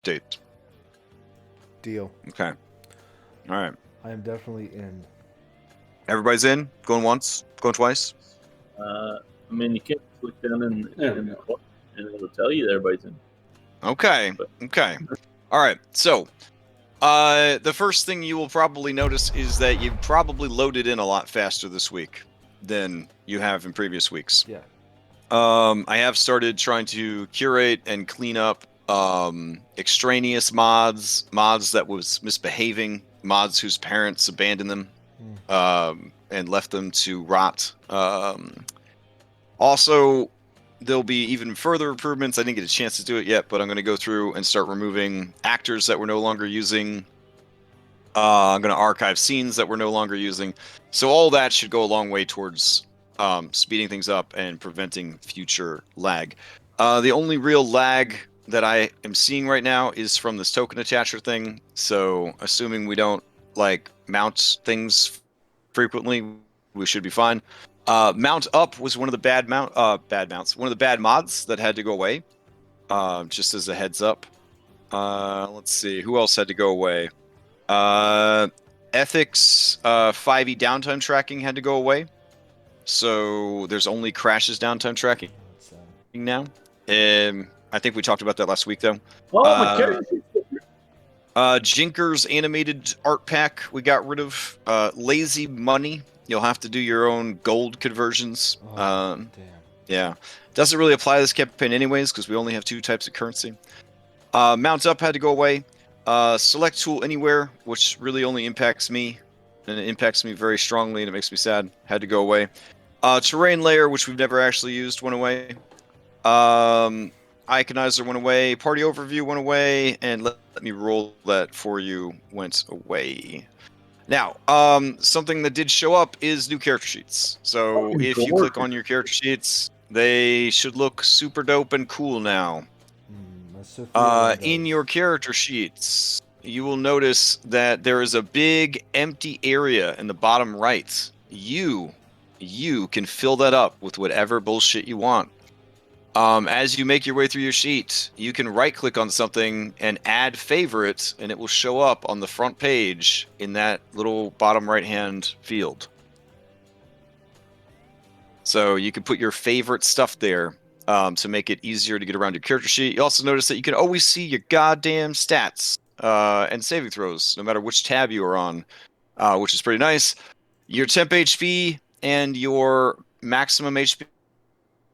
date. Deal. Okay. All right. I am definitely in. Everybody's in? Going once? Going twice? I mean, you can't click down and it'll tell you that everybody's in. Okay. Okay. All right. So, the first thing you will probably notice is that you probably loaded in a lot faster this week than you have in previous weeks. Yeah. I have started trying to curate and clean up extraneous mods that was misbehaving, mods whose parents abandoned them and left them to rot. Also, there'll be even further improvements. I didn't get a chance to do it yet, but I'm going to go through and start removing actors that we're no longer using. I'm going to archive scenes that we're no longer using. So all that should go a long way towards speeding things up and preventing future lag. The only real lag that I am seeing right now is from this token attacher thing. So assuming we don't like mount things frequently, we should be fine. Mount up was one of the bad mounts, one of the bad mods that had to go away. Just as a heads up. Let's see, who else had to go away? Ethics 5e downtime tracking had to go away. So there's only Crash's downtime tracking now. I think we talked about that last week, though. Oh, my character. Jinker's animated art pack we got rid of. Lazy money. You'll have to do your own gold conversions. Damn. Yeah. Doesn't really apply to this campaign anyways, because we only have 2 types of currency. Mount up had to go away. Select tool anywhere, which really only impacts me, and it impacts me very strongly, and it makes me sad. Had to go away. Terrain layer, which we've never actually used, went away. Iconizer went away. Party overview went away, and let me roll that for you. Went away. Now, something that did show up is new character sheets. So if you click on your character sheets, they should look super dope and cool now. In your character sheets, you will notice that there is a big empty area in the bottom right. You can fill that up with whatever bullshit you want. As you make your way through your sheet, you can right-click on something and add favorite, and it will show up on the front page in that little bottom right-hand field. So you can put your favorite stuff there to make it easier to get around your character sheet. You also notice that you can always see your goddamn stats and saving throws, no matter which tab you are on, which is pretty nice. Your temp HP and your maximum HP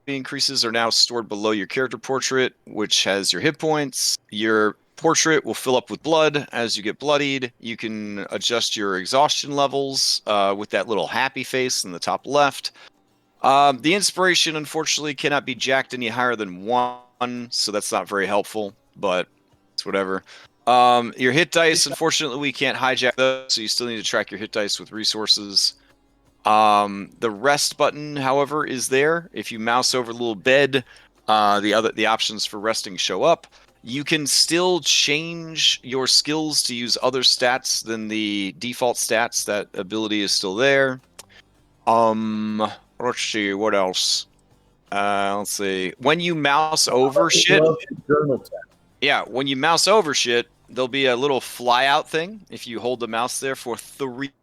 increases are now stored below your character portrait, which has your hit points. Your portrait will fill up with blood as you get bloodied. You can adjust your exhaustion levels with that little happy face in the top left. The inspiration, unfortunately, cannot be jacked any higher than 1, so that's not very helpful, but it's whatever. Your hit dice, unfortunately, we can't hijack those, so you still need to track your hit dice with resources. The rest button, however, is there. If you mouse over the little bed, the options for resting show up. You can still change your skills to use other stats than the default stats. That ability is still there. Let's see, what else? Let's see. When you mouse over shit, yeah, when you mouse over shit, there'll be a little fly out thing. If you hold the mouse there for 300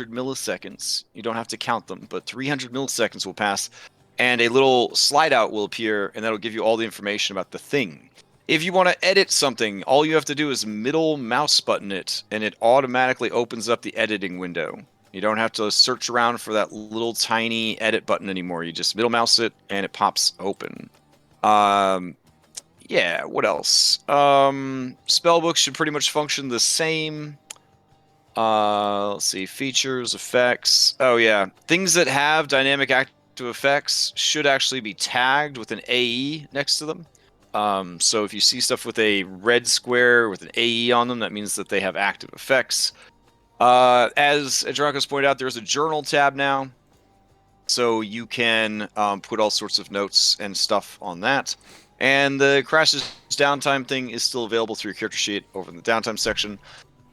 milliseconds, you don't have to count them, but 300 milliseconds will pass, and a little slide out will appear, and that'll give you all the information about the thing. If you want to edit something, all you have to do is middle mouse button it, and it automatically opens up the editing window. You don't have to search around for that little tiny edit button anymore. You just middle mouse it, and it pops open. Yeah, what else? Spellbook should pretty much function the same. Let's see, features, effects. Oh yeah, things that have dynamic active effects should actually be tagged with an AE next to them. So if you see stuff with a red square with an AE on them, that means that they have active effects. As Adronicus pointed out, there's a journal tab now, so you can put all sorts of notes and stuff on that. And the Crash's downtime thing is still available through your character sheet over in the downtime section.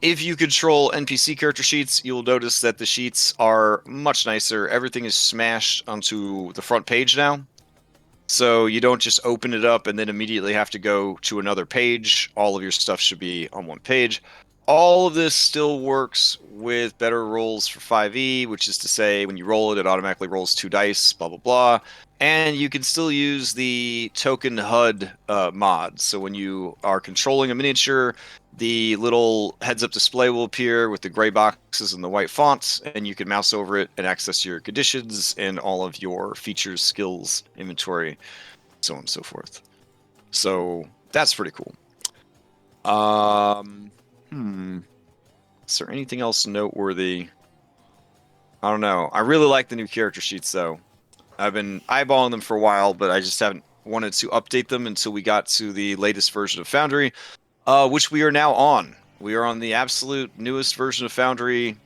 If you control NPC character sheets, you'll notice that the sheets are much nicer. Everything is smashed onto the front page now. So you don't just open it up and then immediately have to go to another page. All of your stuff should be on one page. All of this still works with better rolls for 5e, which is to say when you roll it, it automatically rolls 2 dice, blah, blah, blah. And you can still use the token HUD mod. So when you are controlling a miniature, the little heads-up display will appear with the gray boxes and the white fonts, and you can mouse over it and access your conditions and all of your features, skills, inventory, so on and so forth. So that's pretty cool. Is there anything else noteworthy? I don't know. I really like the new character sheets, though. I've been eyeballing them for a while, but I just haven't wanted to update them until we got to the latest version of Foundry, which we are now on. We are on the absolute newest version of Foundry,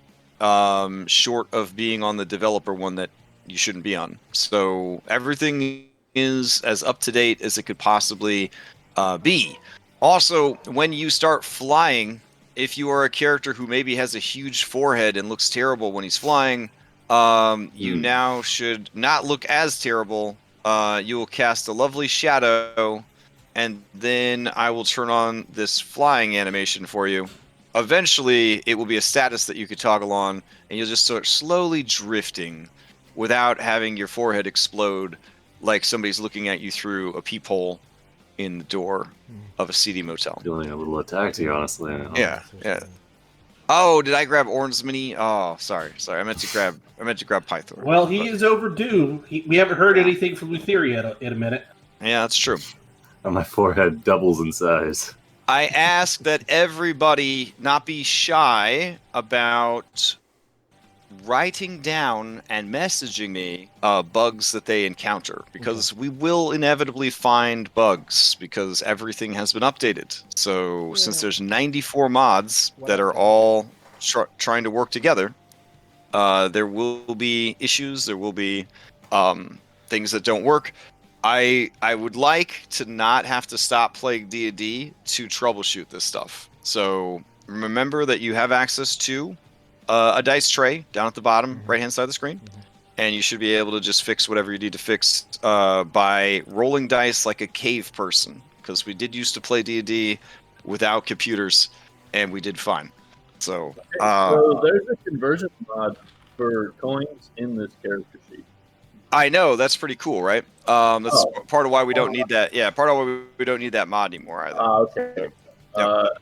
short of being on the developer one that you shouldn't be on. So everything is as up to date as it could possibly be. Also, when you start flying, if you are a character who maybe has a huge forehead and looks terrible when he's flying, you now should not look as terrible. You will cast a lovely shadow, and then I will turn on this flying animation for you. Eventually, it will be a status that you could toggle on, and you'll just start slowly drifting without having your forehead explode like somebody's looking at you through a peephole in the door of a seedy motel. Feeling a little attacked here, honestly. Yeah. Oh, did I grab Orange's Mini? Oh, sorry. I meant to grab Pythor. Well, he is overdue. We haven't heard anything from Lutheria in a minute. Yeah, that's true. And my forehead doubles in size. I ask that everybody not be shy about writing down and messaging me bugs that they encounter, because we will inevitably find bugs because everything has been updated. So since there's 94 mods that are all trying to work together, there will be issues, there will be things that don't work. I would like to not have to stop playing D&D to troubleshoot this stuff. So remember that you have access to a dice tray down at the bottom right-hand side of the screen, and you should be able to just fix whatever you need to fix by rolling dice like a cave person, because we did used to play D&D without computers, and we did fine. So, so there's a conversion mod for coins in this character sheet. I know, that's pretty cool, right? That's part of why we don't need that. Yeah, part of why we don't need that mod anymore either. Okay. Yep.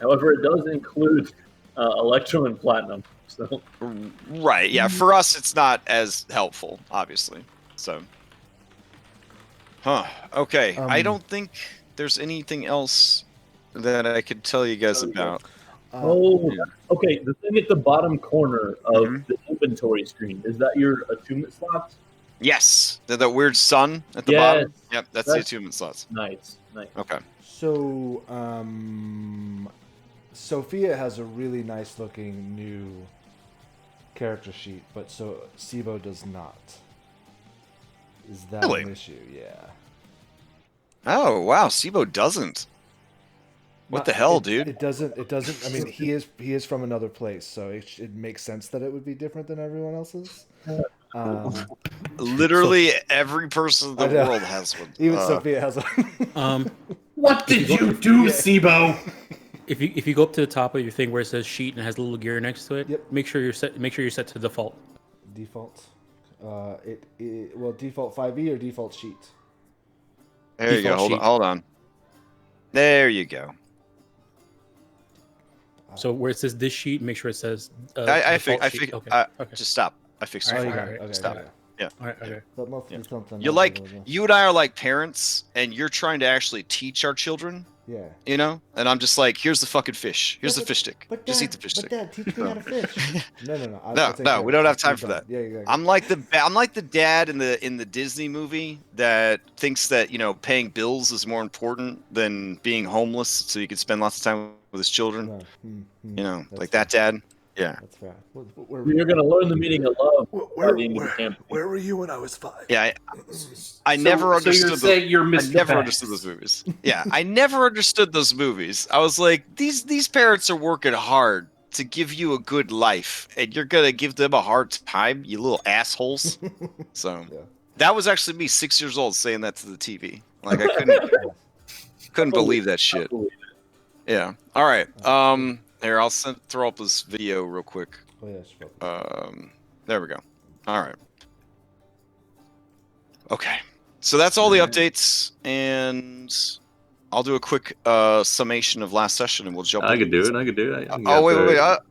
However, it does include Electrum and Platinum. So. Right, yeah. For us, it's not as helpful, obviously. So, okay. I don't think there's anything else that I could tell you guys about. Okay. The thing at the bottom corner of the inventory screen, is that your attunement slots? Yes, that weird sun at the bottom. Yep, that's the attunement slots. Nice. Okay. So, Sophia has a really nice looking new character sheet, but so Sibo does not. Is that Really? an issue? Yeah. Oh wow, Sibo doesn't. What the hell, dude? It doesn't. I mean, he is from another place, so it makes sense that it would be different than everyone else's. Literally every person in the world has one. Even Sophia has one. What did you do, Sibo? If you go up to the top of your thing where it says sheet and it has a little gear next to it, Yep. make sure you're set to default. Default. Default 5e or default sheet. There you go. Hold on. There you go. So where it says this sheet, make sure it says. I default think. sheet. Okay. Just stop. I fixed it. All for right, you. okay. Stop. Yeah. All right. Okay. That must be something. You and I are like parents, and you're trying to actually teach our children. Yeah. You know, and I'm just like, here's the fucking fish. Here's the fish stick. Just eat the fish stick. Dad, teach me how to fish. No. No, we don't have time for that. Yeah, exactly. I'm like the dad in the Disney movie that thinks that paying bills is more important than being homeless, so you can spend lots of time with his children. No. Like that dad. Yeah. That's fair. You're going to learn the meaning of love by the end of the campaign. Where were you when I was 5? Yeah, I never understood. So you're saying you're Mr. I never Banks. understood those movies. Yeah, I never understood those movies. I was like, these parents are working hard to give you a good life, and you're gonna give them a hard time, you little assholes. So, That was actually me, 6 years old, saying that to the TV. Like I couldn't believe that shit. Yeah. All right. Here, I'll throw up this video real quick. Oh, yeah, There we go. All right. Okay. So that's all the updates, and I'll do a quick summation of last session, and we'll jump. I could do it. Oh, wait.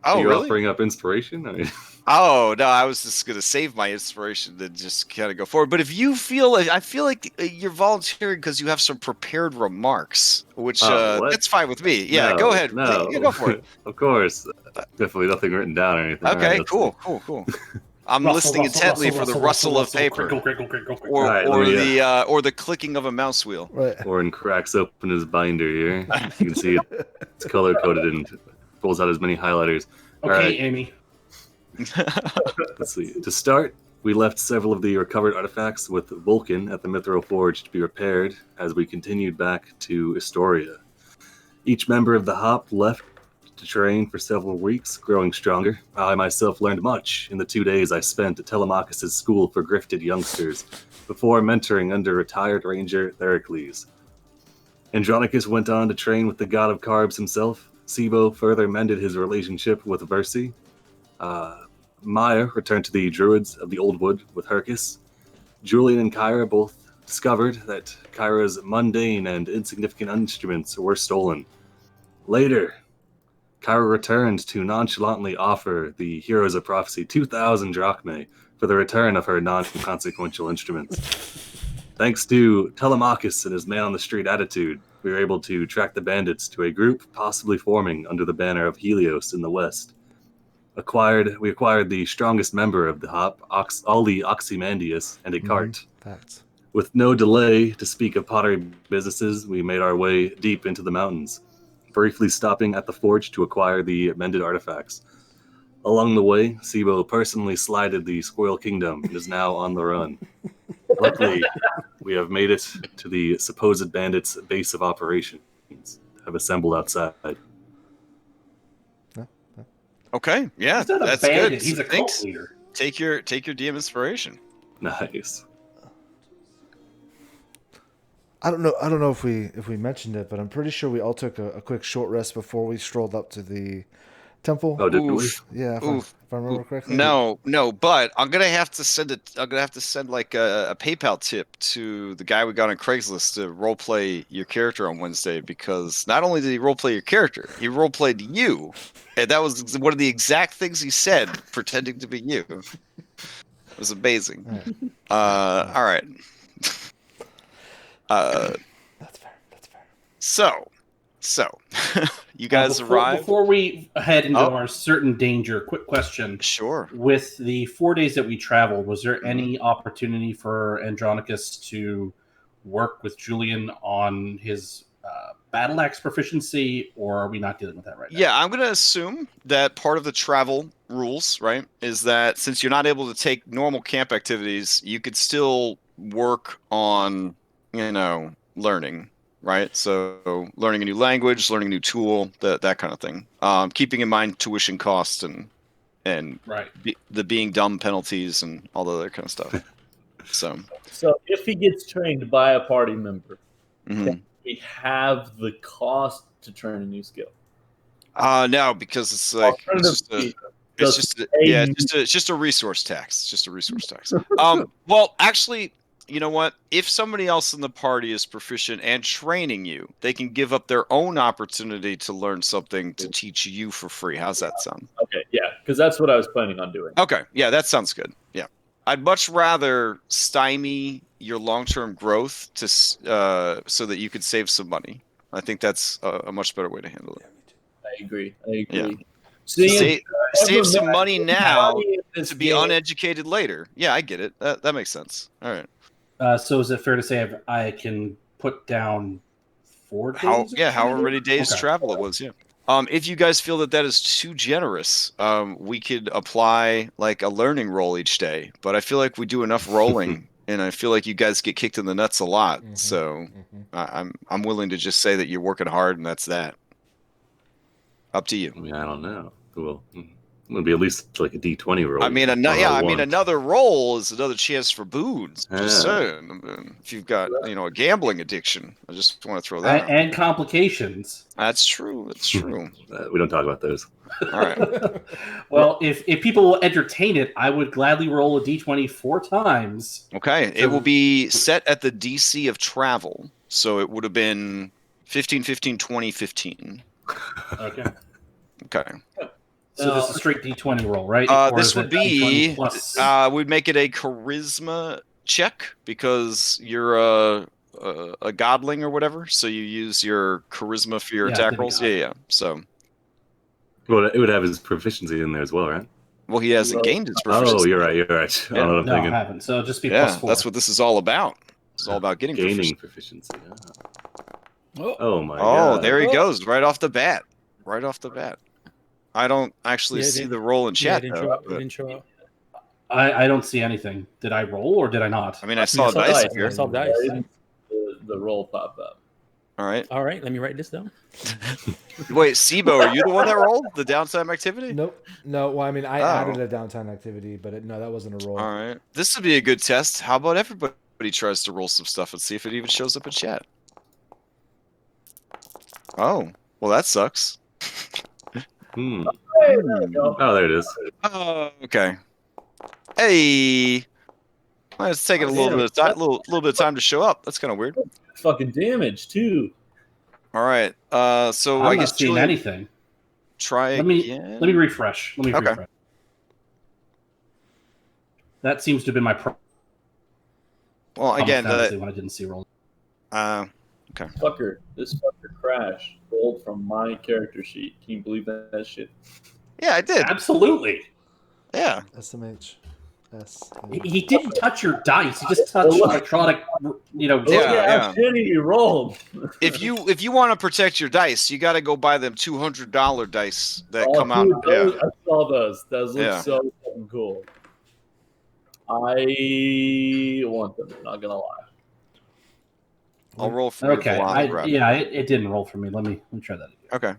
Oh, you're really? offering up inspiration? I mean, Oh, no, I was just gonna save my inspiration to just kind of go forward. But if you feel, I feel like you're volunteering because you have some prepared remarks, which that's fine with me. Yeah, go ahead. No, Yeah, go for it. Of course, definitely nothing written down or anything. Okay, Right, cool. I'm listening intently for the rustle of paper, or the clicking of a mouse wheel. Right. Orin cracks open his binder here. You can see it's color coded and pulls out as many highlighters. Okay, All right. Amy. Let's see. To start, we left several of the recovered artifacts with Vulcan at the Mithril Forge to be repaired as we continued back to Astoria. Each member of the Hop left to train for several weeks, growing stronger. I myself learned much in the 2 days I spent at Telemachus' school for grifted youngsters, before mentoring under retired ranger Thericles. Andronicus went on to train with the god of carbs himself. Sibo further mended his relationship with Versi. Maya returned to the Druids of the Old Wood with Hercus. Julian and Kyra both discovered that Kyra's mundane and insignificant instruments were stolen. Later, Kyra returned to nonchalantly offer the Heroes of Prophecy 2,000 drachmae for the return of her non-consequential instruments. Thanks to Telemachus and his man-on-the-street attitude, we were able to track the bandits to a group possibly forming under the banner of Helios in the west. We acquired the strongest member of the Hop, Ollie Oxymandius, and a cart. Facts. With no delay to speak of pottery businesses, we made our way deep into the mountains, briefly stopping at the forge to acquire the mended artifacts. Along the way, Sibo personally slided the Squirrel Kingdom and is now on the run. Luckily, we have made it to the supposed bandits' base of operations, have assembled outside. Okay, yeah, He's not a that's bandit. good. He's a Thanks. cult leader. Take your DM inspiration. Nice. I don't know if we mentioned it, but I'm pretty sure we all took a quick short rest before we strolled up to the temple. Oh, did we? Yeah, if I remember correctly. No, but I'm gonna have to send it. I'm gonna have to send like a PayPal tip to the guy we got on Craigslist to roleplay your character on Wednesday, because not only did he roleplay your character, he roleplayed you, and that was one of the exact things he said, pretending to be you. It was amazing. All right. That's fair. So, you guys before, arrived. Before we head into Oh. our certain danger, quick question. Sure. With the 4 days that we traveled, was there any opportunity for Andronicus to work with Julian on his battle axe proficiency, or are we not dealing with that right now? Yeah, I'm going to assume that part of the travel rules, right, is that since you're not able to take normal camp activities, you could still work on, learning, right? So learning a new language, learning a new tool, that kind of thing. Keeping in mind tuition costs and Right. the being dumb penalties and all the other kind of stuff. So if he gets trained by a party member, mhm. we have the cost to train a new skill. No, because it's like it's just a resource tax. It's just a resource tax. Well, actually, you know what? If somebody else in the party is proficient and training you, they can give up their own opportunity to learn something to teach you for free. How's that sound? Okay, yeah, because that's what I was planning on doing. Okay, yeah, that sounds good. Yeah, I'd much rather stymie your long-term growth to so that you could save some money. I think that's a much better way to handle it. I agree. Yeah. See, Save some money now this to be game- uneducated later. Yeah, I get it. That makes sense. All right. So is it fair to say I can put down 4 days? However many days Okay. travel it was. Yeah. If you guys feel that is too generous, we could apply like a learning roll each day. But I feel like we do enough rolling, and I feel like you guys get kicked in the nuts a lot. So I'm willing to just say that you're working hard, and that's that. Up to you. I mean, I don't know. Well, It would be at least like a D20 roll. I mean, on a one. another roll is another chance for booze. Just Yeah. saying. I mean, if you've got, a gambling addiction, I just want to throw that out. And complications. That's true. That's true. We don't talk about those. All right. Well, if people will entertain it, I would gladly roll a D20 4 times. Okay. It will be set at the DC of travel. So it would have been 15, 15, 20, 15. Okay. Okay. So this is a straight D20 roll, right? This would be, D20 plus... we'd make it a charisma check because you're a godling or whatever. So you use your charisma for your attack rolls. Yeah. So. Well, it would have his proficiency in there as well, right? Well, he hasn't gained his proficiency. Oh, you're right. I don't know what I'm No, thinking. I haven't. So it'll just be Yeah, plus 4. that's what this is all about. It's all about getting proficiency. Yeah. Oh my Oh, god. there he goes, right off the bat. Right off the bat. I don't actually see the roll in chat, it though. didn't show up. I don't see anything. Did I roll or did I not? I mean, I saw dice I here. saw dice. The roll popped up. All right. All right, let me write this down. Wait, Sibo, are you the one that rolled the downtime activity? Nope. No, well, I mean, I added a downtime activity, but no, that wasn't a roll. All right. This would be a good test. How about everybody tries to roll some stuff and see if it even shows up in chat? Oh, well, that sucks. Hmm. Hey, there we go. Oh, there it is. Oh, okay. Hey. Well, it's taking a little bit of time, little bit of time to show up. That's kind of weird. Fucking damage too. All right. So I'm I not guess seeing Julian, anything. try Let me again. refresh. Okay. That seems to have been my Well, again, when I didn't see roll. This fucker Crash rolled from my character sheet. Can you believe that shit? yeah, I did. Absolutely. Yeah. SMH. He didn't touch your dice. He just touched electronic. Yeah. How shitty you rolled. If you want to protect your dice, you got to go buy them $200 dice that come out. Dude, Yeah. I saw those. Those look Yeah. so fucking cool. I want them. Not gonna lie. I'll roll for Okay. you. It didn't roll for me. Let me try that again. Okay.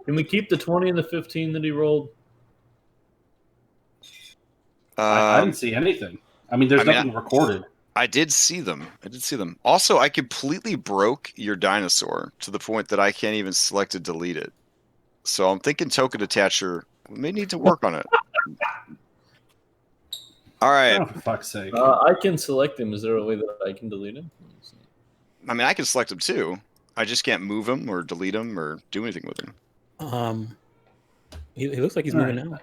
Can we keep the 20 and the 15 that he rolled? I didn't see anything. I mean, there's nothing recorded. I did see them. Also, I completely broke your dinosaur to the point that I can't even select to delete it. So I'm thinking token attacher. We may need to work on it. All right. Oh, for fuck's sake. I can select him. Is there a way that I can delete him? I mean, I can select him too. I just can't move him or delete him or do anything with him. He looks like he's moving now.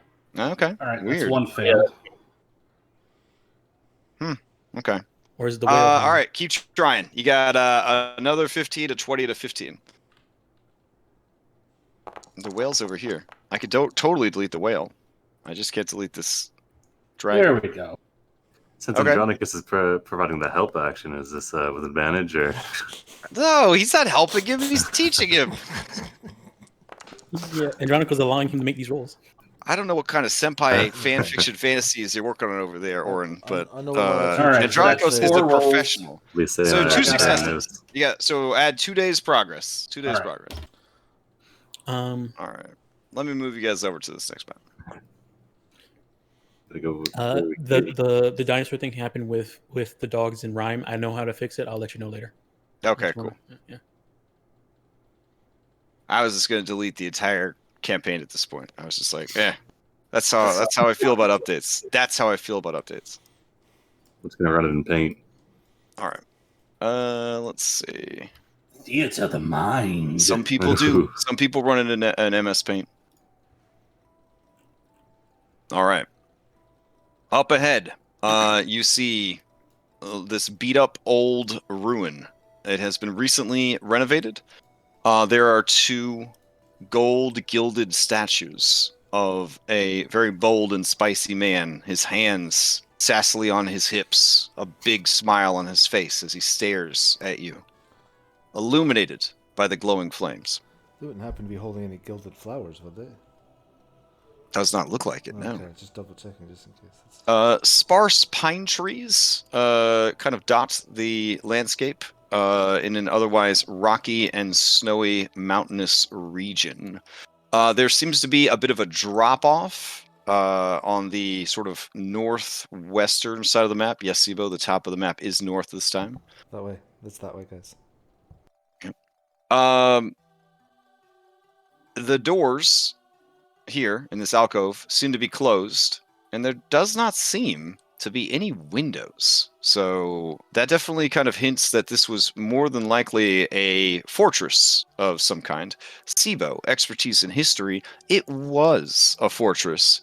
Okay. All right, Weird. that's one failed. Okay. Where's the whale? All right, keep trying. You got another 15 to 20 to 15. The whale's over here. I could totally delete the whale. I just can't delete this dragon. There we go. Since Andronicus is providing the help action, is this with advantage or? No, he's not helping him. He's teaching him. Yeah, Andronico's allowing him to make these rolls. I don't know what kind of senpai fanfiction fantasies you're working on over there, Oren, but I know what Andronicus is the professional. So 2 successes. Yeah, so add 2 days progress. 2 days progress. All right. Let me move you guys over to this next map. The dinosaur thing happened with the dogs in Rhyme. I know how to fix it. I'll let you know later. Okay, cool. Yeah. I was just gonna delete the entire campaign at this point. I was just like, that's how I feel about updates. That's how I feel about updates. I'm just gonna run it in paint. All right. Let's see. Theater of the mind. Some people do. Some people run it in an MS Paint. All right. Up ahead, you see this beat-up old ruin. It has been recently renovated. There are 2 gold gilded statues of a very bold and spicy man, his hands sassily on his hips, a big smile on his face as he stares at you, illuminated by the glowing flames. They wouldn't happen to be holding any gilded flowers, would they? Does not look like it, no. Okay, just double checking just in case. Sparse pine trees kind of dot the landscape in an otherwise rocky and snowy mountainous region. There seems to be a bit of a drop-off on the sort of northwestern side of the map. Yes, Sibo, the top of the map is north this time. That way. It's that way, guys. The doors here in this alcove seem to be closed, and there does not seem to be any windows. So that definitely kind of hints that this was more than likely a fortress of some kind. Sibo, expertise in history, it was a fortress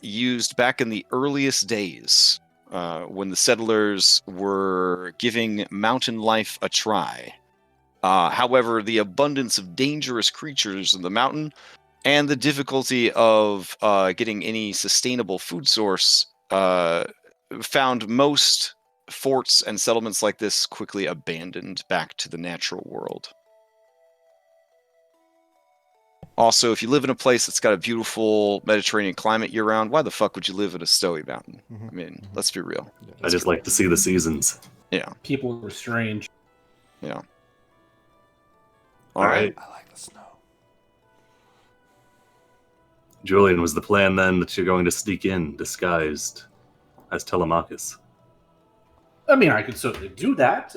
used back in the earliest days when the settlers were giving mountain life a try. However, the abundance of dangerous creatures in the mountain and the difficulty of getting any sustainable food source found most forts and settlements like this quickly abandoned back to the natural world. Also, if you live in a place that's got a beautiful Mediterranean climate year-round, why the fuck would you live in a snowy mountain? I mean, let's be real. I just like to see the seasons. Yeah. People were strange. Yeah. All right. I like the snow. Julian, was the plan then that you're going to sneak in disguised as Telemachus? I mean, I could certainly do that.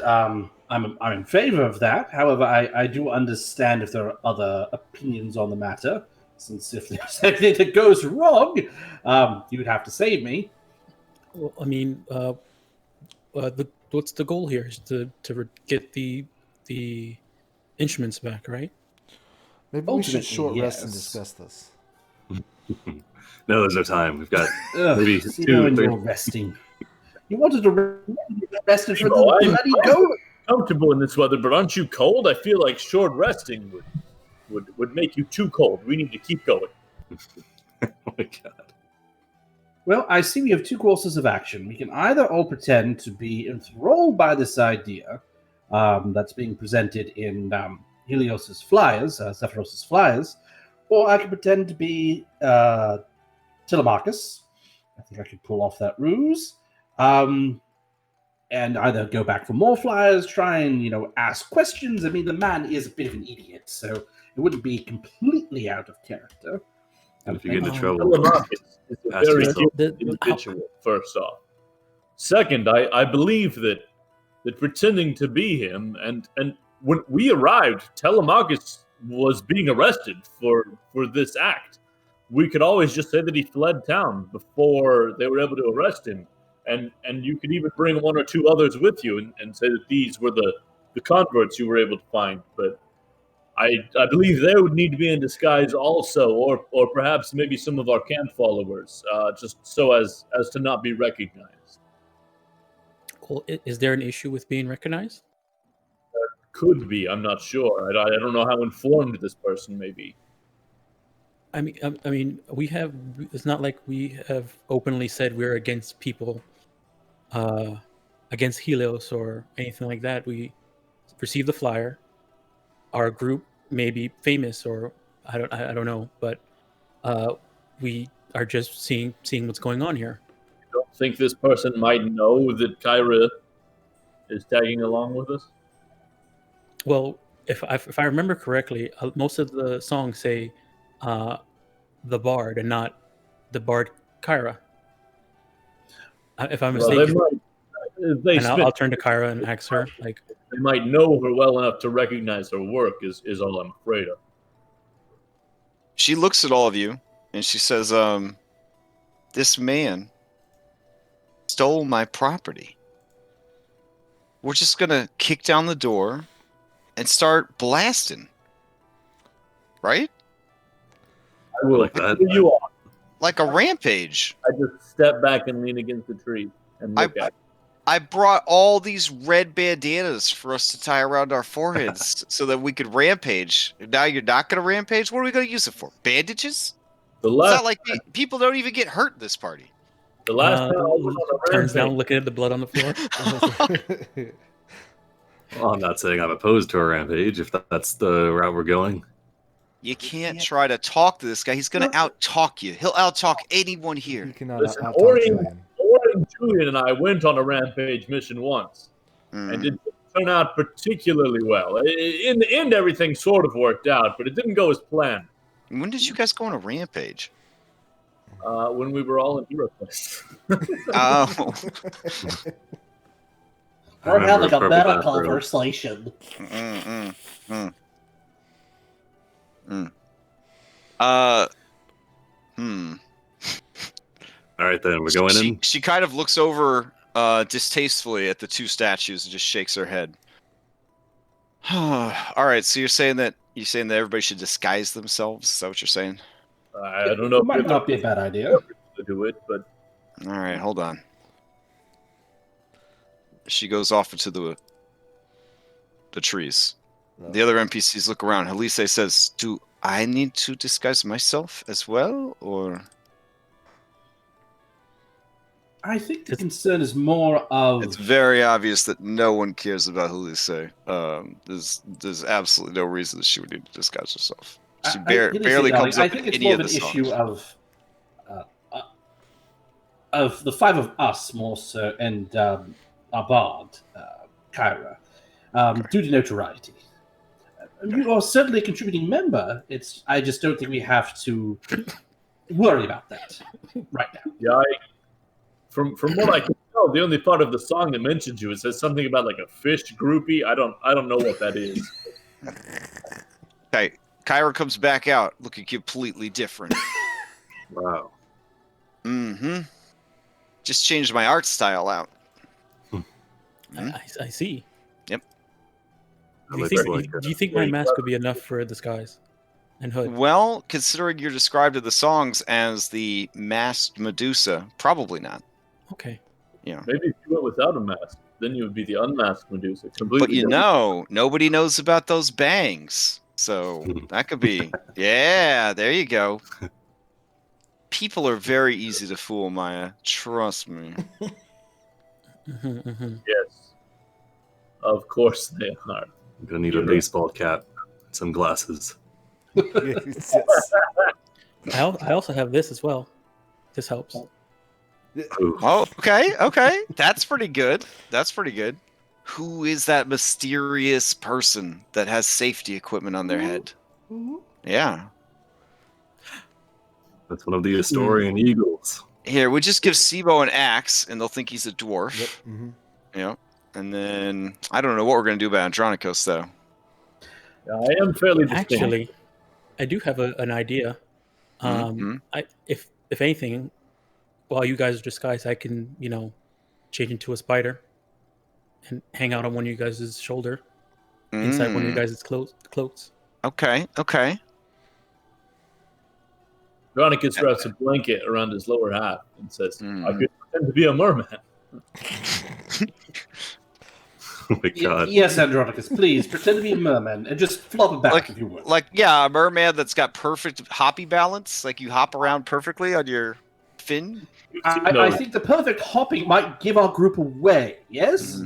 I'm in favor of that. However, I do understand if there are other opinions on the matter, since if there's anything that goes wrong, you would have to save me. Well, I mean, what's the goal here? Is to get the instruments back, right? Maybe we should Ultimately, short rest and yes. discuss this. No, there's no time. We've got Ugh, maybe see, 2 when or 3. you're resting. You wanted to rest for the I'm bloody go. comfortable in this weather, but aren't you cold? I feel like short resting would make you too cold. We need to keep going. Oh my god. Well, I see we have 2 courses of action. We can either all pretend to be enthralled by this idea that's being presented in Helios's flyers, Zephyros's flyers, or I can pretend to be Telemachus. I think I could pull off that ruse. And either go back for more flyers, try and, ask questions. I mean, the man is a bit of an idiot, so it wouldn't be completely out of character. And if you get into Um, trouble, Telemachus is a ask very yourself. good individual, first off. Second, I believe that pretending to be him, and when we arrived, Telemachus was being arrested for this act. We could always just say that he fled town before they were able to arrest him. And you could even bring 1 or 2 others with you and say that these were the converts you were able to find. But I believe they would need to be in disguise also, or perhaps maybe some of our camp followers, just so as to not be recognized. Well, is there an issue with being recognized? Could be, I'm not sure. I don't know how informed this person may be. I mean, we have. It's not like we have openly said we're against people, against Helios or anything like that. We received the flyer. Our group may be famous, or I don't know, but we are just seeing what's going on here. You don't think this person might know that Kyra is tagging along with us? Well, if I remember correctly, most of the songs say the bard and not the bard Kyra. If I'm mistaken, I'll turn to Kyra and ask her. Like, they might know her well enough to recognize her work. Is all I'm afraid of. She looks at all of you and she says, "This man stole my property. We're just gonna kick down the door and start blasting, right? I will like that. you on. Like a rampage." I just step back and lean against the tree and look at it. I brought all these red bandanas for us to tie around our foreheads so that we could rampage. Now you're not going to rampage? What are we going to use it for? Bandages? The It's last not like people don't even get hurt this party. time I was on a turns down, rampage, looking at the blood on the floor. Well, I'm not saying I'm opposed to a rampage if that's the route we're going. You can't try to talk to this guy. He's going to out-talk you. He'll out-talk anyone here. You cannot Listen, out Orion Julian and I went on a rampage mission once, and it didn't turn out particularly well. In the end, everything sort of worked out, but it didn't go as planned. When did you guys go on a rampage? When we were all in Hero Quest. Oh. Or had like a Purple meta bathrobe. conversation. All right, then we're going in. She kind of looks over distastefully at the two statues and just shakes her head. All right, so you're saying that everybody should disguise themselves? Is that what you're saying? I don't know. It might not be a bad idea. To do it, but All right, hold on. She goes off into the trees. The other NPCs look around. Halise says, "Do I need to disguise myself as well, or?" I think the concern is more of... It's very obvious that no one cares about Halise. There's absolutely no reason that she would need to disguise herself. She barely comes up in any of the songs. I think it's more of an issue of the five of us more so, and our bard, Kyra, due to notoriety. You are certainly a contributing member. I just don't think we have to worry about that right now. yeah, from what I can tell, the only part of the song that mentions you, it says something about like a fish groupie. I don't know what that is. Okay, Kyra comes back out looking completely different. Wow. Mm-hmm. Just changed my art style out. I see. Yep. Do you think my mask would be enough for a disguise and hood? Well, considering you're described in the songs as the masked Medusa, probably not. Okay. You know. Maybe if you went without a mask, then you would be the unmasked Medusa. Completely But you different. know, nobody knows about those bangs. So that could be. Yeah, there you go. People are very easy to fool, Maya. Trust me. Yes, of course they are. I'm gonna need a baseball cap, and some glasses. Yes. I also have this as well. This helps. Ooh. Oh, okay. That's pretty good. Who is that mysterious person that has safety equipment on their head? Yeah. That's one of the Astorian eagles. Here, we just give Sibo an axe, and they'll think he's a dwarf. Yep. Mm-hmm. Yeah. And then, I don't know what we're going to do about Andronikos, though. Yeah, I am fairly distinct. Actually, I do have an idea. If anything, while you guys are disguised, I can, change into a spider and hang out on one of you guys' shoulder inside one of you guys' cloaks. Okay. Andronicus wraps a blanket around his lower half and says, I could pretend to be a merman. Oh my god. Yes, Andronicus, please pretend to be a merman and just flop it back if you would. A merman that's got perfect hoppy balance. Like you hop around perfectly on your fin. I think the perfect hopping might give our group away, yes?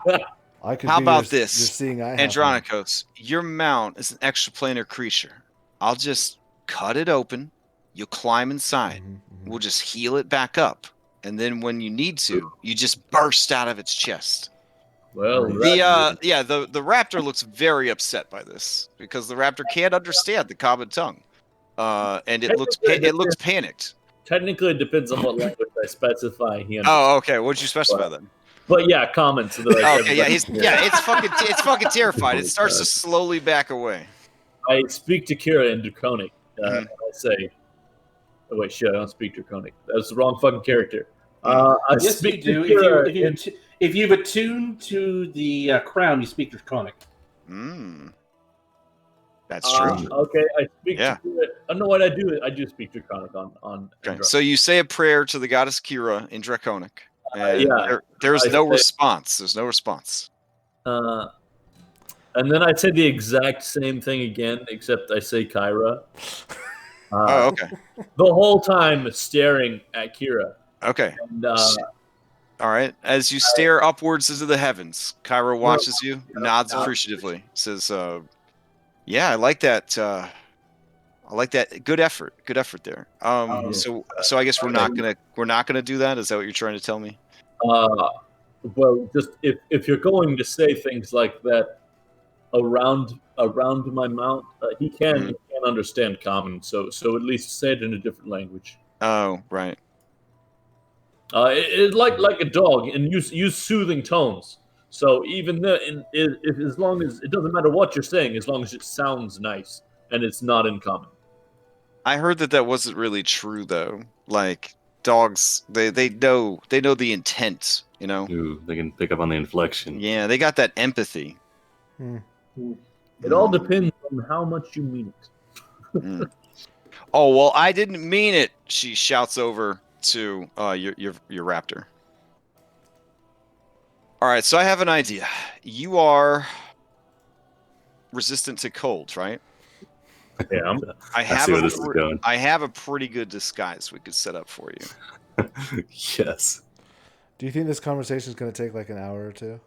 How about this, you're seeing Andronikos? Your mount is an extraplanar creature. I'll just cut it open. You'll climb inside. We'll just heal it back up. And then when you need to, you just burst out of its chest. Well, the raptor looks very upset by this because the raptor can't understand the common tongue, and it looks panicked. Technically, it depends on what language I specify. Oh, okay. What'd you specify then? But yeah, common. So that it's fucking terrified. It starts to slowly back away. I speak to Kira in Draconic. I say, "Oh wait, shit! I don't speak Draconic. That's the wrong fucking character." Yes, you do. If you've attuned to the crown, you speak Draconic. That's true. Okay, I speak. Yeah. No, what I do? I do speak Draconic on. Okay. So you say a prayer to the goddess Kira in Draconic. Yeah. There's no response. There's no response. And then I say the exact same thing again, except I say Kyra. Okay. The whole time staring at Kira. Okay. And, all right. As you stare upwards into the heavens, Kyra watches you, nods appreciatively, says, "Yeah, I like that. I like that. Good effort. Good effort there." So I guess we're not gonna do that. Is that what you're trying to tell me? Well, just if you're going to say things like that around my mount, he can can't understand common, so at least say it in a different language. Oh, right. Like a dog, and use soothing tones. So even as long as it doesn't matter what you're saying, as long as it sounds nice and it's not in common. I heard that wasn't really true though. Like dogs, they know the intent. You know. Ooh, they can pick up on the inflection. Yeah, they got that empathy. It all depends on how much you mean it. Oh well, I didn't mean it. She shouts over to your raptor. All right, so I have an idea. You are resistant to cold, right? Yeah. I see where this is going. I have a pretty good disguise we could set up for you. Yes. Do you think this conversation is going to take like an hour or two?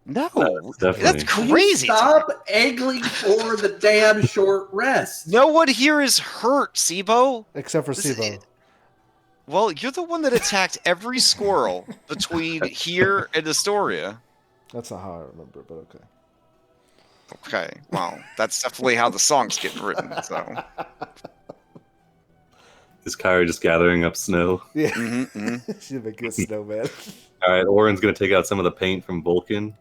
No, Definitely. that's crazy. Stop angling for the damn short rest. No one here is hurt, Sibo. Except for Sibo. Well, you're the one that attacked every squirrel between here and Astoria. That's not how I remember, but okay. Okay, well, that's definitely how the song's getting written. So, Is Kyra just gathering up snow? Yeah. mm-hmm. She's making a snowman. All right, Oren's going to take out some of the paint from Vulcan.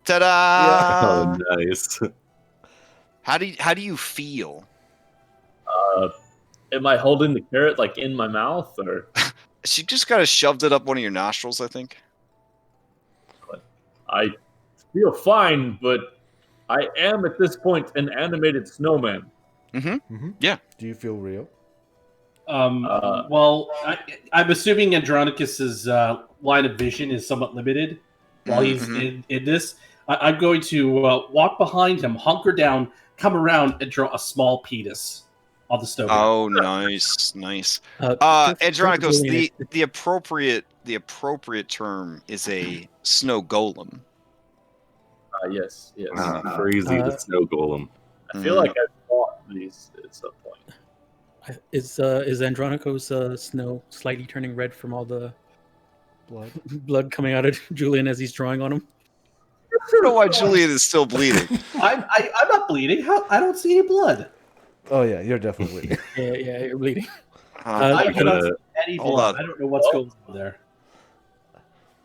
Ta-da! Oh, nice. How do you feel? Am I holding the carrot like in my mouth, or? She just kind of shoved it up one of your nostrils, I think. I feel fine, but I am at this point an animated snowman. Yeah. Do you feel real? Well, I'm assuming Andronicus's line of vision is somewhat limited while he's in this. I'm going to walk behind him, hunker down, come around, and draw a small penis on the stove. Oh, nice. Andronicus, the appropriate term is a snow golem. Yes. Crazy, the snow golem. I feel like I've fought these at some point. Is Andronicus snow slightly turning red from all the Blood? coming out of Julian as he's drawing on him? I don't know why Julian is still bleeding. I'm not bleeding. I don't see any blood. Oh, yeah, you're definitely bleeding. Yeah, you're bleeding. I cannot see any hold blood. on. I don't know what's going on there.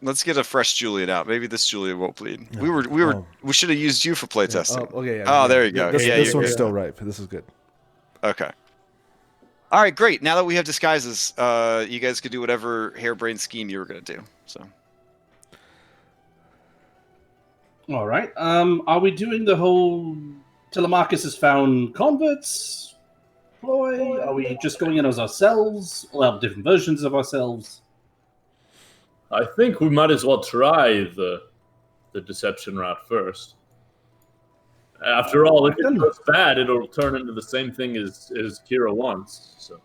Let's get a fresh Julian out. Maybe this Julian won't bleed. No. We should have used you for playtesting. Oh, okay, yeah. Oh, there you go. This you're one's good. still ripe. This is good. Okay. All right, great. Now that we have disguises, you guys can do whatever harebrained scheme you were going to do. So. All right. Are we doing the whole Telemachus has found converts ploy? Are we just going in as ourselves? Well, different versions of ourselves. I think we might as well try the deception route first. After all, if it goes bad, it'll turn into the same thing as Kira wants. So.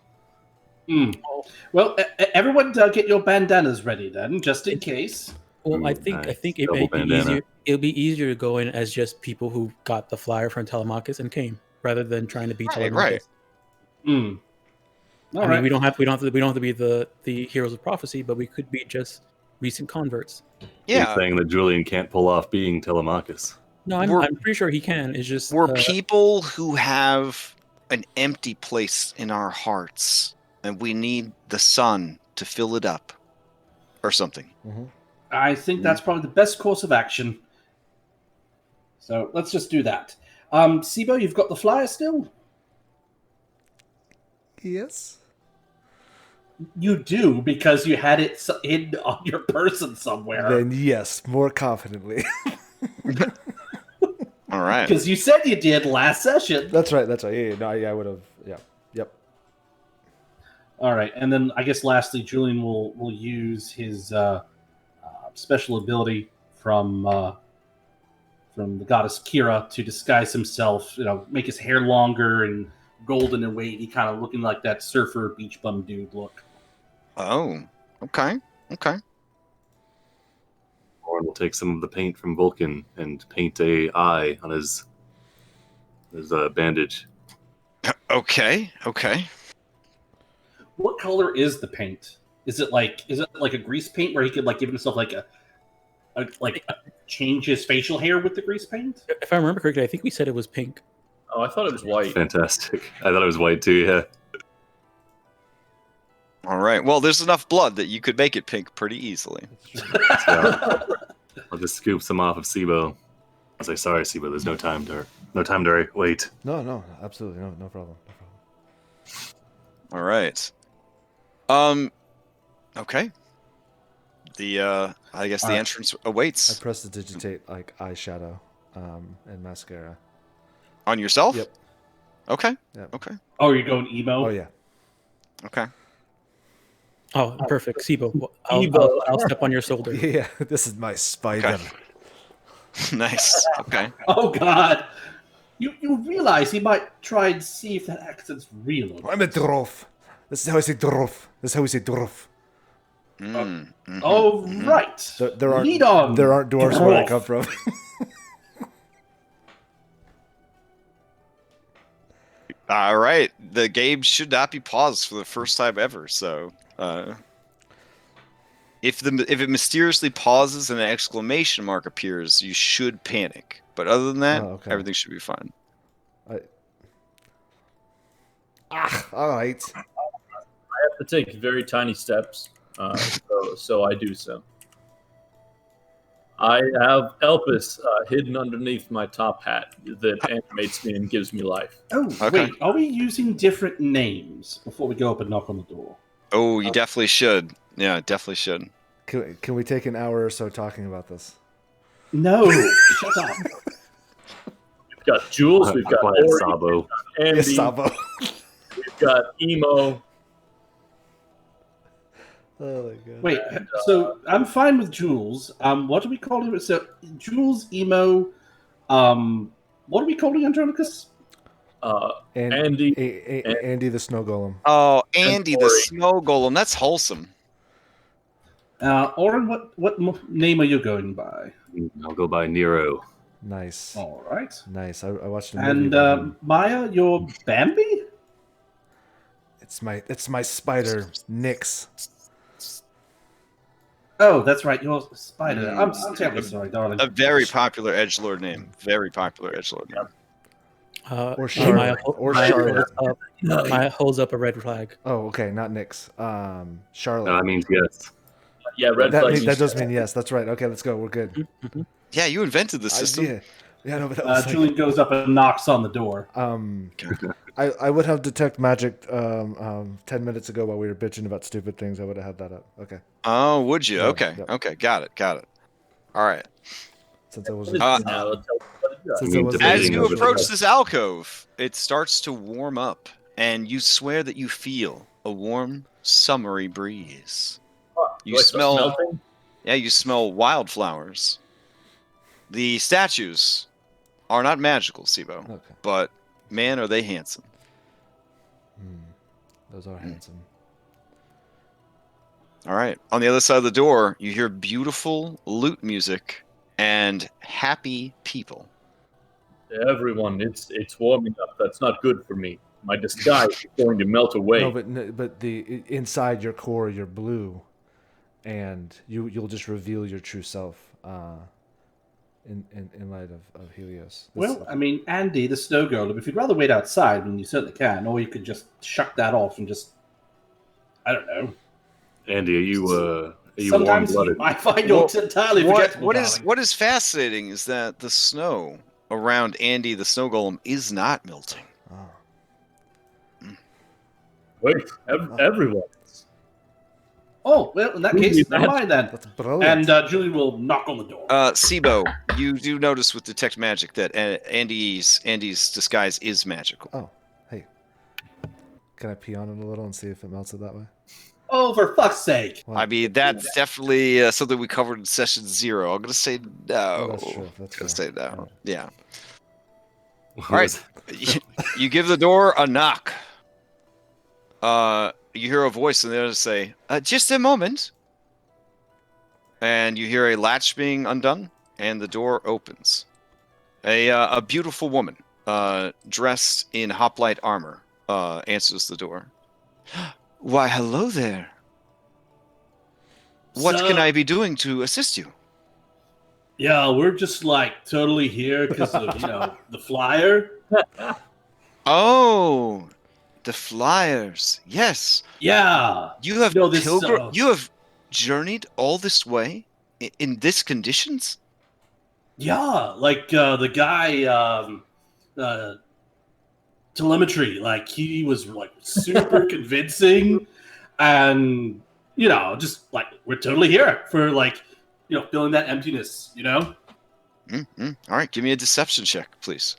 Well, everyone, get your bandanas ready then, just in case. Well, I Ooh, think nice. it Double may be bandana. easier. It'll be easier to go in as just people who got the flyer from Telemachus and came, rather than trying to be Telemachus. All I mean, right. we don't have to be the heroes of prophecy, but we could be just recent converts. Yeah. Saying that Julian can't pull off being Telemachus. No, I'm pretty sure he can. It's just We're people who have an empty place in our hearts, and we need the sun to fill it up, or something. I think that's probably the best course of action. So let's just do that. Sibo, you've got the flyer still? Yes. You do, because you had it hidden on your person somewhere. Then yes, more confidently. All right. Because you said you did last session. That's right. Yeah, no, I would have. Yeah. Yep. All right, and then I guess lastly, Julian will use his special ability from the goddess Kira to disguise himself. Make his hair longer and golden and wavy, kind of looking like that surfer beach bum dude look. Oh, okay. Oren will take some of the paint from Vulcan and paint a eye on his bandage. Okay. What color is the paint? Is it like a grease paint where he could give himself change his facial hair with the grease paint? If I remember correctly, I think we said it was pink. Oh, I thought it was white. Fantastic. I thought it was white too. Yeah. All right. Well, there's enough blood that you could make it pink pretty easily. So I'll just scoop some off of Sibo. I'll say, sorry, Sibo. There's no time to wait. No, absolutely no problem. No problem. All right. Okay. I guess the entrance I awaits press the digitate like eyeshadow, and mascara. on yourself. Yep. Okay. Yep. Okay. Oh, you're going emo? Oh yeah. Okay. Oh, perfect. Sibo, Sibo. I'll step on your shoulder. Yeah. This is my spider. Okay. Nice. Okay. Oh God! You realize he might try and see if that accent's real. Or not. I'm a dwarf. This is how I say dwarf. This is how we say dwarf. Oh right. There aren't Lead on. there aren't dwarfs where I dwarf. come from. All right. The game should not be paused for the first time ever. So, if it mysteriously pauses and an exclamation mark appears, you should panic. But other than that, okay. everything should be fine. All right. I have to take very tiny steps, so I do so. I have Elpis hidden underneath my top hat that animates me and gives me life. Oh Okay. wait, are we using different names before we go up and knock on the door? Oh, you definitely should. Yeah, definitely should. Can we take an hour or so talking about this? No, shut up. We've got Jules, we've got Quiet, Ori, Sabo. Andy, Yes, Sabo. we've got Emo. Oh my god. Wait, so I'm fine with Jules. What do we call him? So Jules, emo. What are we calling Andronicus? Andy. Andy the snow golem. Oh, Andy the Ori. snow golem. That's wholesome. Oren, what name are you going by? I'll go by Nero. Nice. All right. Nice. I watched a movie. And about him. Maya, you're Bambi? It's my spider, Nyx. Oh, that's right. You're Spider. I'm terribly sorry, darling. A very popular edgelord name. Very popular edgelord name. Or Charlotte. Maya holds up a red flag. Oh, okay, not Nyx. Charlotte. No, that means yes. Yeah, red flag. that does mean yes. That's right. Okay, let's go. We're good. Yeah, you invented the system. Yeah, no, but that was Julian goes up and knocks on the door. I would have detect magic 10 minutes ago while we were bitching about stupid things. I would have had that up. Okay. Oh, would you? Yeah, Okay. yeah. Okay. Got it. All right. Since I was Now, let's tell you what it does. since You I mean was As debating you over the approach rest. this alcove, it starts to warm up, and you swear that you feel a warm, summery breeze. You Do I smell- melting? Yeah, you smell wildflowers. The statues are not magical, Sibo, Okay. but man, are they handsome. Those are handsome. All right. On the other side of the door, you hear beautiful lute music and happy people. Everyone, it's warming up. That's not good for me. My disguise is going to melt away. No, but the inside your core, you're blue, and you'll just reveal your true self in light of Helios. Well, I mean, Andy, the snow golem, if you'd rather wait outside, then you certainly can, or you could just shuck that off and just, I don't know. Andy, are you Sometimes warm-blooded? I find you're entirely forgetful, darling. What is fascinating is that the snow around Andy the snow golem is not melting. Wait, everyone. Oh, well, in that Who case, did never that? mind then. That's brilliant. And Julian will knock on the door. Sibo, you do notice with detect magic that Andy's disguise is magical. Oh, hey. Can I pee on it a little and see if it melts it that way? Oh, for fuck's sake. Well, I mean, that's definitely something we covered in session 0. I'm gonna say no. oh, that's true. That's Gonna fair. say no. Alright. Yeah. What All right. was- You give the door a knock. You hear a voice in there say, "Just a moment." And you hear a latch being undone, and the door opens. A beautiful woman, dressed in hoplite armor, answers the door. Why, hello there. What Sir. can I be doing to assist you? Yeah, we're just like totally here because of the flyer. Oh, the flyers. Yes, Yeah, you have this. You have journeyed all this way in this conditions. Yeah, like the guy telemetry, like he was like super convincing, and just like we're totally here for like filling that emptiness, Mm-hmm. All right, give me a deception check, please.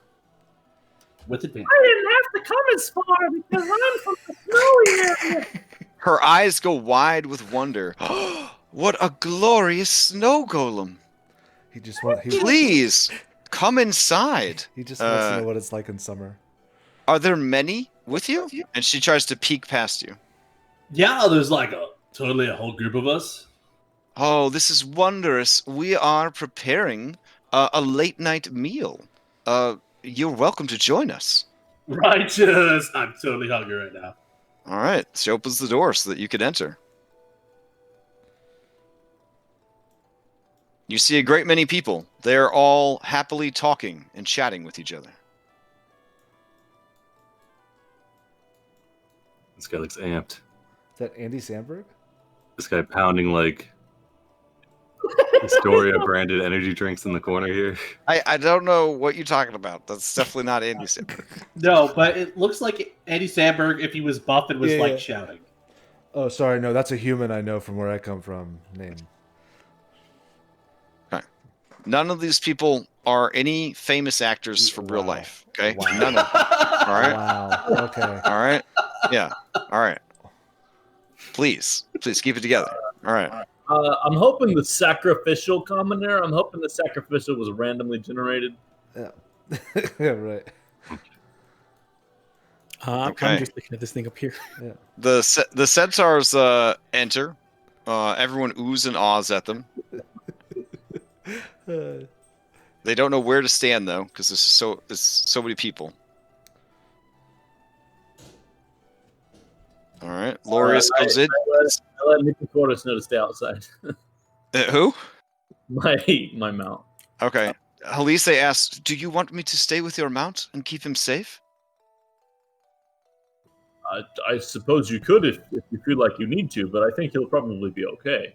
with advantage. I didn't have to come as far because I'm from the snowy area. Her eyes go wide with wonder. What a glorious snow golem! He just wants. Please come inside. He just wants to know what it's like in summer. Are there many with you? And she tries to peek past you. Yeah, there's like totally a whole group of us. Oh, this is wondrous. We are preparing a late night meal. You're welcome to join us. Righteous. I'm totally hungry right now. All right. She opens the door so that you can enter. You see a great many people. They're all happily talking and chatting with each other. This guy looks amped. Is that Andy Samberg? This guy pounding like Astoria branded energy drinks in the corner here. I don't know what you're talking about. That's definitely not Andy Samberg. No, but it looks like Andy Samberg, if he was buff and was Yeah. shouting. Oh, sorry. No, that's a human I know from where I come from. Name. None of these people are any famous actors from real Wow. life. Okay? Wow. None of them. All right? Wow. Okay. All right? Yeah. All right. Please keep it together. All right. I'm hoping the sacrificial commoner. I'm hoping the sacrificial was randomly generated. Yeah. Yeah. Right. Okay. I'm just looking at this thing up here. Yeah. The centaurs enter. Everyone oohs and ahs at them. They don't know where to stand though, because there's so many people. All right, Lorius comes in. I let Mythic Odysseys know to stay outside. Who? My mount. Okay. Halise asks, "Do you want me to stay with your mount and keep him safe?" I suppose you could if you feel like you need to, but I think he'll probably be okay.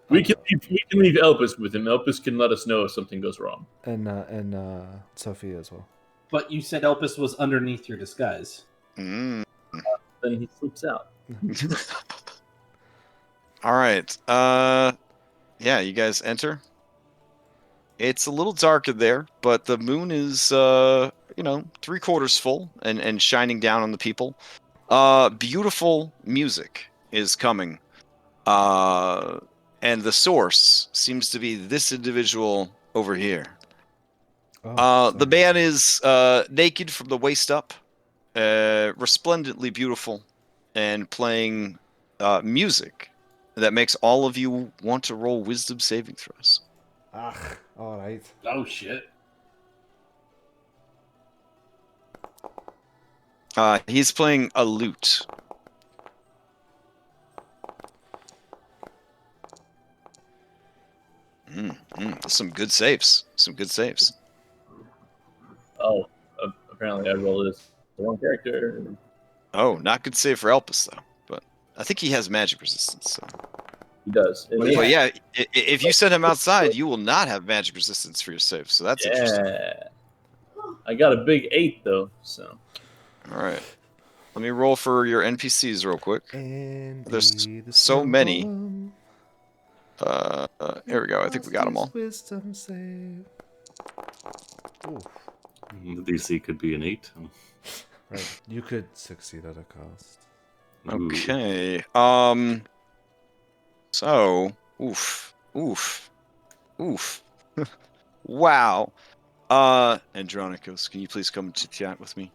We can leave Elpis with him. Elpis can let us know if something goes wrong. And Sophia as well. But you said Elpis was underneath your disguise. Mm. Then he slips out. All right. Yeah, you guys enter. It's a little dark in there, but the moon is 3/4 full and shining down on the people. Beautiful music is coming. And the source seems to be this individual over here. The man is naked from the waist up, resplendently beautiful, and playing music that makes all of you want to roll wisdom saving throws. All right. Oh shit. He's playing a lute. Some good saves. Oh, apparently I rolled this the wrong character. Oh, not good save for Elpis though, but I think he has magic resistance. So. He does. But yeah, if you send him outside, you will not have magic resistance for your save. So that's interesting. I got a big 8 though. So. All right. Let me roll for your NPCs real quick. There's so many. Here we go. I think we got them all. Wisdom save. Ooh. The DC could be an 8. Right. You could succeed at a cost. Ooh. Okay. So, oof. Wow. Andronicos, can you please come to chat with me?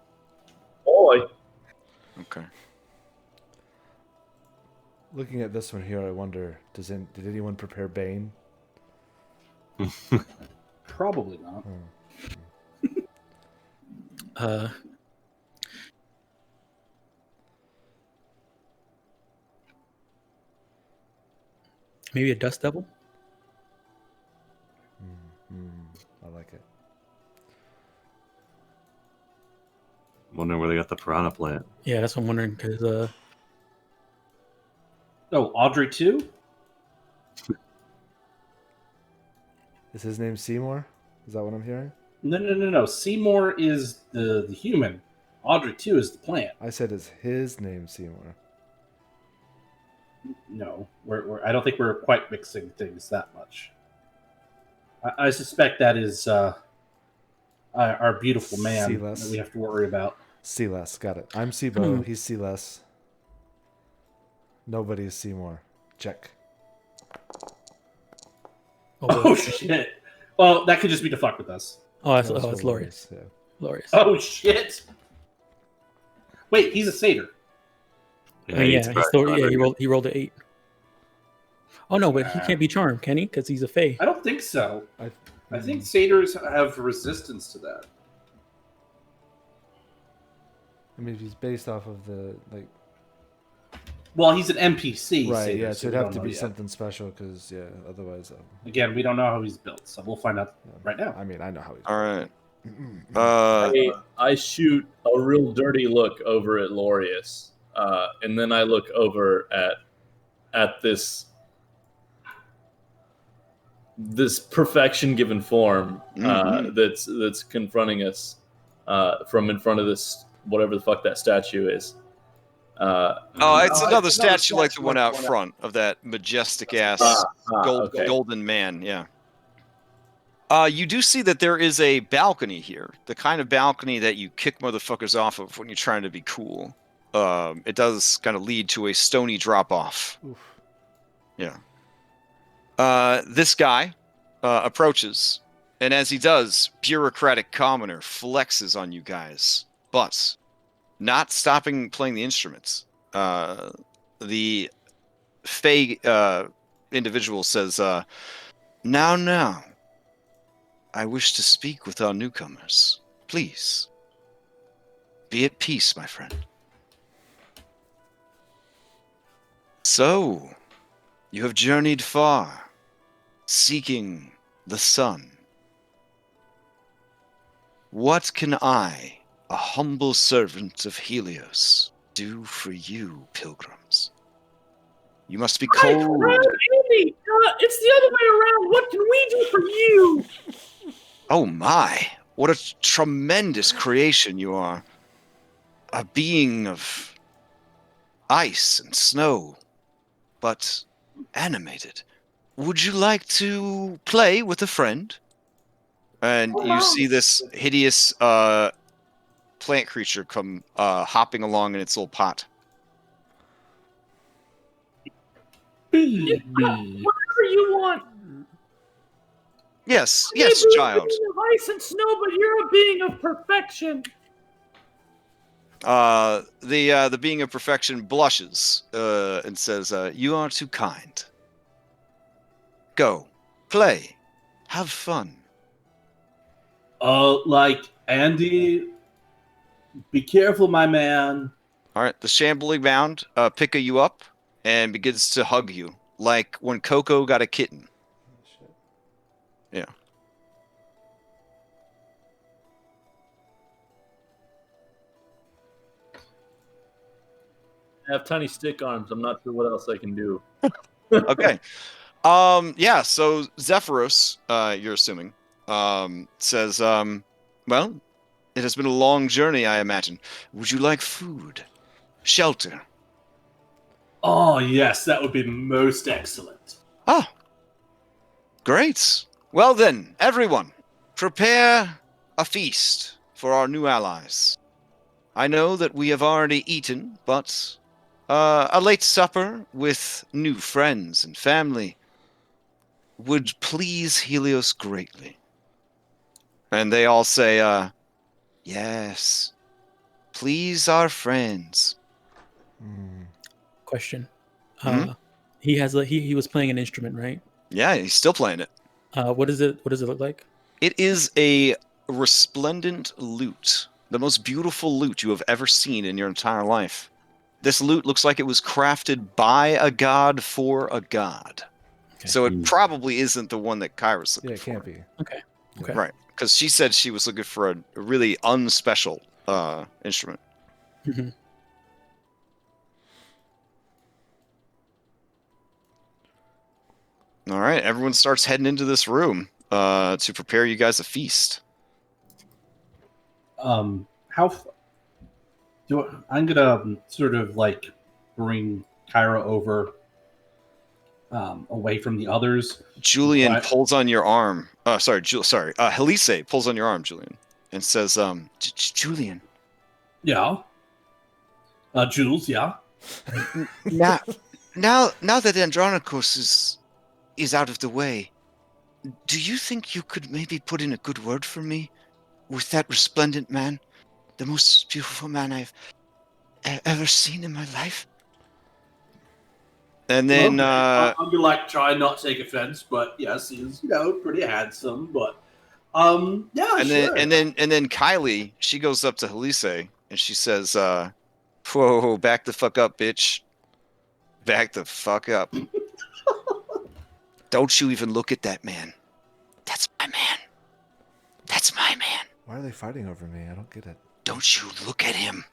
Boy. Okay. Looking at this one here, I wonder, did anyone prepare Bane? Probably not. Maybe a dust devil. Wondering where they got the piranha plant. Yeah, that's what I'm wondering because Oh, Audrey too? Is his name Seymour? Is that what I'm hearing? No. Seymour is the human. Audrey too is the plant. I said, is his name Seymour? No, I don't think we're quite mixing things that much. I suspect that is our beautiful man Silas. that we have to worry about. Silas, got it. I'm Sibo. He's Silas. Nobody's Seymour. Check. Oh shit! Well, that could just be to fuck with us. it's That was for Lorius. Yeah. Lorius. Oh shit! Wait, he's a satyr. He rolled an 8. Oh no, but he can't be charmed, can he? Because he's a fae. I don't think so. I Hmm. think satyrs have resistance to that. I mean, if he's based off of the Well, he's an NPC. right, satyr, yeah. so So it'd we have don't to know be yet. something special, because otherwise, Again, we don't know how he's built, so we'll find out right now. I mean, I know how he's. All right. I shoot a real dirty look over at Lorius, and then I look over at this perfection given form that's confronting us from in front of this whatever the fuck that statue is. It's another statue like the one out front of that majestic ass okay. golden man. Yeah. You do see that there is a balcony here, the kind of balcony that you kick motherfuckers off of when you're trying to be cool. It does kind of lead to a stony drop off. Oof. Yeah. This guy approaches, and as he does, bureaucratic commoner flexes on you guys, but not stopping playing the instruments. The Fae individual says, Now, I wish to speak with our newcomers. Please, be at peace, my friend. So, you have journeyed far, seeking the sun. What can I, a humble servant of Helios, do for you, pilgrims? You must be cold. Andy, it's the other way around. What can we do for you? Oh my, what a tremendous creation you are. A being of ice and snow, but animated. Would you like to play with a friend? And you see this hideous plant creature come hopping along in its little pot. Whatever you want. Yes, You're child. a being of ice and snow, but you're a being of perfection. The being of perfection blushes and says, "You are too kind. Go, play, have fun." Like Andy, be careful, my man. All right, the shambling mound pick you up and begins to hug you, like when Coco got a kitten. Yeah. I have tiny stick arms. I'm not sure what else I can do. Okay. Yeah, so Zephyros, you're assuming, says, well, it has been a long journey, I imagine. Would you like food? Shelter? Oh, yes, that would be most excellent. Ah, great. Well then, everyone, prepare a feast for our new allies. I know that we have already eaten, but a late supper with new friends and family would please Helios greatly. And they all say, yes, please our friends. Question. Mhm. He was playing an instrument, right? Yeah, he's still playing it. What is it? What does it look like? It is a resplendent lute, the most beautiful lute you have ever seen in your entire life. This lute looks like it was crafted by a god for a god. Okay. So it probably isn't the one that Kyra's looking Yeah, it for. can't be. Okay. Right, because she said she was looking for a really unspecial instrument. Mhm. All right, everyone starts heading into this room to prepare you guys a feast. How I'm gonna sort of like bring Kyra over away from the others. Julian Right. pulls on your arm. Helise pulls on your arm, Julian, and says, Julian, Yeah. Jules, yeah. now that Andronicus is out of the way, do you think you could maybe put in a good word for me with that resplendent man, the most beautiful man I've ever seen in my life? And then, I'm gonna like try and not take offense, but yes, he's pretty handsome. But yeah, and sure. then Kylie, she goes up to Helise and she says, "Whoa, back the fuck up, bitch! Back the fuck up! Don't you even look at that man. That's my man. That's my man. Why are they fighting over me? I don't get it. Don't you look at him."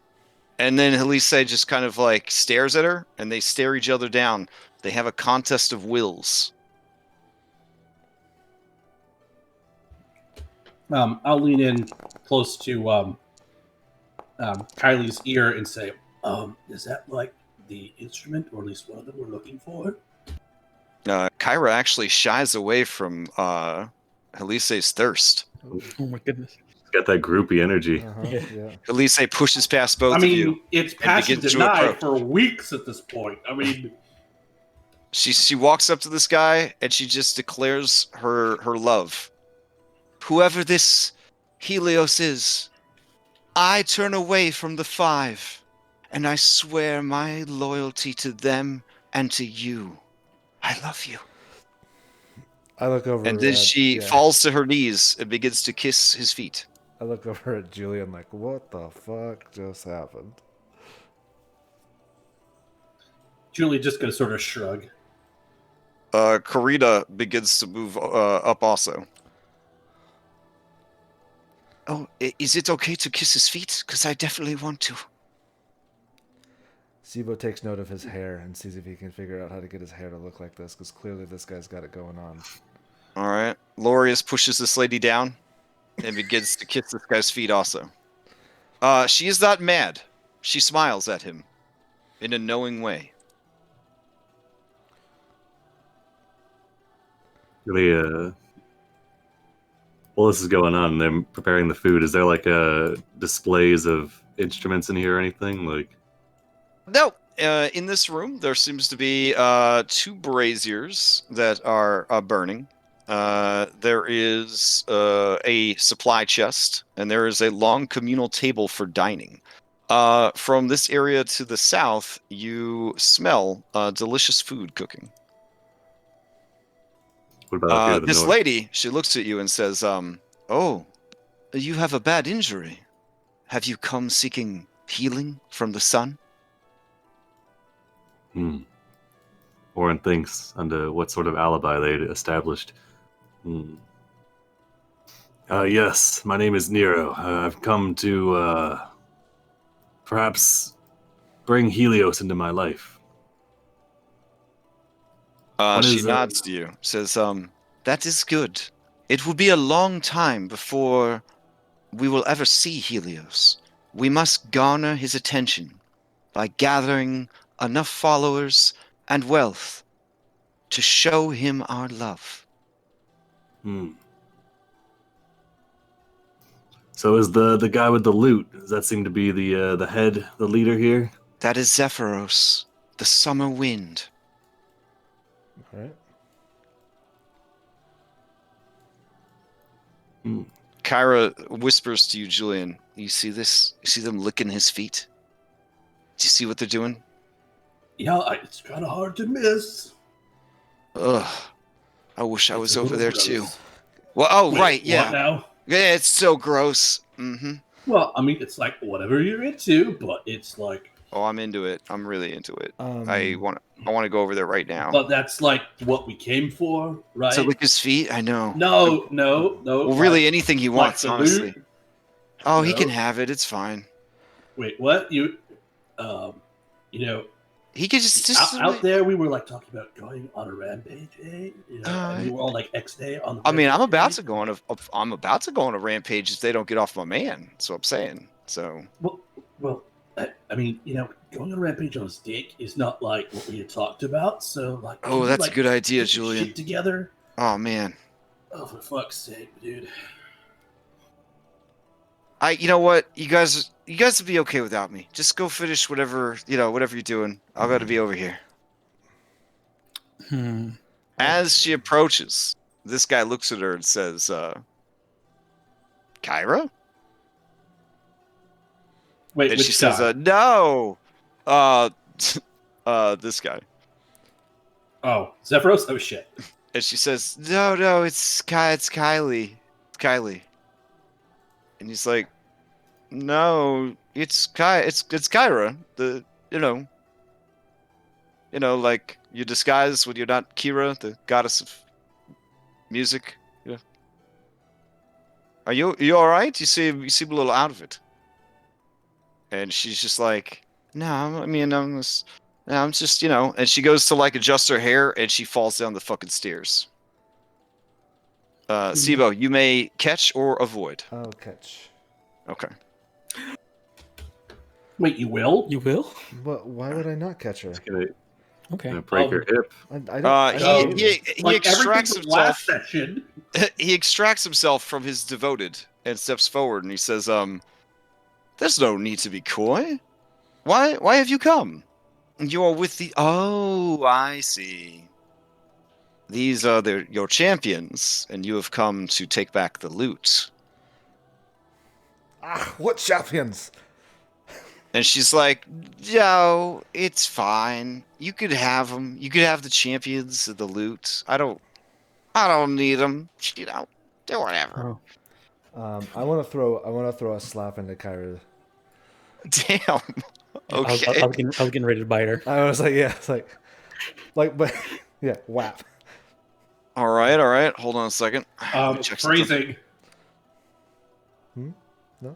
And then Helise just kind of like stares at her, and they stare each other down. They have a contest of wills. I'll lean in close to Kylie's ear and say, "Is that like the instrument, or at least one of them we're looking for?" Kyra actually shies away from Helise's thirst. Oh my goodness. Got that groupie energy. Yeah. Helise pushes past both I of you. mean, it's passion begins to denied approach. for weeks at this point. I mean, She walks up to this guy and she just declares her love. Whoever this Helios is, I turn away from the five, and I swear my loyalty to them and to you. I love you. I look over And then at, she falls to her knees and begins to kiss his feet. I look over at Julian like, what the fuck just happened? Julie just gonna sort of shrug. Karita begins to move up also. Oh, is it okay to kiss his feet? Because I definitely want to. Sibo takes note of his hair and sees if he can figure out how to get his hair to look like this, because clearly this guy's got it going on. All right. Lorius pushes this lady down and begins to kiss this guy's feet also. She is not mad. She smiles at him in a knowing way. Really, while this is going on, they're preparing the food. Is there like displays of instruments in here or anything? Like, No, in this room there seems to be two braziers that are burning. There is a supply chest, and there is a long communal table for dining. From this area to the south, you smell delicious food cooking. what about up here to the This north? lady, she looks at you and says, "Oh, you have a bad injury. Have you come seeking healing from the sun?" Warren thinks under what sort of alibi they'd established. Yes, my name is Nero. I've come to perhaps bring Helios into my life. She nods to you, says, "That is good. It will be a long time before we will ever see Helios. We must garner his attention by gathering enough followers and wealth to show him our love." So is the guy with the lute? Does that seem to be the head, the leader here? That is Zephyros, the summer wind. All right. Kyra whispers to you, Julian, "You see this? You see them licking his feet? Do you see what they're doing?" Yeah, it's kind of hard to miss. Ugh. I wish I was a over little there gross. too. Well, Wait, right, what yeah. now? Yeah, it's so gross. Mm-hmm. Well, I mean, it's like whatever you're into, but it's like. Oh, I'm into it. I'm really into it. Um, I want to go over there right now. But that's like what we came for, right? To lick his feet? I know. No. Well, really, anything he wants, the honestly. loot. Oh, he can No. have it. It's fine. Wait, what? You know, He could out there we were like talking about going on a rampage, eh? You know, and we were all like X-Day on the I mean, I'm rampage, about eh? to go on I'm about to go on a rampage if they don't get off my man. That's what I'm saying. So, Well, I mean, you know, going on a rampage on his dick is not like what we had talked about. So, like, oh, can that's you, a good idea, get your Julian. shit together. Oh man, Oh, for fuck's sake, dude. you know what, you guys would be okay without me. Just go finish whatever whatever you're doing. I'll got to be over here. As she approaches, this guy looks at her and says, "Kyra?" Wait, And which she guy? says, "No, this guy." Oh, Zephyros? Oh, shit. And she says, "No, it's Kylie. It's Kylie." And he's like, "No, it's Kyra. The like you disguise when you're not Kira, the goddess of music. Yeah. Are you all right? You seem a little out of it." And she's just like, "No, I'm just, And she goes to like adjust her hair, and she falls down the fucking stairs. Sibo, you may catch or avoid. I'll catch. Okay. Wait, you will? You will? But why would I not catch her? It's gonna Okay. break her hip. I don't. He Like extracts everything from last himself. session. He extracts himself from his devoted and steps forward, and he says, "There's no need to be coy. Why have you come? You are with the... Oh, I see. These are your champions, and you have come to take back the loot." What champions? And she's like, "Yo, it's fine. You could have them. You could have the champions of the loot. I don't need them. Do whatever." Oh. I want to throw a slap into Kyra. Damn. Okay. I was getting ready to bite her. I was like, yeah, it's but yeah, whap. All right. Hold on a second. Let me check something. Phrasing. No.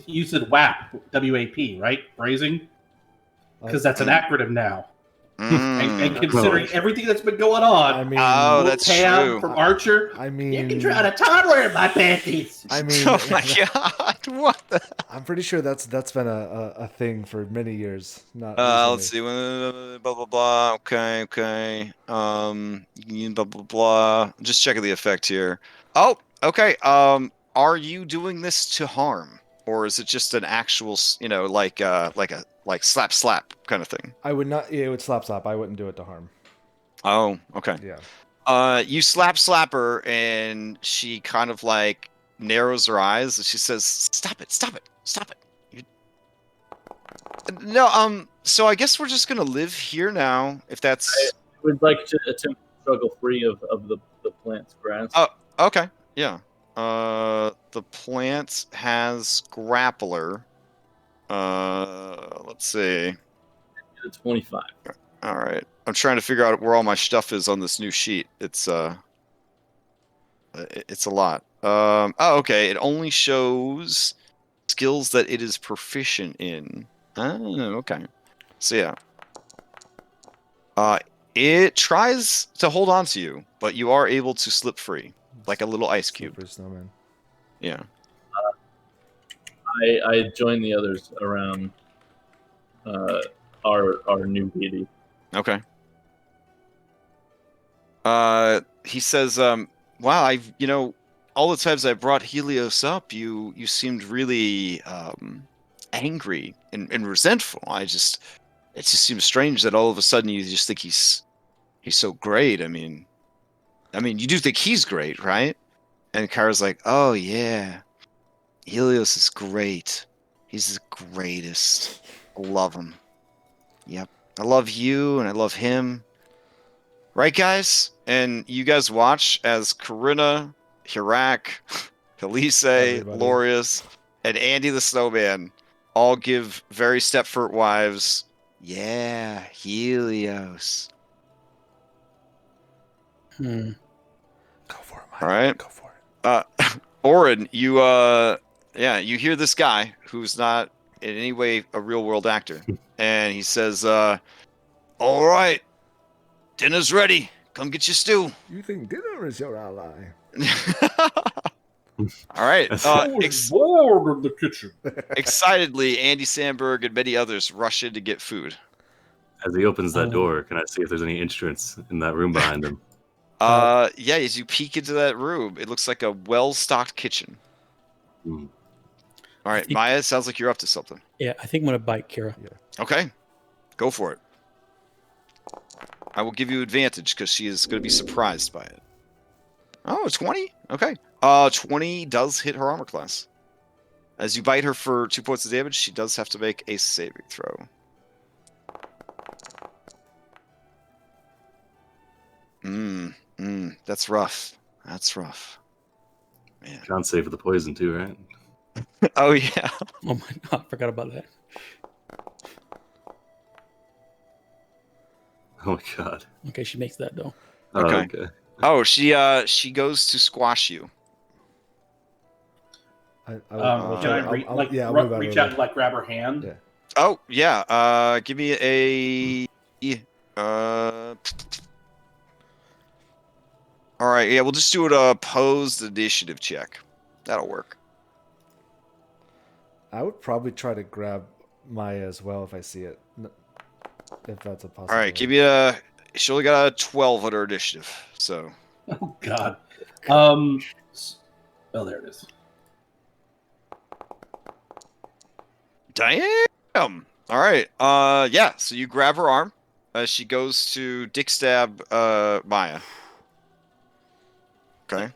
You said WAP, W-A-P, right? Phrasing? Because that's an acronym now. And considering everything that's been going on, I mean, Oh, that's payout true. from Archer, I mean, you can drown a toddler in my panties. I mean, Oh my god! What the? I'm pretty sure that's been a thing for many years. Not Let's recently. see. Blah blah blah. Okay. Blah blah blah. Just checking the effect here. Oh, okay. Are you doing this to harm, or is it just an actual, like slap kind of thing? I would not. Yeah, it would slap. I wouldn't do it to harm. Oh, okay. Yeah. You slap her, and she kind of like narrows her eyes, and she says, "Stop it! No, so I guess we're just gonna live here now, if that's." I would like to attempt to struggle free of the plant's grasp. Oh, okay, yeah. The plant has grappler. Let's see. It's 25. All right, I'm trying to figure out where all my stuff is on this new sheet. It's a lot. Oh, okay. It only shows skills that it is proficient in. Oh, okay. So yeah. It tries to hold on to you, but you are able to slip free, like a little ice cube. Super snowman. Yeah. I join the others around our new deity. Okay. He says, "Wow, all the times I brought Helios up, you seemed really angry and resentful. It just seems strange that all of a sudden you just think he's so great. I mean, you do think he's great, right?" And Kyra's like, "Oh yeah, Helios is great. He's the greatest. I love him. Yep, I love you and I love him. Right, guys?" And you guys watch as Corinna, Hirak, Elise, Everybody. Lorius, and Andy the Snowman all give very Stepford wives, "Yeah, Helios." Go for it, Mike. All right. Go for it. Orin, you Yeah, you hear this guy who's not in any way a real world actor, and he says, "All right, dinner's ready. Come get your stew." You think dinner is your ally? All right. bored in the kitchen. Excitedly, Andy Samberg and many others rush in to get food. As he opens that door, can I see if there's any instruments in that room behind him? Yeah, as you peek into that room, it looks like a well-stocked kitchen. Hmm. All right, Maya, it sounds like you're up to something. Yeah, I think I'm gonna bite Kira. Okay, go for it. I will give you advantage because she is going to be surprised by it. Oh, 20? Okay. 20 does hit her armor class. As you bite her for 2 points of damage, she does have to make a saving throw. That's rough. That's rough. Man. Can't save for the poison too, right? Oh, yeah. Oh my god, I forgot about that. Oh my god. Okay, she makes that though. Okay. Oh, she goes to squash you. Can I reach out and like grab her hand? Yeah. Oh, yeah. Give me a... All right, yeah, we'll just do it a opposed initiative check. That'll work. I would probably try to grab Maya as well if I see it. If that's a possibility. All right, give me a... She only got a 12 on her initiative, so... Oh, God. Oh, there it is. Damn! All right, yeah, so you grab her arm as she goes to dick stab Maya. Okay.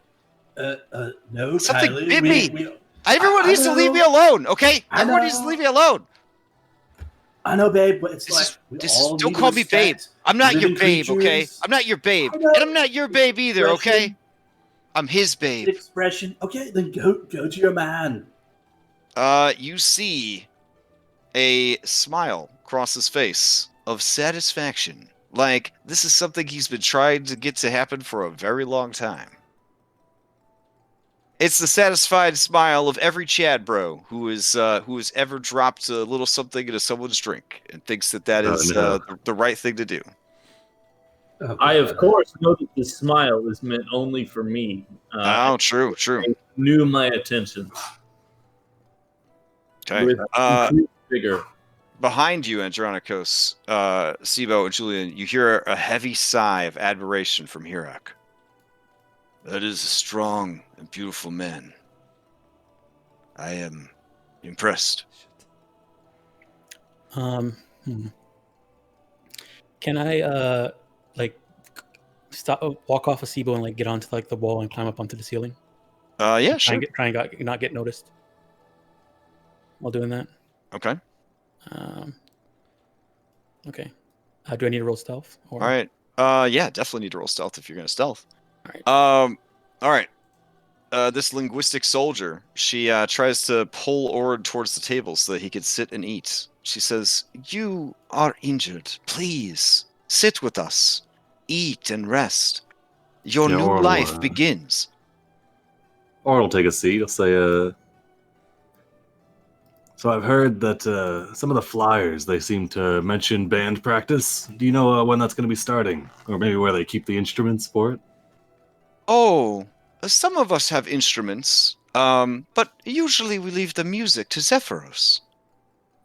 No, Something Kylie. bit me! Everyone needs to leave me alone, okay? Everyone needs to leave me alone! I know, babe, but it's don't call me babe. I'm not your babe, okay? I'm not your babe. And I'm not your babe either, okay? I'm his babe. Expression. Okay, then go to your man. You see a smile cross his face of satisfaction. Like, this is something he's been trying to get to happen for a very long time. It's the satisfied smile of every Chad bro who has ever dropped a little something into someone's drink and thinks that is the right thing to do. Oh, I, of course, know that this smile is meant only for me. True. It knew my attention. Okay. With figure. Behind you, Andronikos, Sibo, and Julian, you hear a heavy sigh of admiration from Hirak. That is a strong and beautiful man. I am impressed. Can I walk off a Sibo and get onto the wall and climb up onto the ceiling? Yeah, sure. Try and not get noticed while doing that. Okay. Okay. Do I need to roll stealth? All right. Yeah, definitely need to roll stealth if you're going to stealth. All right. This linguistic soldier, she tries to pull Ord towards the table so that he could sit and eat. She says, "You are injured. Please, sit with us. Eat and rest. Your new life begins." Or I'll take a seat. I'll say, so I've heard that some of the flyers, they seem to mention band practice. Do you know when that's going to be starting? Or maybe where they keep the instruments for it? Oh, some of us have instruments, but usually we leave the music to Zephyros.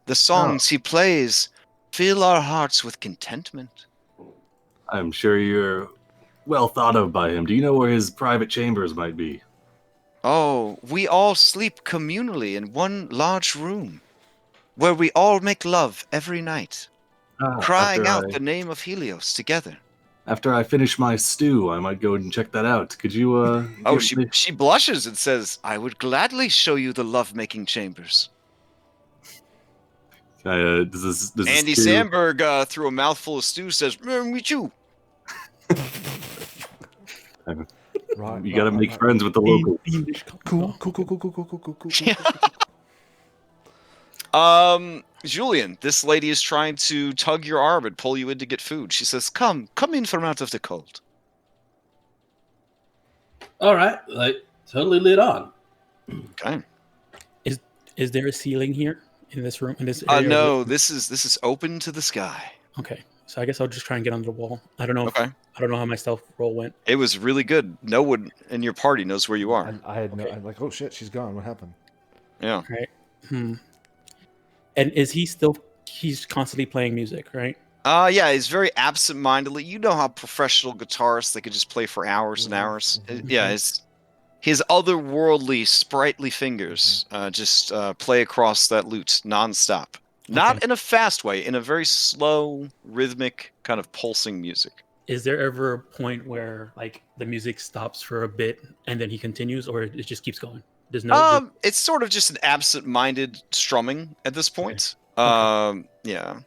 The songs he plays fill our hearts with contentment. I'm sure you're well thought of by him. Do you know where his private chambers might be? Oh, we all sleep communally in one large room, where we all make love every night, crying out the name of Helios together. After I finish my stew, I might go and check that out. Could you, she blushes and says, "I would gladly show you the love-making chambers." Does Andy Samberg, through a mouthful of stew, says, "Me too." You gotta make friends with the locals. Cool. Julian, this lady is trying to tug your arm and pull you in to get food. She says, come in from out of the cold." All right, totally lit on. Okay. Is there a ceiling here in this room? In this area? No, this is open to the sky. Okay, so I guess I'll just try and get under the wall. I don't know. Okay. I don't know how my stealth roll went. It was really good. No one in your party knows where you are. I had no. Okay. I'm like, oh shit, she's gone. What happened? Yeah. Right. And is he still? He's constantly playing music, right? Yeah, he's very absent-mindedly. You know how professional guitarists, they could just play for hours and hours. Yeah, his otherworldly, sprightly fingers just play across that lute nonstop. Not in a fast way, in a very slow, rhythmic, kind of pulsing music. Is there ever a point where like the music stops for a bit and then he continues, or it just keeps going? There's no. It's sort of just an absent-minded strumming at this point. Yeah.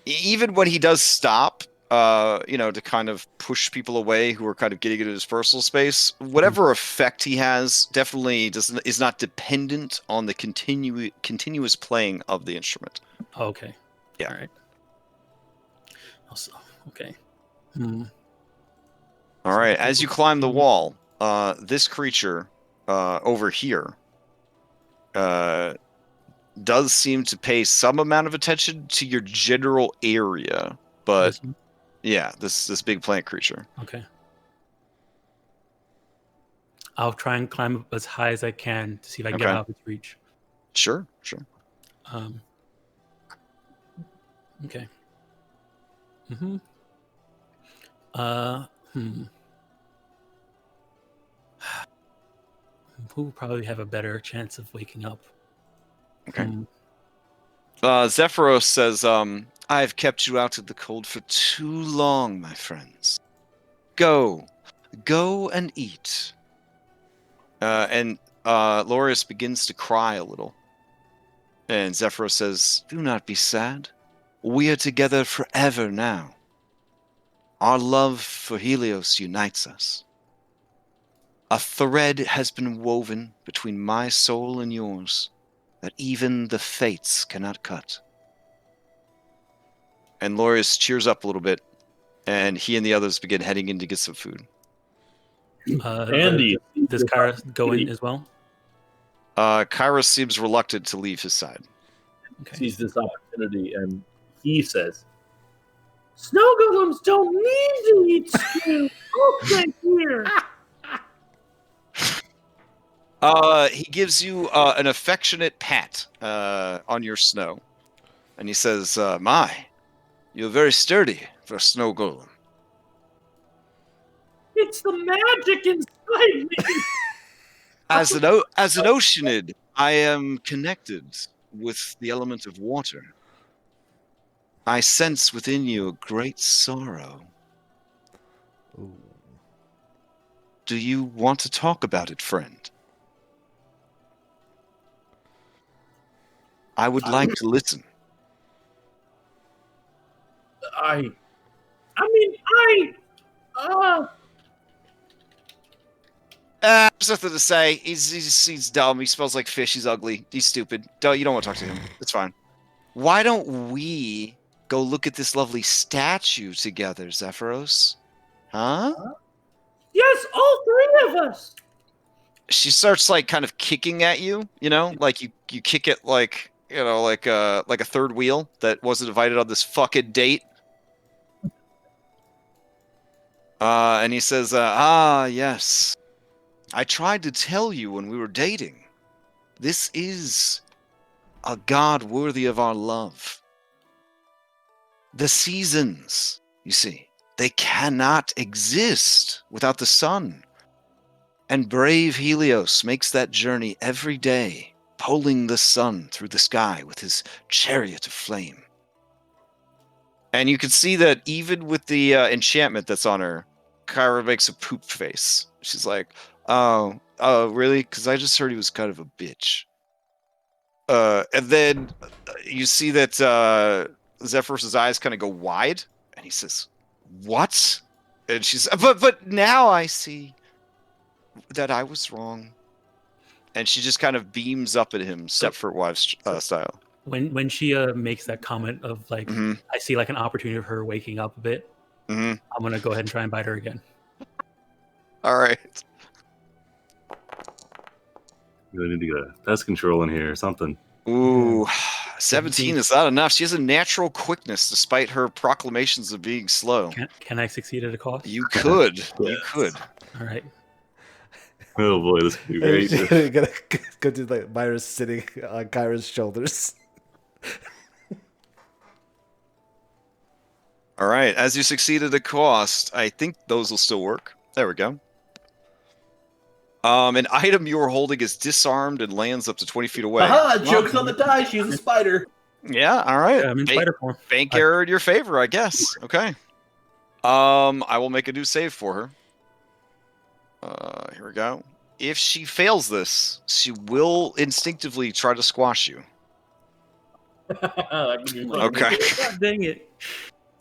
Even when he does stop, to kind of push people away who are kind of getting into his personal space, whatever effect he has definitely is not dependent on the continuous playing of the instrument. Okay. Yeah. All right. Also, okay. All right. As you climb the wall, this creature over here does seem to pay some amount of attention to your general area, but yeah, this big plant creature. Okay. I'll try and climb up as high as I can to see if I can get out of its reach. Sure. Okay. Who will probably have a better chance of waking up? Okay. Zephyros says, I have kept you out of the cold for too long, my friends. Go and eat. And Lorius begins to cry a little. And Zephyros says, do not be sad. We are together forever now. Our love for Helios unites us. A thread has been woven between my soul and yours that even the fates cannot cut. And Lorius cheers up a little bit, and he and the others begin heading in to get some food. Andy, does Kyra go in as well? Kyra seems reluctant to leave his side. Okay. sees this opportunity and he says, "Snow golems don't need to eat stew. Okay, here." He gives you an affectionate pat on your snow, and he says, "My, you're very sturdy for a snow golem." It's the magic inside me. As an oceanid, I am connected with the element of water. I sense within you a great sorrow. Ooh. Do you want to talk about it, friend? I would like to listen. There's nothing to say. He's dumb. He smells like fish. He's ugly. He's stupid. You don't want to talk to him. It's fine. Why don't we go look at this lovely statue together, Zephyros? Huh? Yes, all three of us. She starts like kind of kicking at you. You know, like you kick it like like a third wheel that wasn't invited on this fucking date. And he says, yes. I tried to tell you when we were dating. This is a god worthy of our love. The seasons, you see, they cannot exist without the sun. And brave Helios makes that journey every day, pulling the sun through the sky with his chariot of flame. And you can see that even with the enchantment that's on her, Kyra makes a poop face. She's like, oh, really? Because I just heard he was kind of a bitch. And then you see that Zephyrus' eyes kind of go wide, and he says, "What?" And she's, but now I see that I was wrong. And she just kind of beams up at him, Stepford Wives style. When she makes that comment of like, I see like an opportunity of her waking up a bit, I'm gonna go ahead and try and bite her again. All right. We need to get a pest control in here or something. Ooh, 17 is not enough. She has a natural quickness despite her proclamations of being slow. Can I succeed at a cost? You could. You Yes. could. All right. Oh boy, this could be great. You're gonna go do like Myra's sitting on Kyra's shoulders. All right. As you succeeded a cost, I think those will still work. There we go. An item you are holding is disarmed and lands up to 20 feet away. Aha! Joke's on the die. She's a spider. Yeah. All right. Yeah, I'm in spider form. Bank error in your favor, I guess. Okay. I will make a new save for her. Here we go. If she fails this, she will instinctively try to squash you. Okay. God dang it.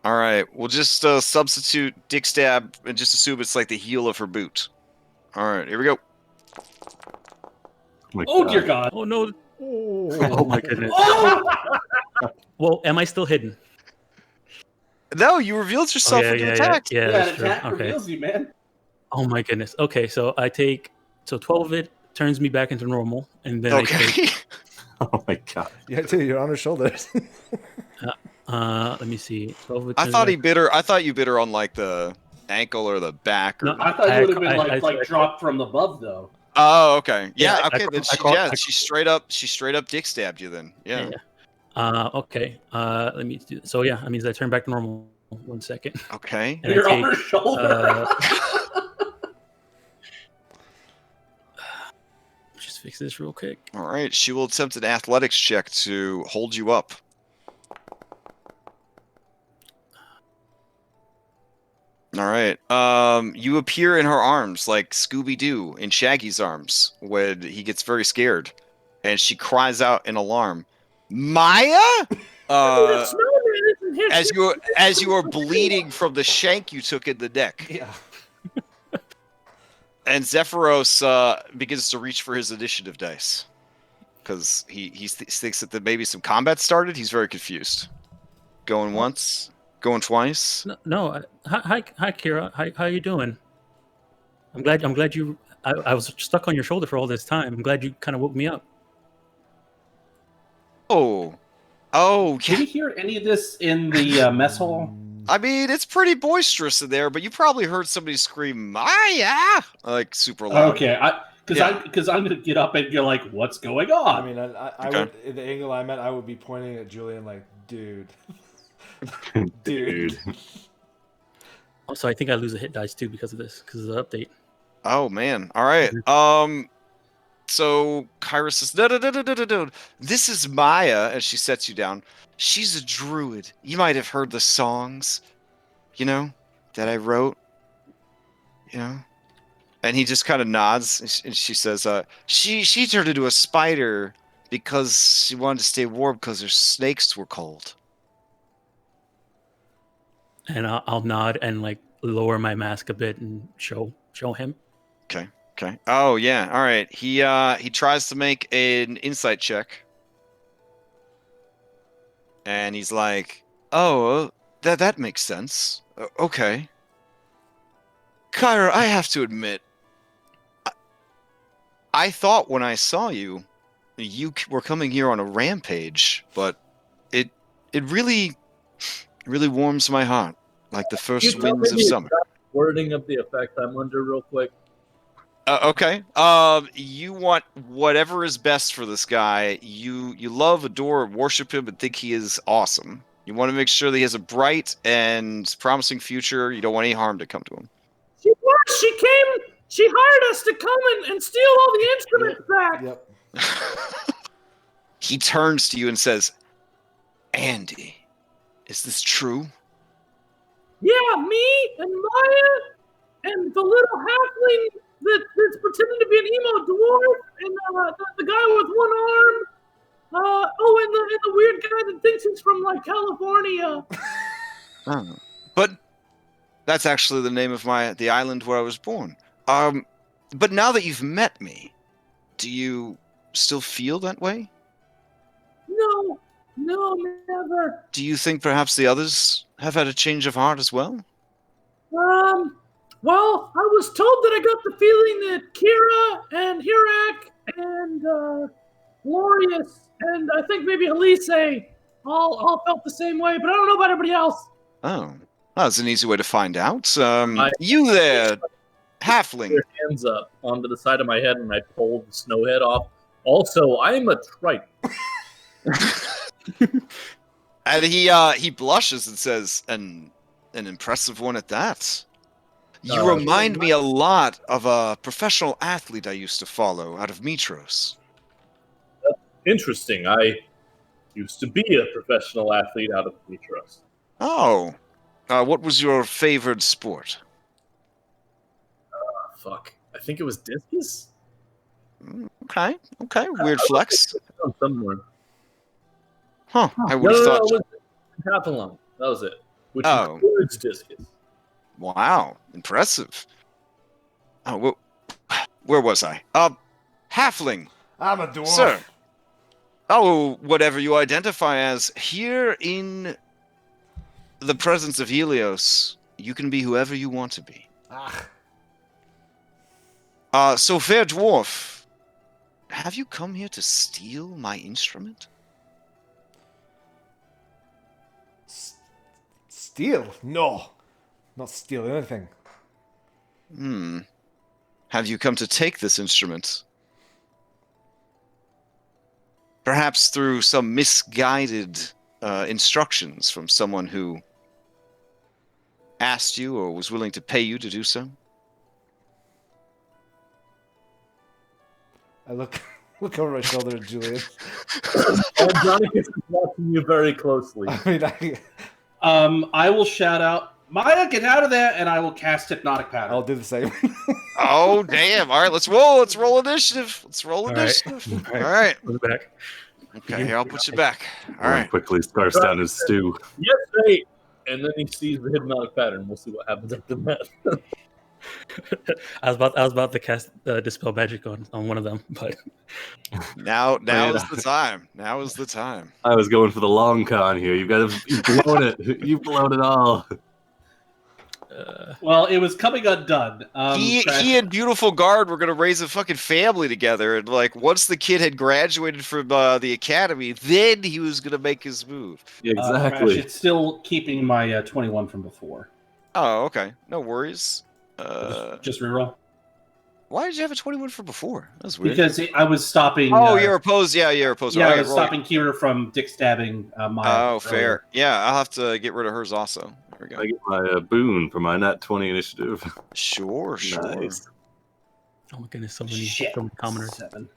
All right. We'll just substitute Dick Stab and just assume it's like the heel of her boot. All right. Here we go. Oh dear God! Oh no. Oh, Oh my goodness. Oh! Well, am I still hidden? No, you revealed yourself when you attacked. Yeah, Yeah, that's an true. attack Okay. reveals you, man. Oh my goodness. Okay, so I take 12 of it turns me back into normal, and then I take Okay. Oh my god. yeah, dude, you're on her shoulders. let me see. 12 of it I turns thought back- he bit her. I thought you bit her on like the ankle or the back. Or... No, I thought you would have been I- like dropped from above though. Oh, okay. Yeah. Yeah, Okay. Then she straight up Dick stabbed you. Then. Yeah. Okay. Let me do. So yeah, that means I turn back to normal. 1 second. Okay. And I You're on take, her shoulder. just fix this real quick. All right. She will attempt an athletics check to hold you up. All right. You appear in her arms like Scooby-Doo in Shaggy's arms when he gets very scared, and she cries out in alarm, "Maya!" As you are bleeding from the shank you took in the neck. yeah. And Zephyros begins to reach for his initiative dice because he thinks that maybe some combat started. He's very confused. Going once, going twice. No. Hi, Kira. How you doing? I'm glad you. I was stuck on your shoulder for all this time. I'm glad you kind of woke me up. Oh, Did you hear any of this in the mess hall? I mean, it's pretty boisterous in there, but you probably heard somebody scream "Maya!" like super loud. Okay, because I'm gonna get up and you're like, what's going I on? mean, I Okay. would, in the angle I'm at, I would be pointing at Julian like, dude. Dude. Also, I think I lose a hit dice too because of this, because of the update. Oh man! All right. So Kyra says, No. This is Maya, and she sets you down. She's a druid. You might have heard the songs, that I wrote. And he just kind of nods, and she says, she turned into a spider because she wanted to stay warm because her snakes were cold. And I'll nod and like lower my mask a bit and show him. Okay. Oh yeah. All right. He tries to make an insight check, and he's like, "Oh, that makes sense. Okay." Kyra, I have to admit, I thought when I saw you were coming here on a rampage, but it really warms my heart, like the first winds of summer. Wording of the effect I'm under real quick. Okay. You want whatever is best for this guy. You love, adore, worship him, and think he is awesome. You want to make sure that he has a bright and promising future. You don't want any harm to come to him. She hired us to come and steal all the instruments back. Yep. He turns to you and says, "Andy, is this true?" Yeah, me and Maya and the little halfling that's pretending to be an emo dwarf, and the guy with one arm. And the weird guy that thinks he's from like California. Oh. But that's actually the name of the island where I was born. But now that you've met me, do you still feel that way? No, never. Do you think perhaps the others have had a change of heart as well? Well, I was told that I got the feeling that Kira and Hirak and glorious, and I think maybe Elise all felt the same way, but I don't know about everybody else. Oh, that's an easy way to find out. I- You there, halfling? Your hands up onto the side of my head, and I pull the snow head off. Also, I'm a triton. And he blushes and says, "An impressive one at that. You remind me a lot of a professional athlete I used to follow out of Mitros." Interesting. I used to be a professional athlete out of Mitros. Oh, what was your favored sport? Fuck. I think it was discus? Okay, weird flex. Somewhere. Huh, I would have thought. No, it was Papillon. That was it. Which Oh. includes discus. Wow, impressive. Oh, where was I? Halfling, I'm a dwarf. sir. Oh, whatever you identify as. Here in the presence of Helios, you can be whoever you want to be. So fair dwarf, have you come here to steal my instrument? Steal? No. Not steal anything. Have you come to take this instrument? Perhaps through some misguided instructions from someone who asked you or was willing to pay you to do so? I look over my shoulder at Julian. Andronicus is watching you very closely. I mean, I will shout out, Maya, get out of there, and I will cast Hypnotic Pattern. I'll do the same. Oh, damn. All right, let's roll. Let's roll initiative. Let's roll All right. initiative. All right. Put it back. Okay, here, I'll put you back. All Warren right. quickly scarfs down his stew. Yes, mate. And then he sees the hypnotic pattern. We'll see what happens after that. I was about to cast dispel magic on one of them, but Now Yeah. is the time. Now is the time. I was going for the long con here. You've blown it. You've blown it all. Well, it was coming undone. He and Beautiful Guard were gonna raise a fucking family together, and like once the kid had graduated from the academy, then he was gonna make his move. Yeah, Crash, exactly. it's still keeping my 21 from before. Oh, okay, no worries. Just reroll. Why did you have a 21 for before? That's weird. Because I was stopping. Oh, you're opposed. Yeah, you're opposed. Yeah, All I right, was roll. stopping Kira from dick stabbing Maya. Oh, fair. Yeah, I'll have to get rid of hers also. There we go. I get my boon for my nat 20 initiative. Sure. Nice. oh my goodness, so Shit. many commoners. 7.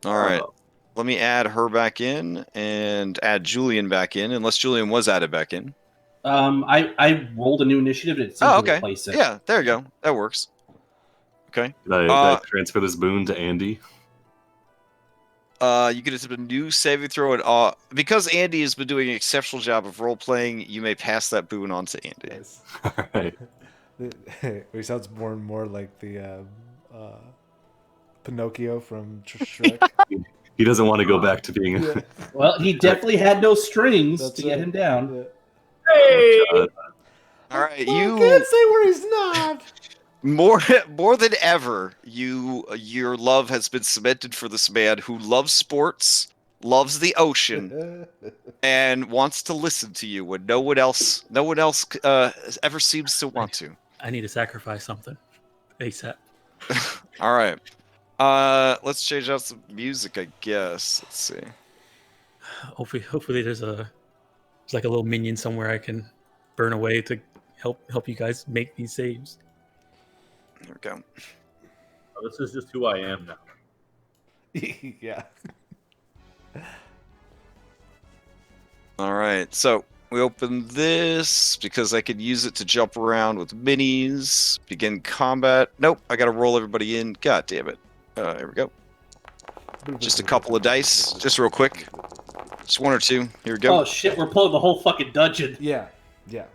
All right. Let me add her back in and add Julian back in, unless Julian was added back in. I rolled a new initiative. It seemed Oh, to okay. replace it. Yeah, there you go. That works. Okay. Did I transfer this boon to Andy? You get a new saving throw, and because Andy has been doing an exceptional job of role playing, you may pass that boon on to Andy. Nice. All right. He sounds more and more like the Pinocchio from Shrek. He doesn't want to go back to being. Yeah. Well, he definitely had no strings That's to get right. him down. Yeah. Hey! All right, Well, you I can't say where he's not. more than ever, your love has been cemented for this man who loves sports, loves the ocean, and wants to listen to you when no one else ever seems to want to. I need to sacrifice something ASAP. All right. Let's change out some music, I guess. Let's see. Hopefully there's like a little minion somewhere I can burn away to help you guys make these saves. There we go. Oh, this is just who I am now. Yeah. All right. So we open this because I could use it to jump around with minis. Begin combat. Nope. I got to roll everybody in. God damn it. Here we go. Just a couple of dice, just real quick. Just one or two. Here we go. Oh shit, we're pulling the whole fucking dungeon. Yeah. There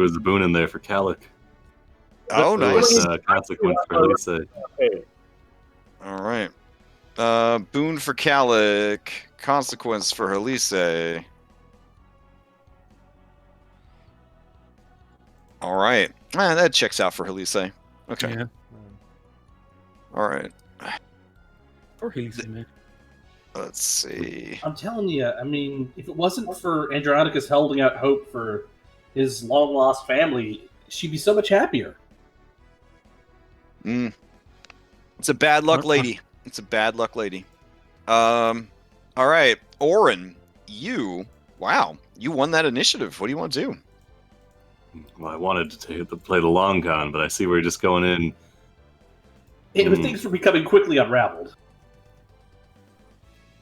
was a boon in there for Calic. Oh, There was nice. a consequence for Lisa. Hey, All right. Boon for Calic. Consequence for Helise. All right. That checks out for Helise. Okay. Yeah. All right. Poor Healy, man. Let's see. I'm telling you, I mean, if it wasn't for Andronicus holding out hope for his long lost family, she'd be so much happier. It's a bad luck lady. It's a bad luck lady. All right, Oren, you won that initiative. What do you want to do? Well, I wanted to play the long con, but I see we're just going in. Things were becoming quickly unraveled.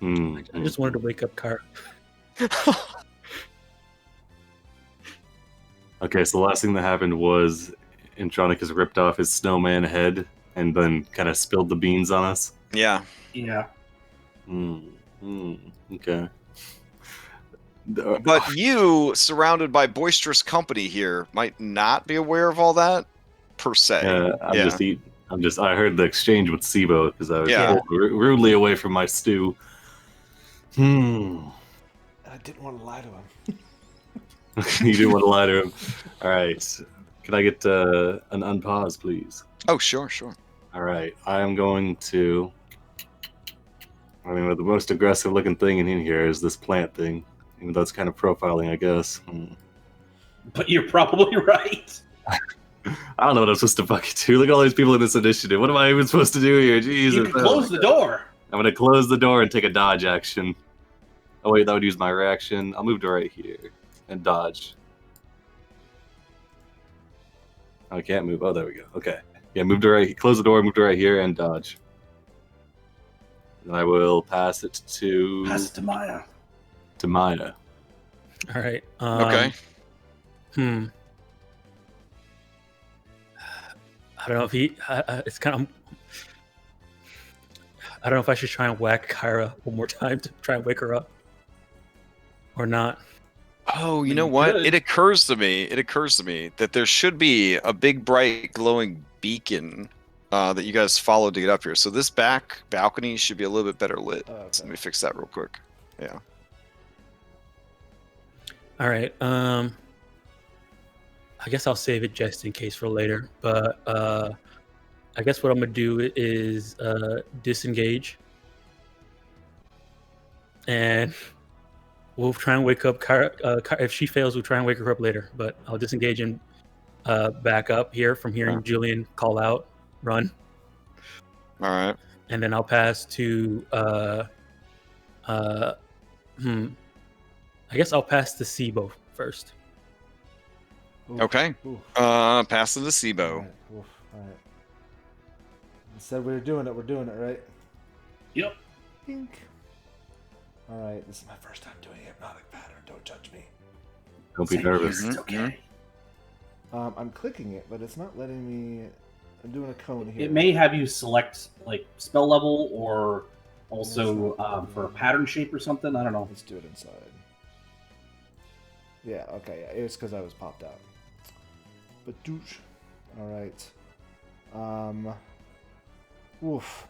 I just wanted to wake up Kyra. Okay, so the last thing that happened was Andronicus ripped off his snowman head and then kind of spilled the beans on us. Yeah. Yeah. Okay. But you, surrounded by boisterous company here, might not be aware of all that, per se. I heard the exchange with Sibo because I was pulled rudely away from my stew. I didn't want to lie to him. You didn't want to lie to him. All right. Can I get an unpause, please? Oh, sure. All right. I am going to... I mean, the most aggressive looking thing in here is this plant thing. Even though it's kind of profiling, I guess. But you're probably right. I don't know what I'm supposed to fucking do. Look at all these people in this initiative. What am I even supposed to do here? Jesus. You can close the door. I'm going to close the door and take a dodge action. Oh, wait, that would use my reaction. I'll move to right here and dodge. Oh, I can't move. Oh, there we go. Okay. Yeah, move to right. Close the door, move to right here, and dodge. And I will pass it to... Pass it to Maya. To Maya. All right. Okay. I don't know if he... it's kind of... I don't know if I should try and whack Kyra one more time to try and wake her up. Or not. Oh, you know what? It occurs to me that there should be a big, bright, glowing beacon that you guys followed to get up here. So this back balcony should be a little bit better lit. Okay. So let me fix that real quick. Yeah. All right. I guess I'll save it just in case for later. But I guess what I'm gonna do is disengage, and we'll try and wake up Kyra. If she fails, we'll try and wake her up later. But I'll disengage and back up here from hearing Julian call out, "Run!" All right. And then I'll pass to I guess I'll pass to Sibo first. Oof, Okay. oof. Pass to the All Sibo. right, oof, all right. I said we were doing it. We're doing it, right? Yep. Pink. All right. This is my first time doing hypnotic pattern. Don't judge me. Don't be nervous. It's okay. I'm clicking it, but it's not letting me. I'm doing a cone here. It may have you select like spell level or also for a pattern shape or something. I don't know. Let's do it inside. Yeah. Okay. Yeah. It's because I was popped out. But douche. All right. Oof.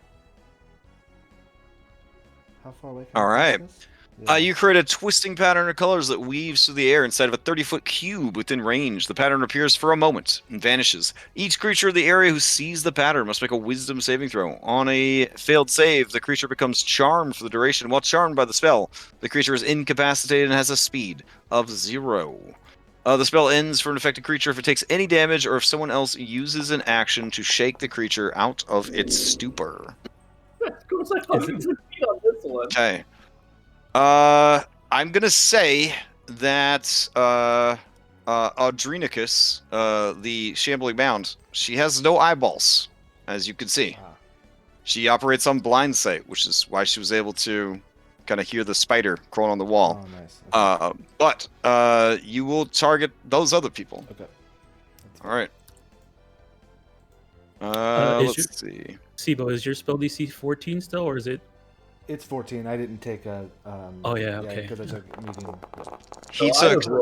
How far away? Can All I right. cast this? Yeah. You create a twisting pattern of colors that weaves through the air inside of a 30-foot cube within range. The pattern appears for a moment and vanishes. Each creature in the area who sees the pattern must make a wisdom saving throw. On a failed save, the creature becomes charmed for the duration. While charmed by the spell, the creature is incapacitated and has a speed of 0. The spell ends for an affected creature if it takes any damage or if someone else uses an action to shake the creature out of its stupor. Of course, I fucking succeed on this one. Okay. I'm gonna say that Adrenicus, the shambling mound, she has no eyeballs, as you can see. Ah. She operates on blind sight, which is why she was able to kind of hear the spider crawling on the wall. Oh, nice. Okay. But you will target those other people. Okay. That's All right. Let's see. Sibo, is your spell DC 14 still, or is it? It's 14. I didn't take a. Oh, yeah, okay. Because I took medium.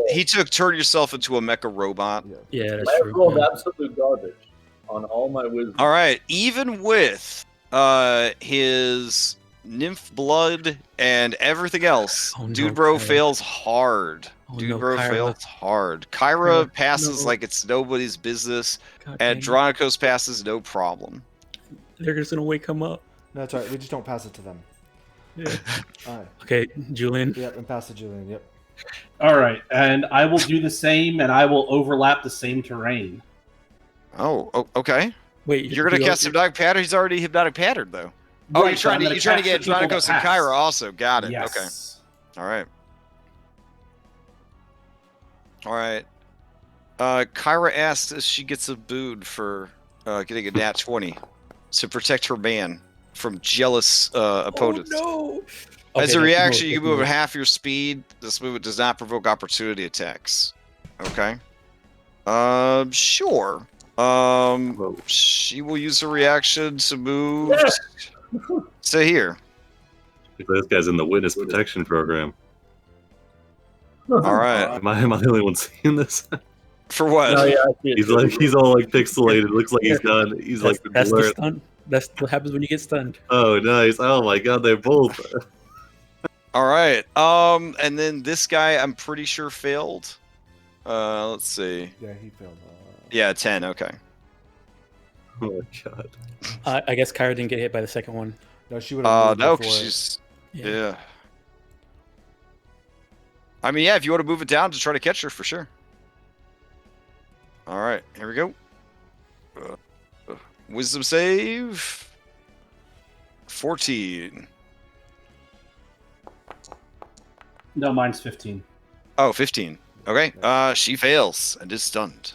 He took turn yourself into a mecha robot. Yeah. Yeah, that's I have true. rolled Yeah. absolute garbage on all my wisdom. All right, even with his nymph blood and everything else, Oh, no, Dude Bro Kyra. fails hard. Oh, Dude no, Bro Kyra. fails hard. Kyra Kyra, passes no. like it's nobody's business, God dang and it. Dronicos passes no problem. They're just gonna wake him up. No, that's right. We just don't pass it to them. Yeah. All right. Okay, Julian. Yep, and pass to Julian. Yep. All right, and I will do the same, and I will overlap the same terrain. Oh, okay. Wait, You're gonna cast hypnotic pattern. He's already hypnotic patterned though. Oh, Right, you're trying but I'm to gonna get catch the people Andronicos that and pass. Kyra also. Got it. Yes. Okay. All right. Kyra asks if she gets a boon for getting a nat 20 to protect her man from jealous opponents. Oh no! As Okay, a no, reaction, keep you can moving. move at half your speed. This movement does not provoke opportunity attacks. Okay. Sure. She will use her reaction to move. Stay here. This guy's in the witness protection program. All right. Am I the only one seeing this? For what? No, yeah, I see it. He's all like pixelated. Looks like he's done. He's like That's the blurred. stun. That's what happens when you get stunned. Oh, nice. Oh my god, they both. All right. And then this guy, I'm pretty sure failed. Let's see. Yeah, he failed. Yeah, 10. Okay. Oh my god. I guess Kyra didn't get hit by the second one. No, she would have moved No, before 'cause it. she's yeah. I mean, yeah, if you want to move it down to try to catch her, for sure. All right, here we go. Wisdom save. 14. No, mine's 15. Oh, 15. Okay. She fails and is stunned.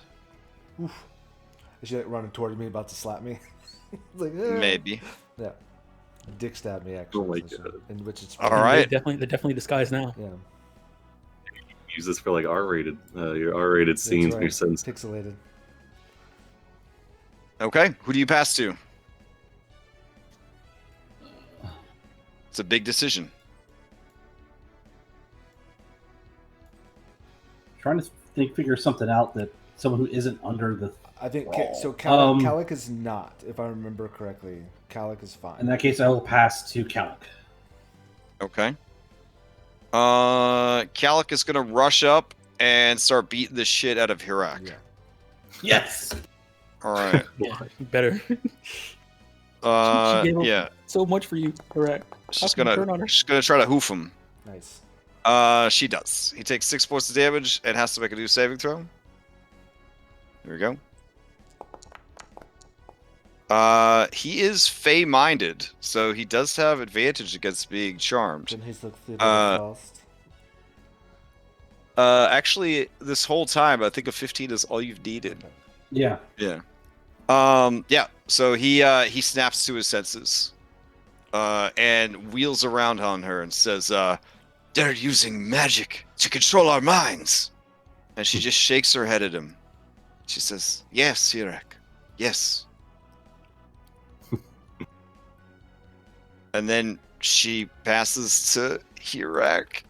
Is she like running toward me, about to slap me? Like, Maybe. Yeah. Dick stabbed me actually. Oh my so- God. In which it's All And right. they're definitely disguised now. Yeah. Use this for like R-rated, your R-rated That's scenes in right. your sentence. Pixelated. Okay. Who do you pass to? It's a big decision. Trying to figure something out that someone who isn't under the. I think so. Um, Calic is not, if I remember correctly. Calic is fine. In that case, I will pass to Calic. Okay. Calic is gonna rush up and start beating the shit out of Hirak. Yeah. Yes. All right. Yeah, better. She gave up Yeah. so much for you, correct? She's How can you turn on her? gonna try to hoof him. Nice. She does. He takes 6 points of damage and has to make a new saving throw. Here we go. He is Fey-minded, so he does have advantage against being charmed. Then he's looked through the Uh, exhaust. Actually, this whole time, I think a 15 is all you've needed. Okay. Yeah. Yeah. Yeah. So he snaps to his senses, and wheels around on her and says, "They're using magic to control our minds." And she just shakes her head at him. She says, "Yes, Hirak. Yes." And then she passes to Hirak,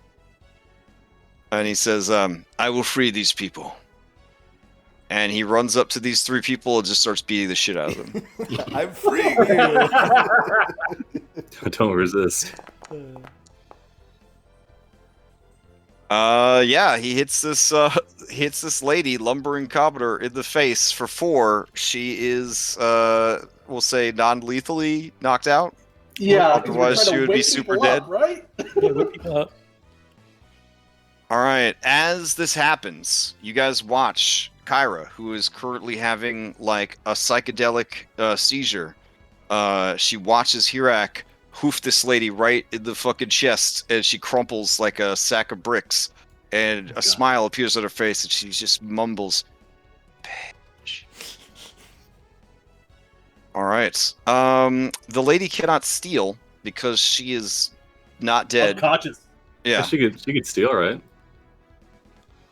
and he says, "I will free these people." And he runs up to these 3 people and just starts beating the shit out of them. I'm freeing you. Don't resist. Yeah, he hits this lady, lumbering cobbler, in the face for 4. She is, we'll say, non-lethally knocked out. Yeah. Otherwise, she would be super dead. Right. Yeah, whip people up. All right. As this happens, you guys watch Kyra, who is currently having like a psychedelic seizure. She watches Hirak hoof this lady right in the fucking chest, and she crumples like a sack of bricks. And a smile appears on her face, and she just mumbles, "Bitch." All right. The lady cannot steal because she is not dead. Unconscious. Yeah. She could steal, right?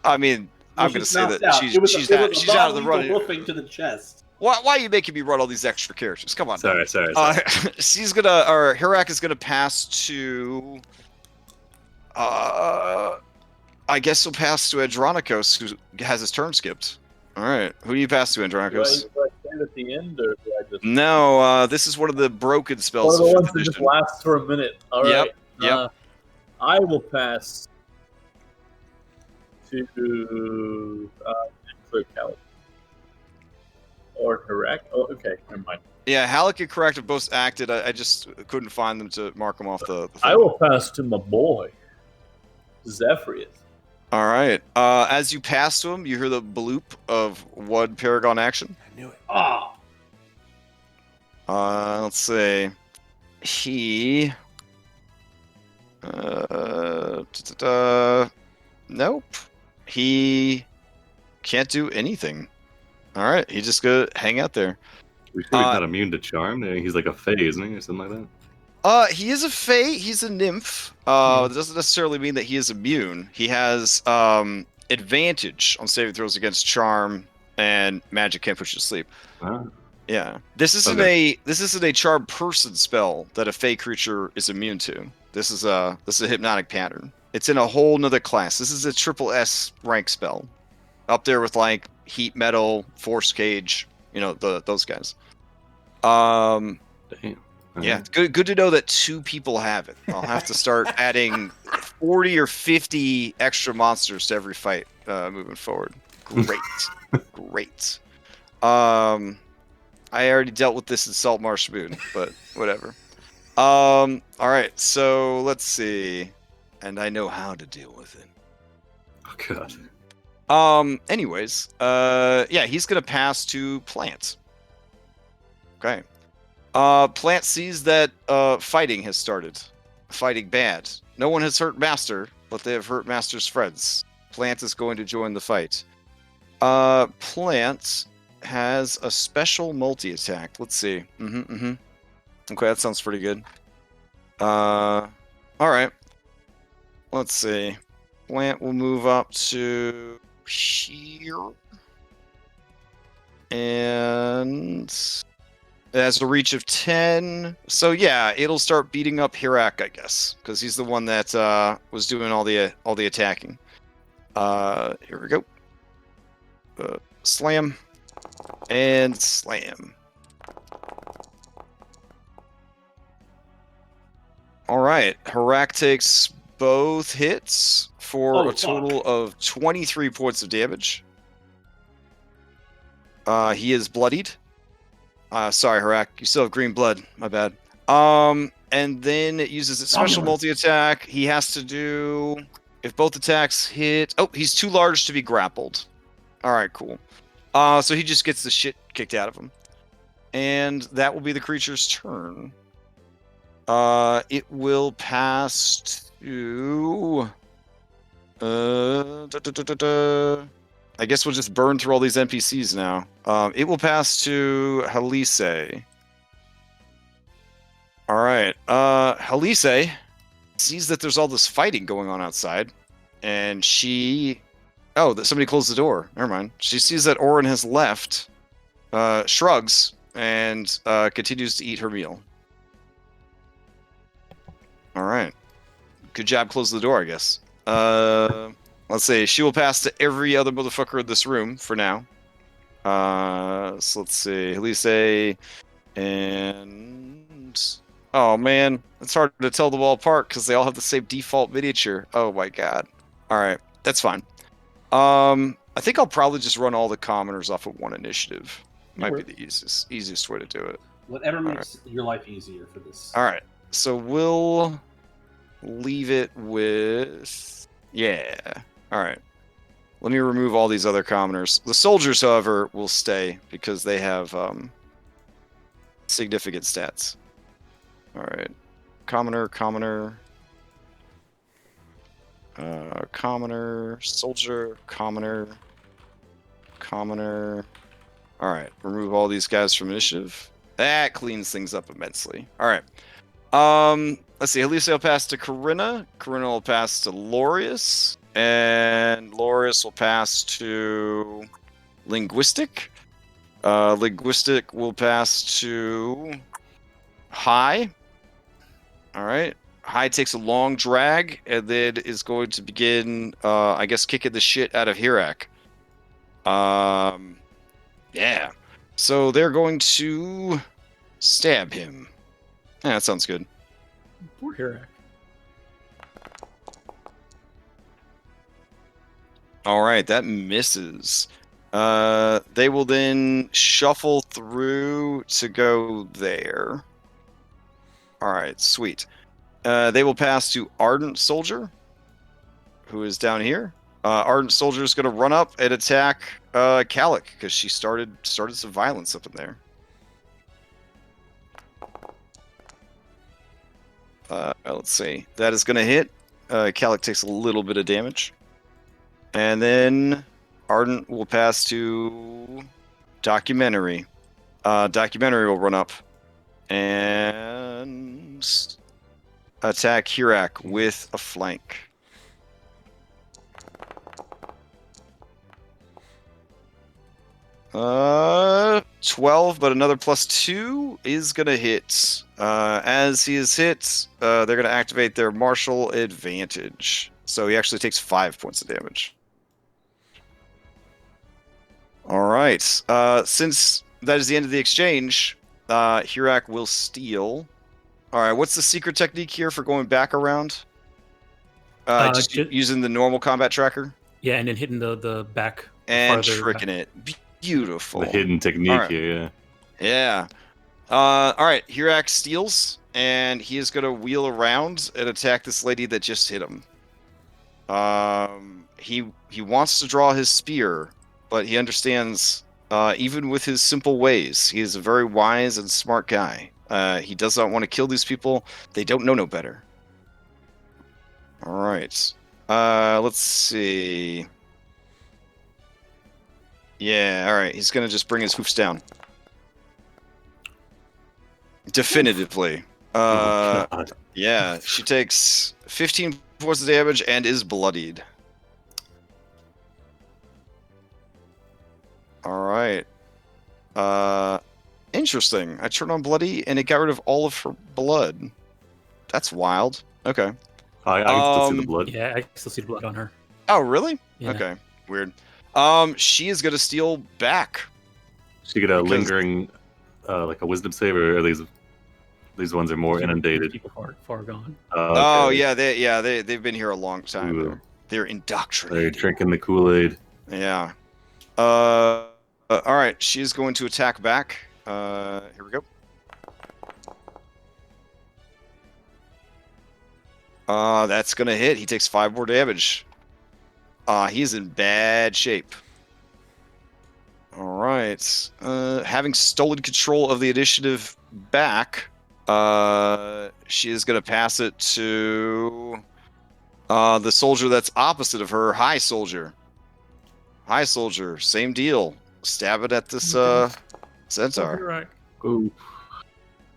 I mean, No, I'm gonna she's say knocked that out. she's It was a out of the non-lethal running. Woofing to the chest. Why are you making me run all these extra characters? Come on. Sorry. Hirak is gonna pass to. I guess he'll pass to Andronicos, who has his turn skipped. All right, who do you pass to, Do I Andronicos? stand at the end, or do I just? No, this is one of the broken One spells. of the of ones fifth that just edition. lasts for a minute. All Yep, right. yep. I will pass to Calic. Or Hirak. Oh, okay. Never mind. Yeah, Halleck and Correct have both acted. I just couldn't find them to mark them off the thing. I will pass to my boy, Zephyrius. All right. As you pass to him, you hear the bloop of one Paragon action. I knew it. Ah, Let's see. He. Nope. He can't do anything. All right. He just gonna hang out there. We sure he's not immune to charm. He's like a fae, isn't he, or something like that? He is a fae. He's a nymph. That doesn't necessarily mean that he is immune. He has advantage on saving throws against charm and magic can't put you to sleep. Ah. Yeah. This isn't a charm person spell that a fae creature is immune to. This is a hypnotic pattern. It's in a whole nother class. This is a triple S rank spell. Up there with like heat metal, force cage, those guys. Damn. Yeah, good to know that 2 people have it. I'll have to start adding 40 or 50 extra monsters to every fight moving forward. Great. I already dealt with this in Salt Marsh Moon, but whatever. All right, so let's see. And I know how to deal with it. Oh god. Anyways, yeah, he's gonna pass to Plant. Okay. Plant sees that fighting has started. Fighting bad. No one has hurt Master, but they have hurt Master's friends. Plant is going to join the fight. Plant has a special multi-attack. Let's see. Okay, that sounds pretty good. Alright. Let's see. Plant will move up to here. And it has a reach of 10. So yeah, it'll start beating up Hirak, I guess, because he's the one that was doing all the attacking. Here we go. Slam. And slam. Alright, Hirak takes both hits for a total of 23 points of damage. He is bloodied. Sorry, Hirak, you still have green blood. My bad. And then it uses its special multi-attack. He has to do... If both attacks hit... Oh, he's too large to be grappled. Alright, cool. So he just gets the shit kicked out of him. And that will be the creature's turn. It will pass to... I guess we'll just burn through all these NPCs now. It will pass to Halise. Alright, Halise sees that there's all this fighting going on outside, and she... Oh, that somebody closed the door. Never mind. She sees that Orin has left, shrugs, and continues to eat her meal. Alright. Good job closing the door, I guess. Let's see. She will pass to every other motherfucker in this room for now. So let's see. Halise and... Oh, man. It's hard to tell them all apart because they all have the same default miniature. Oh, my God. Alright. That's fine. I think I'll probably just run all the commoners off of one initiative. Might be the easiest way to do it. Whatever makes your life easier for this. Alright. So we'll leave it with... Yeah. Alright. Let me remove all these other commoners. The soldiers, however, will stay because they have significant stats. Alright. Commoner, soldier, commoner. Alright, remove all these guys from initiative. That cleans things up immensely. Alright. Let's see, Halise will pass to Corinna. Corinna will pass to Lorius. And Lorius will pass to Linguistic. Linguistic will pass to High. Alright. High takes a long drag and then is going to begin, I guess, kicking the shit out of Hirak. Yeah. So they're going to stab him. Yeah, that sounds good. Poor Hirak. All right, that misses. They will then shuffle through to go there. All right, sweet. They will pass to Ardent Soldier, who is down here. Ardent Soldier is going to run up and attack Calic because she started some violence up in there. Let's see. That is going to hit. Calic takes a little bit of damage. And then Ardent will pass to Documentary. Documentary will run up and attack Hirak with a flank. 12, but another +2 is going to hit. As he is hit, they're going to activate their martial advantage. So he actually takes 5 points of damage. All right. Since that is the end of the exchange, Hirak will steal. All right. What's the secret technique here for going back around? Just using the normal combat tracker? Yeah, and then hitting the back. And tricking it. Beautiful. The hidden technique here, yeah. Yeah. All right. Hirak steals, and he is going to wheel around and attack this lady that just hit him. He wants to draw his spear, but he understands, even with his simple ways, he is a very wise and smart guy. He does not want to kill these people. They don't know no better. All right. Let's see. Yeah, all right. He's going to just bring his hoofs down. Definitively. Oh, God. Yeah, she takes 15 points of damage and is bloodied. All right. Interesting. I turned on bloody and it got rid of all of her blood. That's wild. Okay. I can still see the blood. Yeah, I can still see the blood on her. Oh, really? Yeah. Okay. Weird. She is gonna steal back. She get a lingering, like a wisdom save, or are these ones are more inundated? People far gone. Oh Okay. yeah, they've been here a long time. Ooh. They're They're indoctrinated. drinking the Kool-Aid. Yeah. All right. She is going to attack back. Here we go. That's gonna hit. He takes 5 more damage. He's in bad shape. All right. Having stolen control of the initiative back, she is gonna pass it to the soldier that's opposite of her. High soldier. High soldier. Same deal. Stab it at this centaur. Right. Ooh.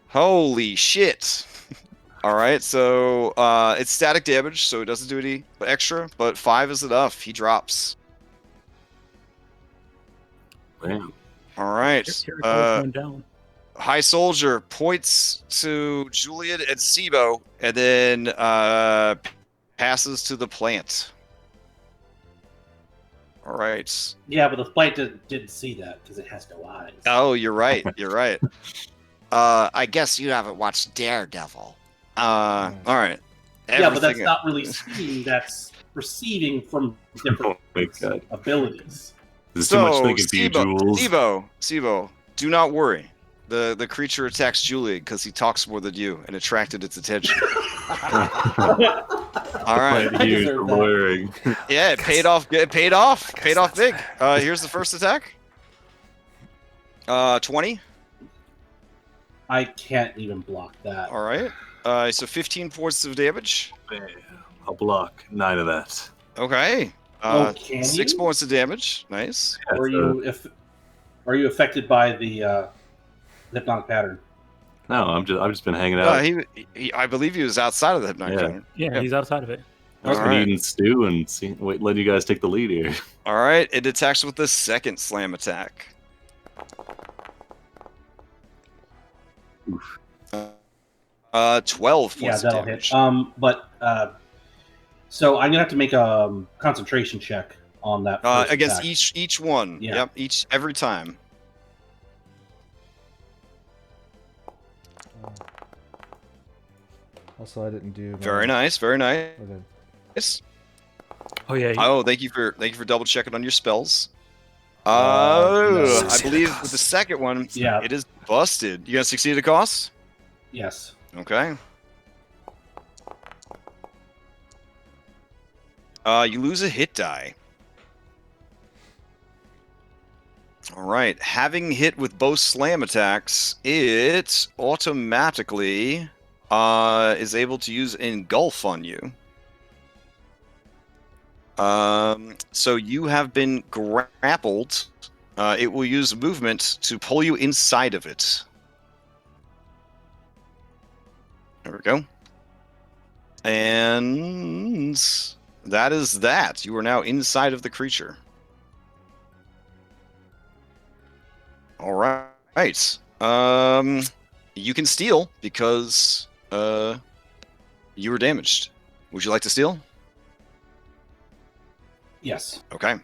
Holy shit. All right, so it's static damage, so it doesn't do any extra, but 5 is enough. He drops. Damn. All right. Going down. High Soldier points to Julian and Sibo, and then passes to the plant. All right. Yeah, but the plant didn't see that because it has no eyes. Oh, you're right. You're right. I guess you haven't watched Daredevil. All right. Yeah, but that's Everything- not really seeing. That's receiving from different Oh my God. abilities. This is too much thinking for you, Jules. Sibo, do not worry. The creature attacks Julian because he talks more than you and attracted its attention. All right. Plant here is deserve that. lawyering. Yeah, it paid off. It paid off. Paid off big. Here's the first attack. 20. I can't even block that. All right. So 15 points of damage. Bam. I'll block 9 of that. Okay. Oh, can 6 you? points of damage. Nice. That's Are you affected by the hypnotic pattern? No, I've just been hanging out. He I believe he was outside of the hypnotic Yeah. pattern. Yeah, he's outside of it. I've just All been right. eating stew and let you guys take the lead here. All right. It attacks with the second slam attack. Oof. 12 points Yeah, of that'll damage. hit. So I'm gonna have to make a concentration check on that. first Against attack. each one. Yeah. Yep. Every time. Also, I didn't do. Very nice. Very nice. Okay. Oh yeah. Oh, thank you for double checking on your spells. No. I believe with the second one, Yeah. it is busted. You gonna succeed the cost? Yes. Okay. You lose a hit die. All right. Having hit with both slam attacks, it automatically is able to use engulf on you. So you have been grappled. It will use movement to pull you inside of it. There we go. And that is that. You are now inside of the creature. All right. You can steal because you were damaged. Would you like to steal? Yes. Okay.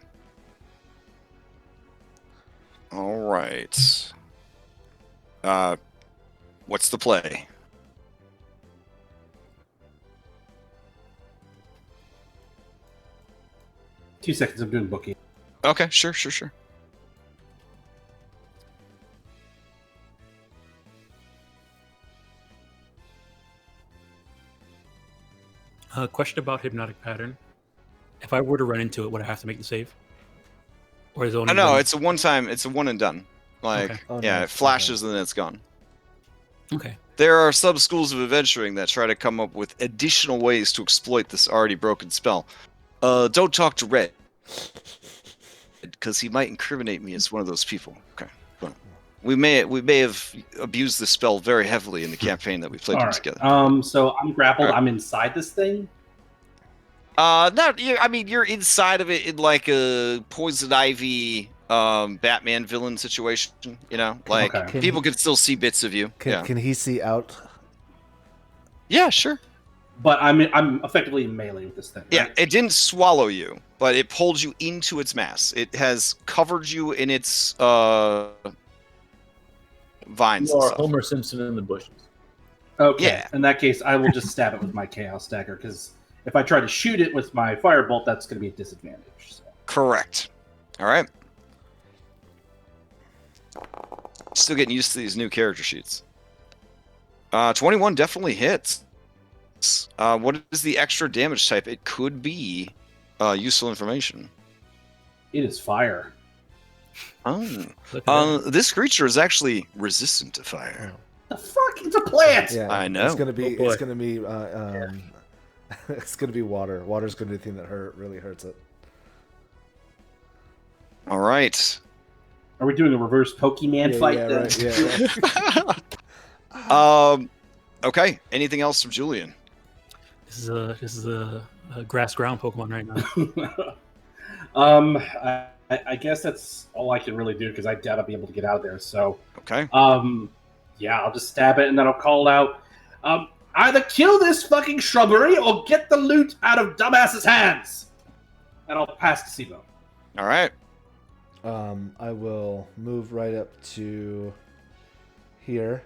All right. What's the play? Two seconds. I'm doing booking. Okay, sure. Question about hypnotic pattern. If I were to run into it, would I have to make the save? Or is it only No, one- it's a one-time. It's a one and done. Like, Okay. Oh, yeah, nice. it flashes and then it's gone. Okay. There are sub-schools of adventuring that try to come up with additional ways to exploit this already broken spell. Don't talk to Red, because he might incriminate me as one of those people. Okay. Well, we may have abused this spell very heavily in the campaign that we played All right. together. So I'm grappled. Alright. I'm inside this thing. No, you're inside of it in like a poison ivy Batman villain situation. You know, like Okay. people can still see bits of you. Can he see out? Yeah, sure. But I'm effectively in melee with this thing. Yeah, Right? it didn't swallow you, but it pulled you into its mass. It has covered you in its vines You and are stuff. Homer Simpson in the bushes. Okay. Yeah. In that case, I will just stab it with my chaos dagger because if I try to shoot it with my firebolt, that's going to be a disadvantage. So. Correct. All right. Still getting used to these new character sheets. 21 definitely hits. What is the extra damage type? It could be useful information. It is fire. Oh. Look at that. This creature is actually resistant to fire. The fuck? It's a plant. Yeah, I know. It's gonna be. Oh, boy. It's gonna be. It's gonna be water. Water's gonna be the thing that really hurts it. All right. Are we doing a reverse Pokemon fight? Yeah, then? right. Yeah. Okay. Anything else from Julian? This is a grass ground Pokemon right now. I guess that's all I can really do because I doubt I'll be able to get out of there. So, Okay. yeah, I'll just stab it and then I'll call out, either kill this fucking shrubbery or get the loot out of dumbass's hands. And I'll pass to Sibo. All right. I will move right up to here,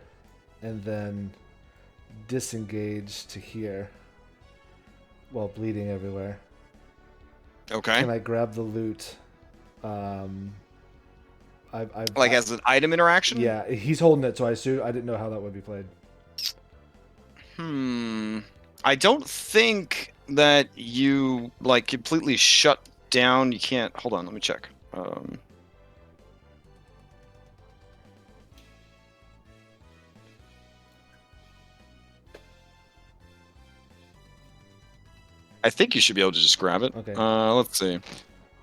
and then disengage to here, while bleeding everywhere. Okay. Can I grab the loot? Like as an item interaction? Yeah, he's holding it, so I assume I didn't know how that would be played. I don't think that you like completely shut down. You can't. Hold on, let me check. I think you should be able to just grab it. Okay. Let's see.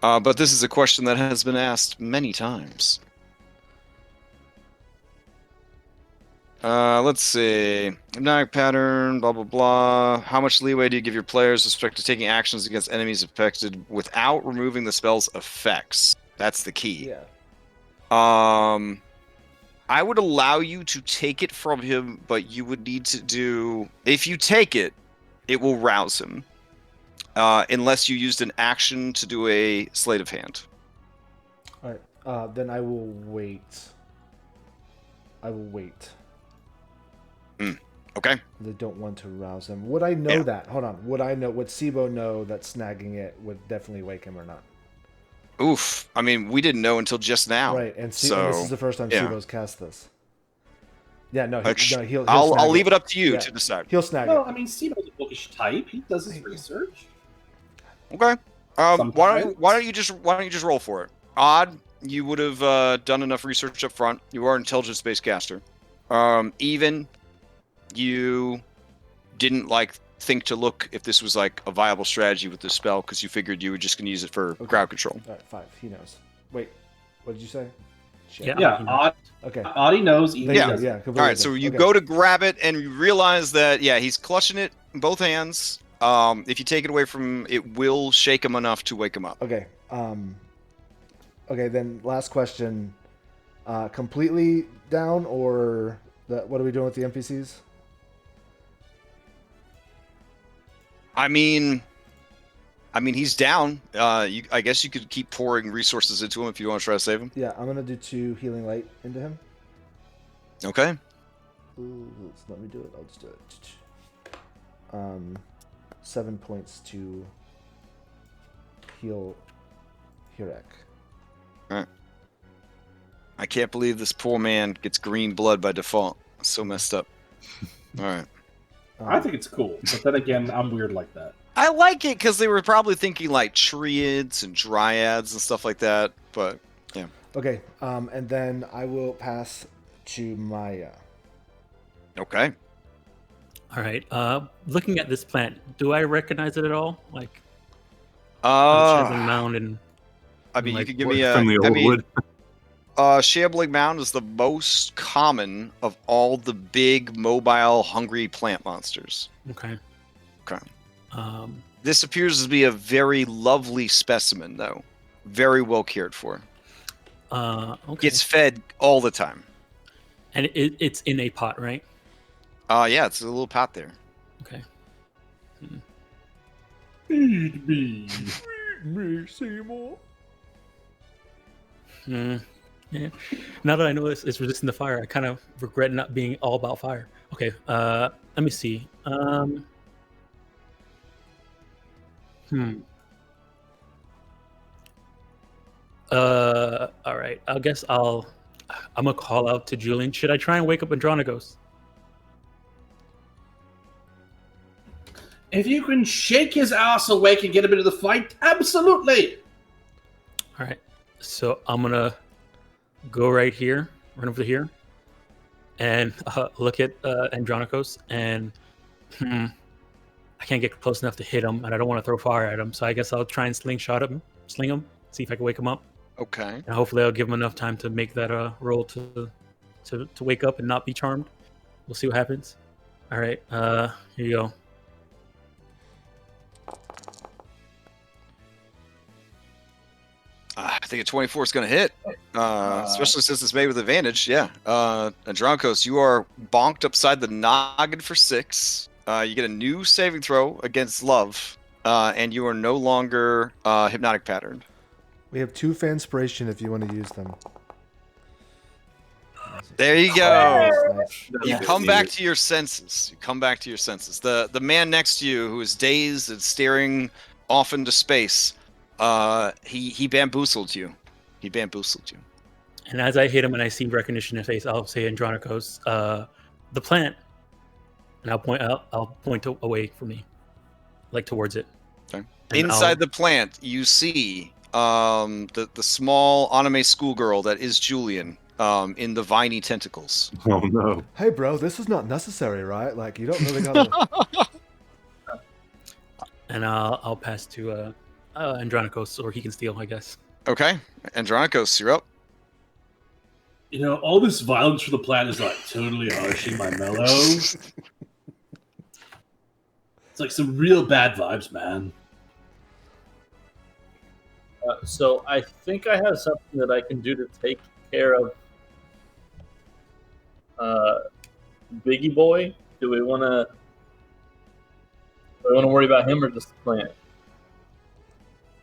But this is a question that has been asked many times. Let's see. Hypnotic pattern, blah, blah, blah. How much leeway do you give your players with respect to taking actions against enemies affected without removing the spell's effects? That's the key. Yeah. I would allow you to take it from him, but you would need to do... If you take it, it will rouse him. Unless you used an action to do a sleight of hand. All right. Then I will wait. Okay. They don't want to rouse him. Would I know Yeah. that? Hold on. Would I know? Would Sibo know that snagging it would definitely wake him or not? Oof. I mean, we didn't know until just now. Right, and, and so, this is the first time yeah. Sibo's cast this. Yeah, no, he'll I'll snag leave it up to you Yeah. to decide. He'll snag No, it. I mean, Sibo's a bookish type. He does his research. Okay. Why Sometimes. don't you just roll for it? Odd, you would have done enough research up front. You are an intelligence-based caster. Even, you didn't think to look if this was like a viable strategy with this spell because you figured you were just going to use it for crowd control. All right, 5. He knows. Wait, what did you say? Shit. Yeah, Okay. Audie knows. Even Yeah. does. Yeah. All Completely right, so knows. you Okay. go to grab it and you realize that he's clutching it in both hands. If you take it away from him, it will shake him enough to wake him up. Okay. Okay. Then last question. Completely down or what are we doing with the NPCs? I mean, he's down. I guess you could keep pouring resources into him if you want to try to save him. Yeah, I'm gonna do 2 healing light into him. Okay. Ooh, let me do it. I'll just do it. 7 points to heal Hirek. I can't believe this poor man gets green blood by default. It's so messed up. All right. I think it's cool, but then again, I'm weird like that. I like it because they were probably thinking like triads and dryads and stuff like that. But yeah. Okay. And then I will pass to Maya. Okay. All right. Looking at this plant, do I recognize it at all? Like the Shambling Mound and I mean, you like, could give me a. From the old wood. Shambling Mound is the most common of all the big, mobile, hungry plant monsters. okay. Okay. Um, This appears to be a very lovely specimen, though. Very well cared for. okay. Gets fed all the time. And it's in a pot, right? Yeah, it's a little pot there. Okay. Feed me. Me, Seymour. Yeah. Now that I know it's resistant to fire, I kind of regret not being all about fire. Okay. Let me see. All right. I guess I'm gonna call out to Julian. Should I try and wake up Andronicos? If you can shake his ass awake and get him into the fight, absolutely. All right. So I'm gonna go right here, run over here, and look at Andronicos, and I can't get close enough to hit him, and I don't want to throw fire at him. So I guess I'll try and sling him, see if I can wake him up. Okay. And hopefully I'll give him enough time to make that roll to wake up and not be charmed. We'll see what happens. All right, here you go. I think a 24 is going to hit, especially since it's made with advantage. Yeah. Andronicos, you are bonked upside the noggin for 6. You get a new saving throw against love, and you are no longer hypnotic patterned. We have 2 Fanspiration if you want to use them. There you go. Nice. You come back to your senses. The man next to you, who is dazed and staring off into space, he bamboozled you. And as I hit him and I see recognition in his face, I'll say Andronicos, the plant, and I'll point away from me, like towards it. Okay. And Inside the plant, you see the small anime schoolgirl that is Julian in the viney tentacles. Oh no. Hey, bro, this is not necessary, right? Like, you don't really gotta. And I'll pass to Andronicos, or he can steal, I guess. Okay, Andronicos, you're up. You know, all this violence for the plant is like totally harshing my mellow. It's like some real bad vibes, man. So I think I have something that I can do to take care of Biggie Boy. Do we want to worry about him or just the plant?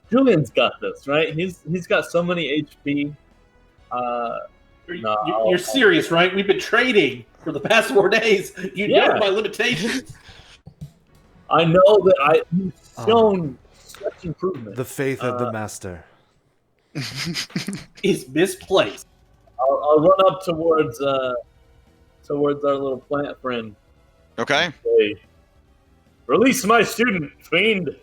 Julian's got this, right? He's got so many HP. You're serious, right? We've been trading for the past 4 days. You know my limitations. I know that you've shown such improvement. The faith of the master. is misplaced. I'll run up towards our little plant friend. Okay. And say, release my student, fiend.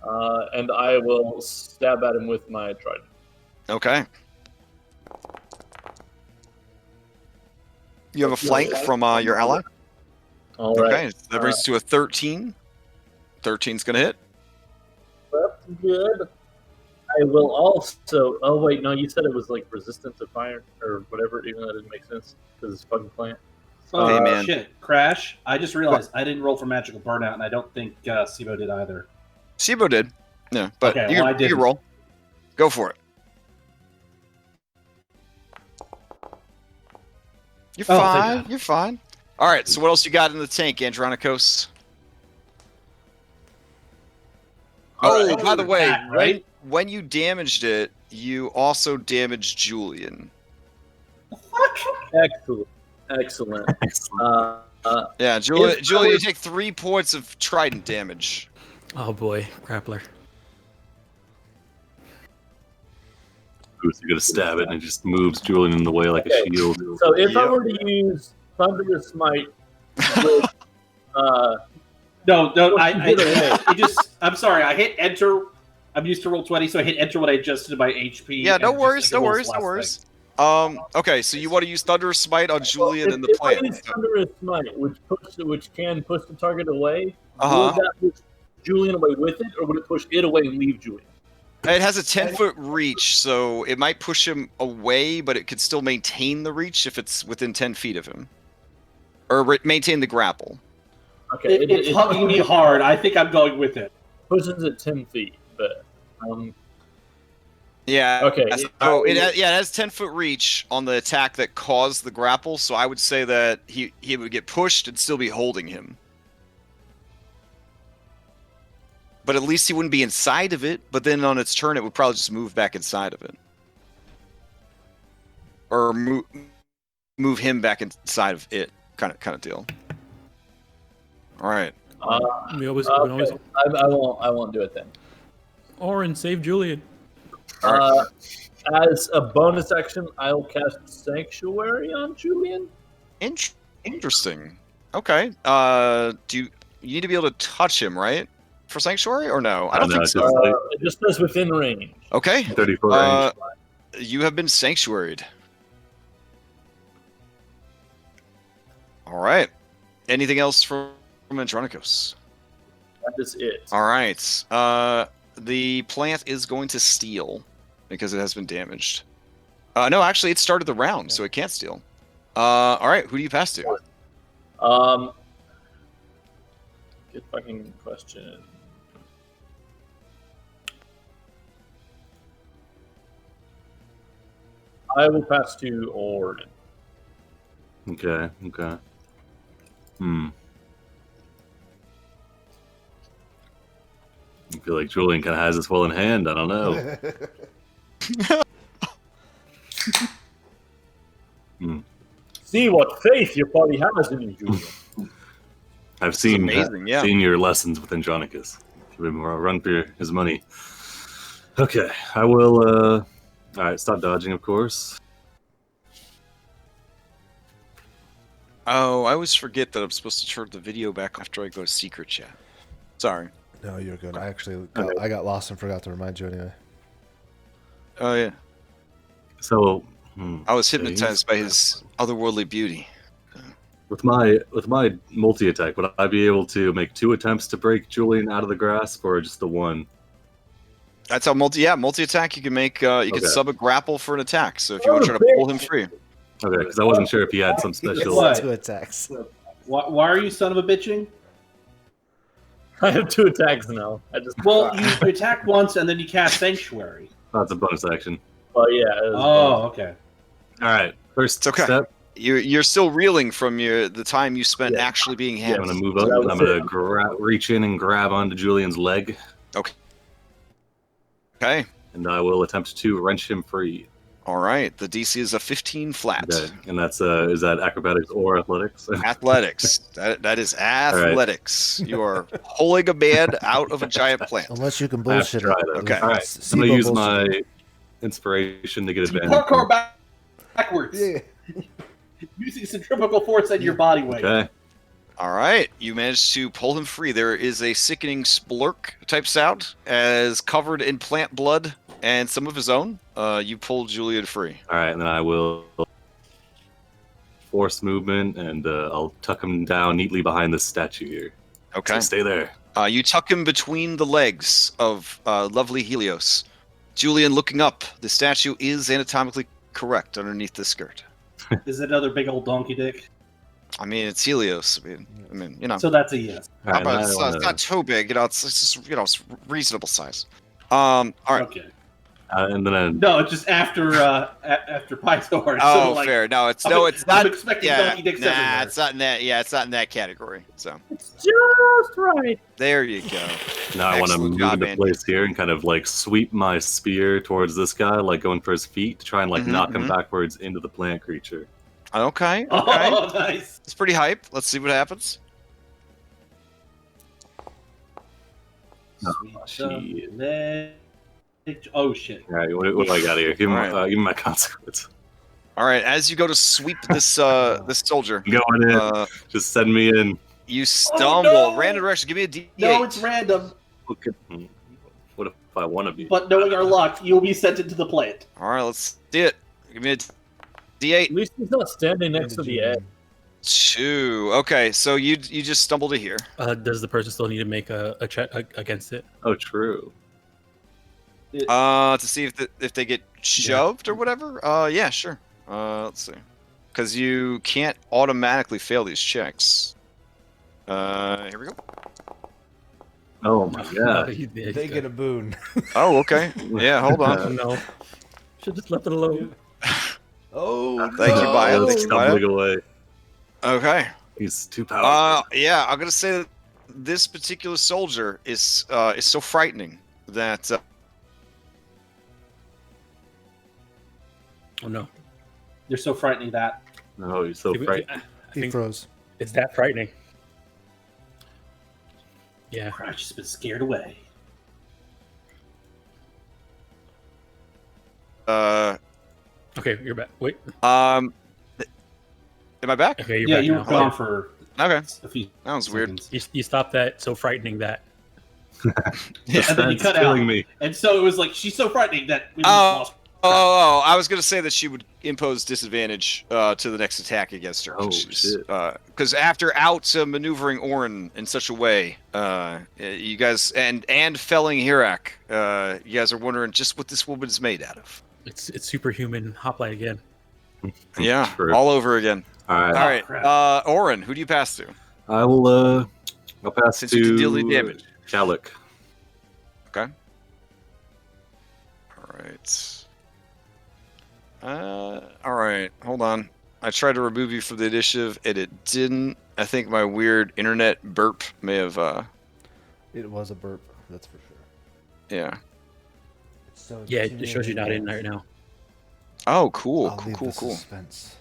And I will stab at him with my trident. Okay. You have a flank from your ally. All right. Okay, that brings us to a 13. 13's gonna hit. That's good. I will also. Oh wait, no, you said it was like resistant to fire or whatever. Even though that didn't make sense because it's fucking plant. Oh, Hey, man. shit. Crash. I just realized I didn't roll for magical burnout, and I don't think Sibo did either. Sibo did. Yeah, but Okay, you, well, I you didn't. roll. Go for it. You're Oh, thank fine. God. You're fine. All right. So what else you got in the tank, Andronikos? Oh, right. by the way, Attack, right? when you damaged it, you also damaged Julian. Excellent. Excellent. Yeah, Julian. If I Julian, you was- take 3 points of trident damage. Oh boy, grappler. You're gonna stab it, and it just moves Julian in the way like a Okay. shield. So if I Yep. were to use Thunderous Smite with No, I Get away. it just. I'm sorry. I hit enter. I'm used to roll 20, so I hit enter when I adjusted my HP. Yeah, no and just, worries, like, no it worries, rolls the no last worries. thing. Okay, so you want to use Thunderous Smite on Julian and the if I plant. use Thunderous Smite, which can push the target away, Uh-huh. would that push Julian away with it, or would it push it away and leave Julian? It has a 10-foot reach, so it might push him away, but it could still maintain the reach if it's within 10 feet of him. Or maintain the grapple. Okay, It's hugging me hard. I think I'm going with it. pushes it 10 feet, but Yeah. Okay, So it has 10-foot reach on the attack that caused the grapple, so I would say that he would get pushed and still be holding him. But at least he wouldn't be inside of it, but then on its turn it would probably just move back inside of it. Or move him back inside of it, kind of deal. All right. We always, okay. I won't do it then. Orin, save Julian. As a bonus action, I'll cast Sanctuary on Julian. Interesting. Okay. Do you need to be able to touch him, right? For Sanctuary or no? I don't No, think it's so. just like It just says within range. Okay. 30-foot range. You have been sanctuaried. All right. Anything else from Andronikos? That is it. All right. The plant is going to steal because it has been damaged. No, actually, it started the round, so it can't steal. All right. Who do you pass to? Good fucking question. I will pass to Orin. Okay. I feel like Julian kind of has this well in hand. I don't know. See what faith your party has in you, Julian. I've seen amazing, yeah. seen your lessons with Andronicus. Give him a run for his money. Okay, I will. All right, stop dodging, of course. Oh, I always forget that I'm supposed to turn the video back after I go to secret chat. Sorry. No, you're good. I actually I got lost and forgot to remind you anyway. Oh yeah. So I was hypnotized by his otherworldly beauty. with my multi attack, would I be able to make 2 attempts to break Julian out of the grasp, or just the one? That's how multi attack you can make. You can Okay. sub a grapple for an attack. So if you want to try to pull him free. Okay, because I wasn't sure if he had some special. What? 2 attacks. Why are you son of a bitching? I have 2 attacks now. I just Well, you attack once and then you cast Sanctuary. That's a bonus action. well, yeah. it was- Oh, okay. All right, first It's okay. step. You're still reeling from the time you spent Yeah. actually being I'm hammered. gonna move up. that And I'm was gonna reach in and grab onto Julian's leg, Okay. and I will attempt to wrench him free. All right. The DC is a 15 flat. Okay, and that's is that acrobatics or athletics? Athletics. That is athletics. You are pulling a man out of a giant plant. Unless you can I have to bullshit try it. that. Okay. All right, S- I'm gonna SIBO use bullshit. inspiration to get So you advantage. parkour backwards, Yeah. using centrifugal force and your body weight. Okay. All right, you managed to pull him free. There is a sickening splurk type sound as covered in plant blood and some of his own. You pulled Julian free. All right, and then I will force movement, and I'll tuck him down neatly behind this statue here. Okay. So stay there. You tuck him between the legs of lovely Helios. Julian, looking up, the statue is anatomically correct underneath the skirt. Is it another big old donkey dick? I mean, it's Helios. I mean, you know. So that's a yes. All right, But and it's, I it's wanna- not too big, you know. It's just, you know, it's reasonable size. All right. Okay. and then No, it's just after Pythor. Oh, so, like, fair. No, it's I'm not. expecting Yeah, donkey dicks nah, everywhere. it's not in that. Yeah, it's not in that category. So It's just right. there you go. now I want to Excellent move job, into Andy. place here and kind of like sweep my spear towards this guy, like going for his feet to try and like Mhm, knock him mhm. backwards into the plant creature. Okay. Okay. Oh, nice. It's pretty hype. Let's see what happens. Oh, Sweet shit. leg. Oh shit. All right, what do I got here? Give me, All right. give me my consequence. All right. As you go to sweep this this soldier, I'm going in. Just send me in. you stumble. no! Random direction. Give me a D8. No, it's random. Okay. What if I want to be? But knowing our luck, you'll be sent into the plant. All right. Let's see it. Give me a D8. At least he's not standing next to the edge. 2. Okay. So you just stumble to here. Does the person still need to make a check against it? Oh, true. To see if they get shoved or whatever. Yeah, sure. Let's see. Because you can't automatically fail these checks. Here we go. Oh my god. They get a boon. Oh, okay. Yeah, hold on. No. Should just left it alone. Oh, Thank you, Bio. It's Thank you, Bio. stumbling away. Okay. He's too powerful. Yeah, I'm gonna say that this particular soldier is so frightening that Oh no. You're so frightening that. Oh, he's so frightening. I he think froze. it's that frightening. Yeah. Crash has been scared away. Okay, you're back. Wait. am I back? Okay, you're Yeah, back you now. were gone for Okay, a few that was weird. seconds. You stopped that so frightening that. And then you That's cut out. killing me. And so it was like, she's so frightening that we Oh. lost. Oh, I was gonna say that she would impose disadvantage to the next attack against her. Oh, shit. Because after maneuvering Orin in such a way, you guys and felling Hirak, you guys are wondering just what this woman is made out of. It's superhuman hoplite again. Yeah, True. all over again. All right. All right, crap. Orin, who do you pass to? I will. I'll pass Since to you did deal the damage. Kalik. Okay. All right. All right. Hold on. I tried to remove you from the initiative, and it didn't. I think my weird internet burp may have. It was a burp, that's for sure. Yeah. It's so Yeah, it shows you're not in right now. Oh, cool, I'll cool, leave cool, the cool. suspense.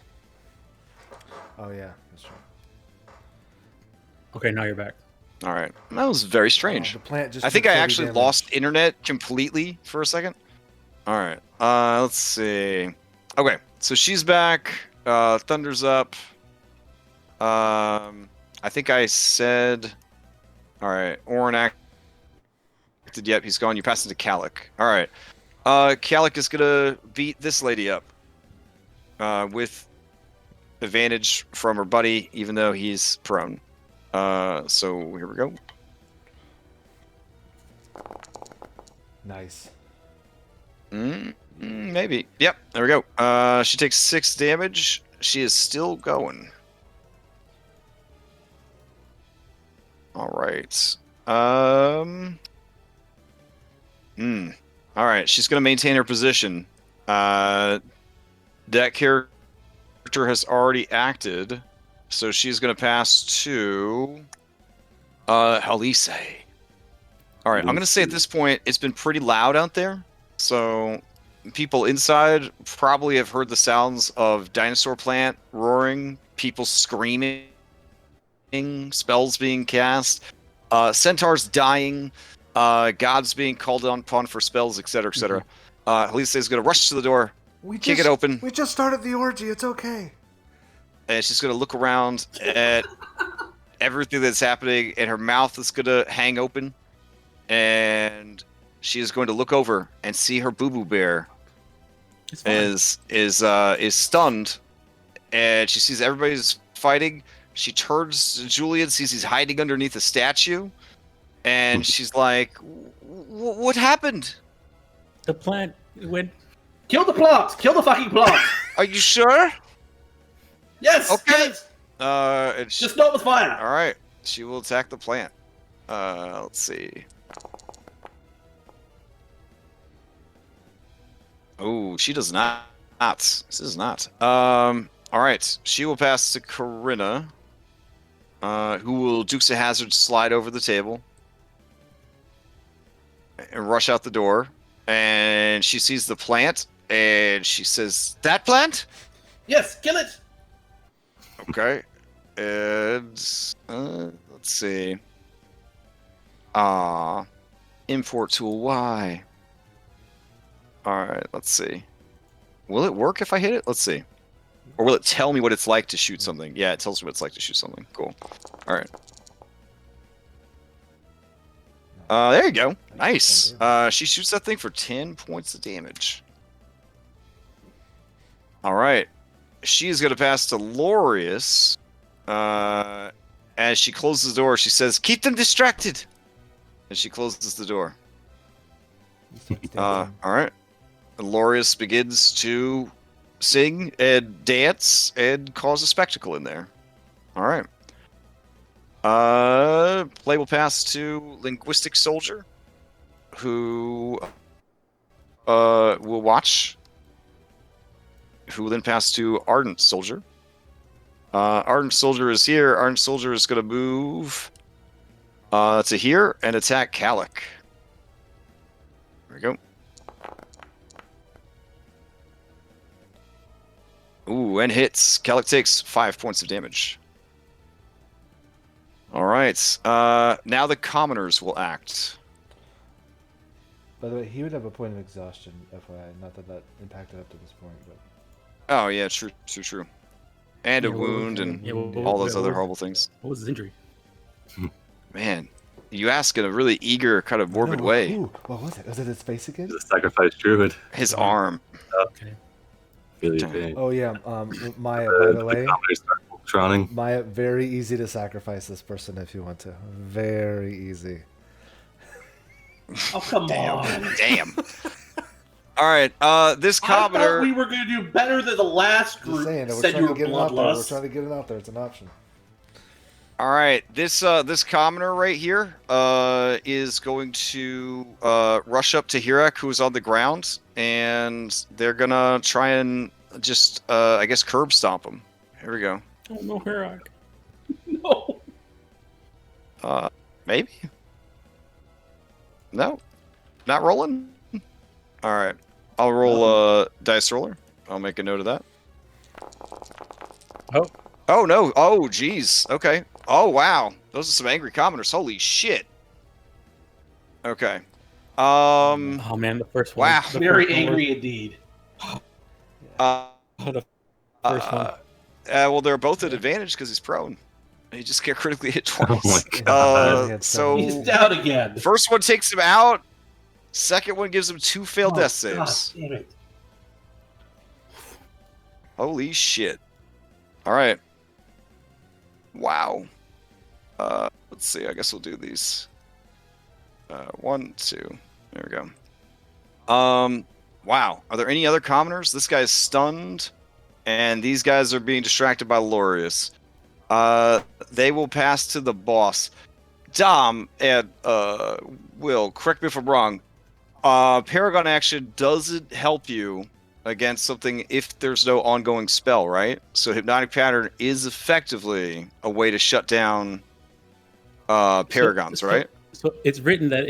Oh yeah, that's true. Okay, now you're back. All right. That was very strange. The plant just I think took I 30 actually damage. lost internet completely for a second. All right. Let's see. Okay, so she's back. Thunder's up. I think I said. All right. Orin acted. Yep, he's gone. You pass it to Kalik. All right. Kalik is gonna beat this lady up. With advantage from her buddy, even though he's prone. So here we go. Nice. Maybe. Yep. There we go. She takes 6 damage. She is still going. All right. All right. She's gonna maintain her position. That character has already acted, so she's gonna pass to Halise. All right. I'm gonna say at this point it's been pretty loud out there, so people inside probably have heard the sounds of dinosaur plant roaring, people screaming, spells being cast, centaurs dying, gods being called upon for spells, etc., etc. Halise is going to rush to the door, We kick just, it open, We just started the orgy. It's okay. and she's going to look around at everything that's happening, and her mouth is going to hang open, and she is going to look over and see her boo-boo bear It's fine. is stunned, and she sees everybody's fighting. She turns to Julian, sees he's hiding underneath a statue, and she's like, "What happened? The plant went. Kill the plant! Kill the fucking plant! Are you sure?" Yes! Okay. kill it! And Just not with fire! all right, she will attack the plant. Let's see. Oh, she does not. This is not. All right, she will pass to Corinna, who will Dukes of Hazzard slide over the table and rush out the door. And she sees the plant, and she says, "That plant?" Yes, kill it! Okay. And let's see. Import tool Y. All right, let's see. Will it work if I hit it? Let's see. Or will it tell me what it's like to shoot something? Yeah, it tells me what it's like to shoot something. Cool. All right. There you go. Nice. She shoots that thing for 10 points of damage. All right. She is going to pass to Lorius. As she closes the door, she says, "Keep them distracted." And she closes the door. All right. And Lorius begins to sing and dance and cause a spectacle in there. All right. Play will pass to Linguistic Soldier, who will watch. Who will then pass to Ardent Soldier. Ardent Soldier is here. Ardent Soldier is going to move to here and attack Kalik. There we go. Ooh, and hits. Kalik takes 5 points of damage. All right. Now the commoners will act. By the way, he would have a point of exhaustion, FYI. Not that that impacted up to this point, but Oh, yeah, true. And a Yeah, wound and Yeah, all those other horrible things. What was his injury? Man, you ask in a really eager, kind of morbid No, way. Ooh, what was it? Was it his face again? The sacrifice druid. His arm. Okay. Feel your pain. Oh yeah, Maya. By the way, commoners start Voltroning. Maya, very easy to sacrifice this person if you want to. Very easy. Oh, come on. Damn. All right. This I thought commoner. we were going to do better than the last Just group saying, we're said trying you to were get it out there. We're bloodlust. trying to get it out there. It's an option. All right. This commoner right here is going to rush up to Hirak, who's on the ground, and they're gonna try and just I guess curb stomp him. Here we go. Oh no, Hirak. No. Maybe. No, not rolling. All right. I'll roll dice roller. I'll make a note of that. Oh. Oh no. Oh geez. Okay. Oh wow. Those are some angry commoners. Holy shit. Okay. Oh man, the first one. Wow. The Very first one angry indeed. Uh, the first one. well, they're both at advantage because he's prone. He just get critically hit twice. Oh my god. He's He's So down again. first one takes him out. Second one gives him 2 failed Oh, death saves. God damn it. Holy shit. All right. Wow. Let's see. I guess we'll do these. 1, 2. There we go. Wow. Are there any other commoners? This guy's stunned, and these guys are being distracted by Lorius. They will pass to the boss. Dom and Will, correct me if I'm wrong. Paragon action doesn't help you against something if there's no ongoing spell, right? So Hypnotic Pattern is effectively a way to shut down Paragons, right? So it's written that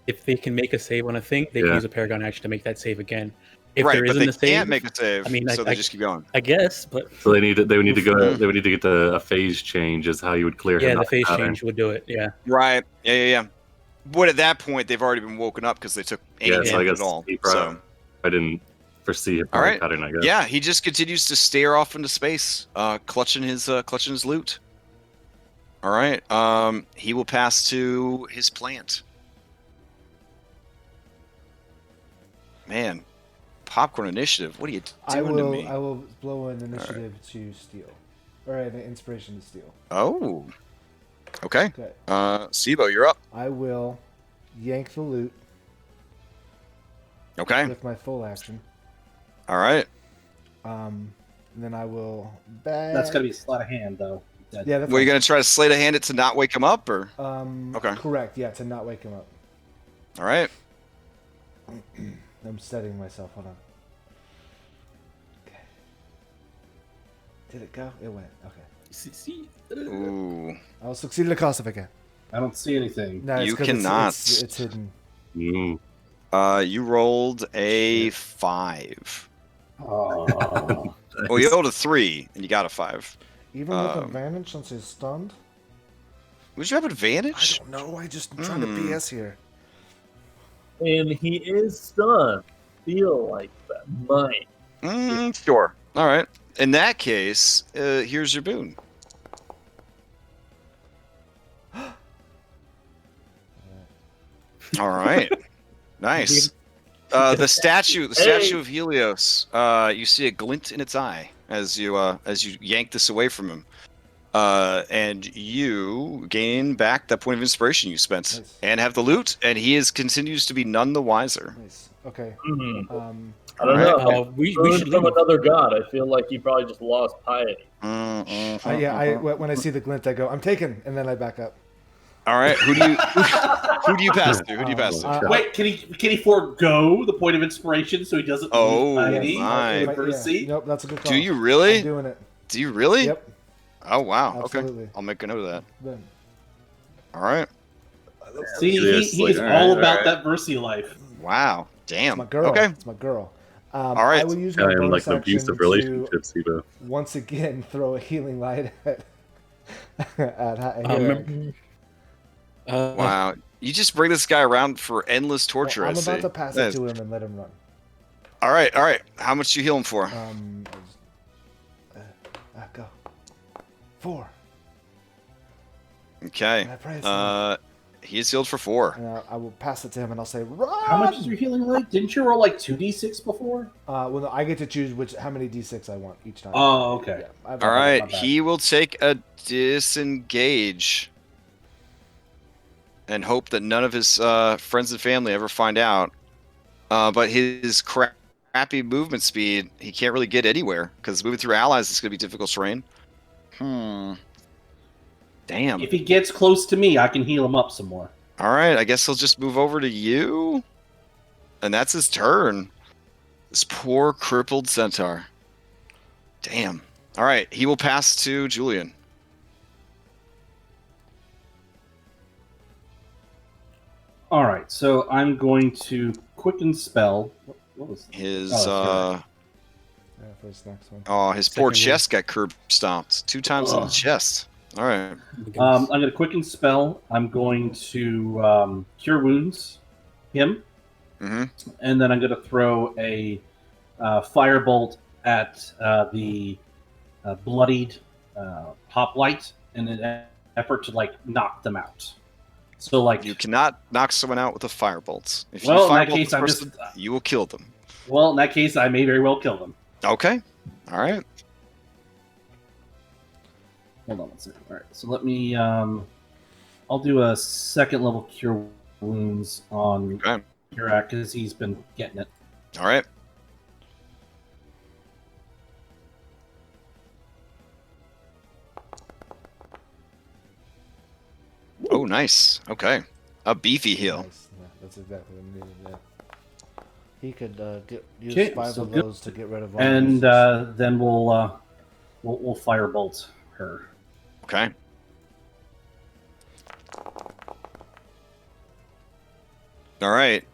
if they can make a save on a thing, they can Yeah. use a Paragon action to make that save again. If Right, there but isn't they a save, can't make a save, I mean, so I- they I- just keep going. I guess, but So they would need to go. They would need to get a phase change is how you would clear yeah, the Hypnotic phase Pattern. change would do it. Yeah. Right. Yeah. But at that point, they've already been woken up because they took any Yeah, so I damage guess at all. he So, probably, I didn't foresee a all right. pattern, I guess. Yeah, he just continues to stare off into space, clutching his loot. All right. He will pass to his plant. Man, popcorn initiative. What are you doing to me? I will blow an initiative to steal, or an inspiration to steal. Oh. Okay. Okay. Sibo, you're up. I will yank the loot Okay. with my full action. All right. And then I will back. That's gotta be a sleight of hand, though. Yeah, that's Were you fine. gonna try to sleight of hand it to not wake him up, or? Okay. Correct. Yeah, to not wake him up. All right. I'm steadying myself. Hold on. Okay. Did it go? It went. Okay. See, Ooh. I'll succeed at a cost if I can. I don't see anything. No, it's You 'cause cannot. It's hidden. Mm. You rolled a 5. Oh. Well, you rolled a 3, and you got a 5. Even with advantage since he's stunned? Would you have I advantage? don't know. I just trying to BS here. And he is stunned. Feel like that might. Sure. All right. In that case, here's your boon. All right. Nice. The statue of Helios. You see a glint in its eye as you yank this away from him, and you gain back that point of inspiration you spent, Nice. and have the loot. And he continues to be none the wiser. Nice. Okay. I don't know. we Learned should from leave. another god. I feel like he probably just lost piety. When I see the glint, I go, I'm taken, and then I back up. All right. Who do you pass to? Who do you pass to? Wait, can he forego the point of inspiration so he doesn't Oh, lose piety? my. Nope, that's a good call. Do you really? I'm doing it. Do you really? Yep. Oh wow. Absolutely. Okay. I'll make a note of that. Then. All right. See, Seriously, he's all all right, about all that Mercy life. Wow. It's Damn. my girl. Okay. It's my girl. All right. I will use my I am bonus like an action abusive to relationship, Sibo. once again throw a healing light at Remember- Wow. You just bring this guy around for endless torture. I'm I see. about to pass That it is- to him and let him run. All right. All right. How much you heal him for? Go. 4. Okay. And I pray He's healed for 4. and I will pass it to him and I'll say, run! How much is your healing light? Didn't you roll like 2d6 before? Well, no, I get to choose how many d6 I want each time. Oh, okay. Yeah, All right. not bad. He will take a disengage and hope that none of his friends and family ever find out. But his crappy movement speed, he can't really get anywhere because moving through allies is going to be difficult terrain. Damn. If he gets close to me, I can heal him up some more. All right, I guess he'll just move over to you. And that's his turn. This poor crippled centaur. Damn. All right, he will pass to Julian. All right, so I'm going to quicken spell. What was His Yeah, for his next one. his poor Second chest got curb stomped 2 times in the Ugh. chest. All right. I'm going to quicken spell. I'm going to cure wounds him, and then I'm going to throw a firebolt at the bloodied hoplite in an effort to like knock them out. So like You cannot knock someone out with a firebolt. If Well, you in that firebolt case, the I'm person, just- you will kill them. well, in that case, I may very well kill them. Okay. All right. Hold on one second. All right, so let me. I'll do a second level cure wounds on Okay. Kirak because he's been getting it. All right. Oh, nice. Okay. A beefy heal. Nice. Yeah, that's exactly what I needed. Yeah. He could use Okay, 5 so of good. those to get rid of all And these. then we'll firebolt her. Okay. All right.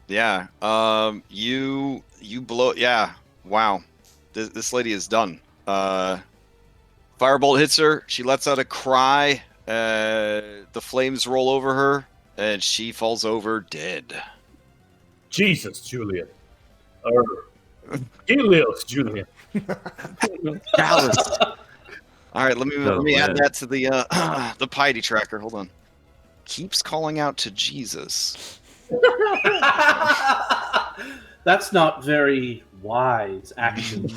Yeah. You blow. Yeah. Wow. This lady is done. Firebolt hits her. She lets out a cry The flames roll over her, and she falls over dead. Jesus, Julian. Or Helios, Julian. Dallas. All right, let me add man. that to the piety tracker. Hold on. Keeps calling out to Jesus. That's not very wise action.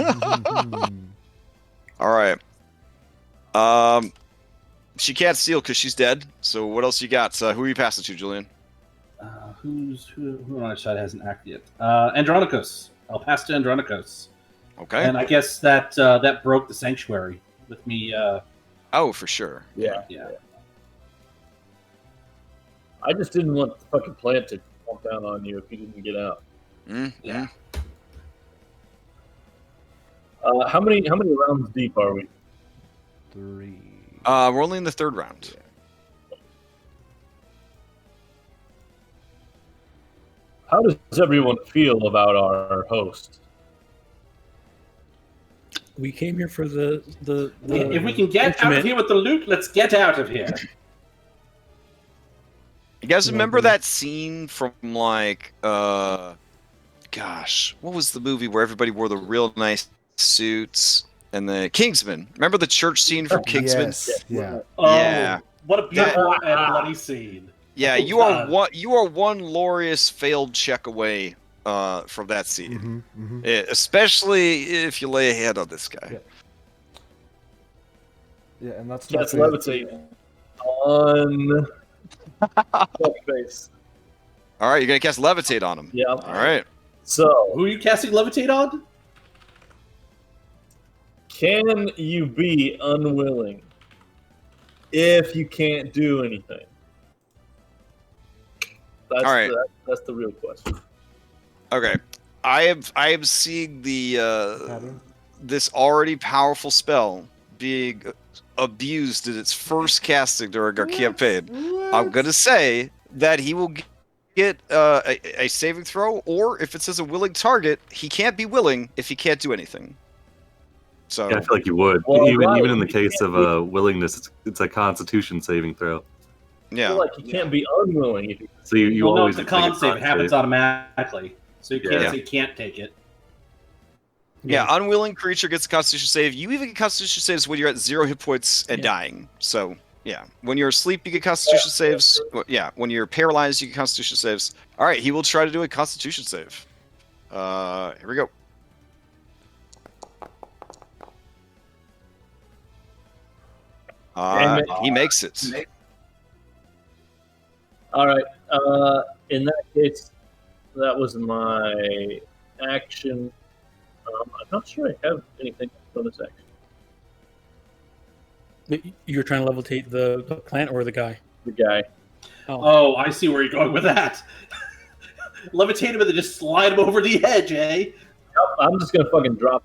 All right. She can't steal because she's dead. So what else you got? Who are you passing to, Julian? Who on our side hasn't acted yet? Andronicus. I'll pass to Andronicus. Okay. And I guess that broke the sanctuary with me. Oh, for sure. Yeah. Yeah. I just didn't want the fucking plant to fall down on you if you didn't get out. Yeah. How many rounds deep are we? 3. We're only in the third round. How does everyone feel about our host? We came here for the If we can get out of instrument. here with the loot, let's get out of here. You guys remember that scene from like gosh, what was the movie where everybody wore the real nice suits and the Kingsman? Remember the church scene from Kingsman? Yes. Yeah. Oh, Yeah. what a beautiful and bloody scene. Yeah, Oh, God. you are one glorious failed check away from that scene. Especially if you lay a hand on this guy. Yeah. Yeah, and that's Let's not levitate on face. All right, you're gonna cast levitate on him. Yeah. All right. So, Who are you casting Levitate on? can you be unwilling if you can't do anything? That's All right. That's the real question. Okay. I am seeing the pattern. this already powerful spell being abused in its first casting during our campaign. I'm gonna say that he will get a saving throw, or if it says a willing target, he can't be willing if he can't do anything. So Yeah, I feel like you would. Well, even in the you case can't of willingness, it's a Constitution saving throw. I yeah. feel like you can't be unwilling if you So you Well, no, always it's a make con save. It happens save. automatically. So you can't Yeah. say can't take it. Yeah, unwilling creature gets a Constitution save. You even get Constitution saves when you're at 0 hit points and Yeah. dying. So yeah, when you're asleep, you get Constitution saves. Yeah, when you're paralyzed, you get Constitution saves. All right, he will try to do a Constitution save. Here we go. Damn it. He makes it. All right. In that case, that was my action. I'm not sure I have anything bonus action. You're trying to levitate the plant or the guy? The guy. Oh, I see where you're going with that. Levitate him and then just slide him over the edge, eh? I'm just gonna fucking drop.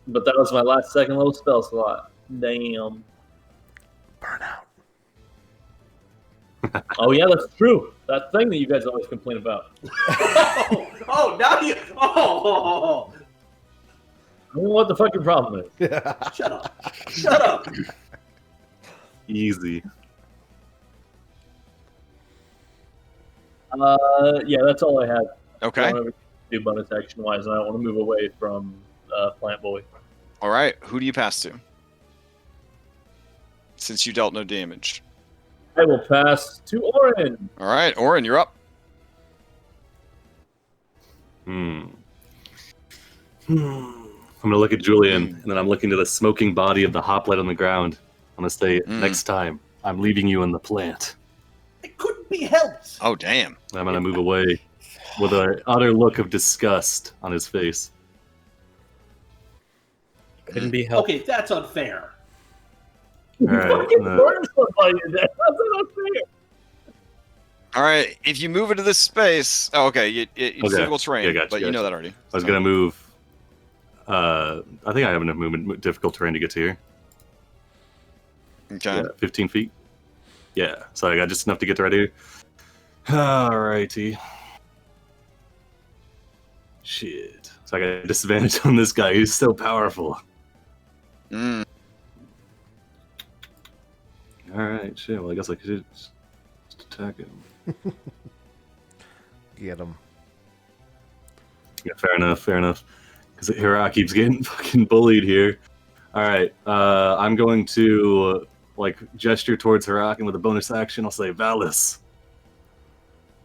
But that was my last second level spell slot. Damn. Burnout. Oh yeah, that's true. That thing that you guys always complain about. Now you. Oh, I don't know what the fucking problem is. shut up. Shut up. Easy. Yeah, that's all I had. Okay. I don't have to do bonus action wise, and I don't want to move away from Plant Boy. All right. Who do you pass to? Since you dealt no damage. I will pass to Orin. All right, Orin, you're up. I'm gonna look at Julian, and then I'm looking to the smoking body of the hoplite on the ground. I'm gonna say, next time, I'm leaving you in the plant. It couldn't be helped. Oh, damn. I'm gonna move away with an utter look of disgust on his face. Couldn't be helped. Okay, that's unfair. All right. Fucking burn somebody to death. That's unfair. All right, if you move into this space, it's difficult terrain, Yeah, gotcha, but you know gotcha. that already. I was gonna move. I think I have enough movement, difficult terrain to get to here. Okay. Yeah, 15 feet. Yeah, so I got just enough to get to right here. Alrighty. Shit. So I got a disadvantage on this guy. He's so powerful. Mm. All right, shit. Well, I guess I could just attack him. Get him. Yeah, fair enough. Fair enough. Because Hira keeps getting fucking bullied here. All right, I'm going to gesture towards Hirakin with a bonus action. I'll say, Valis,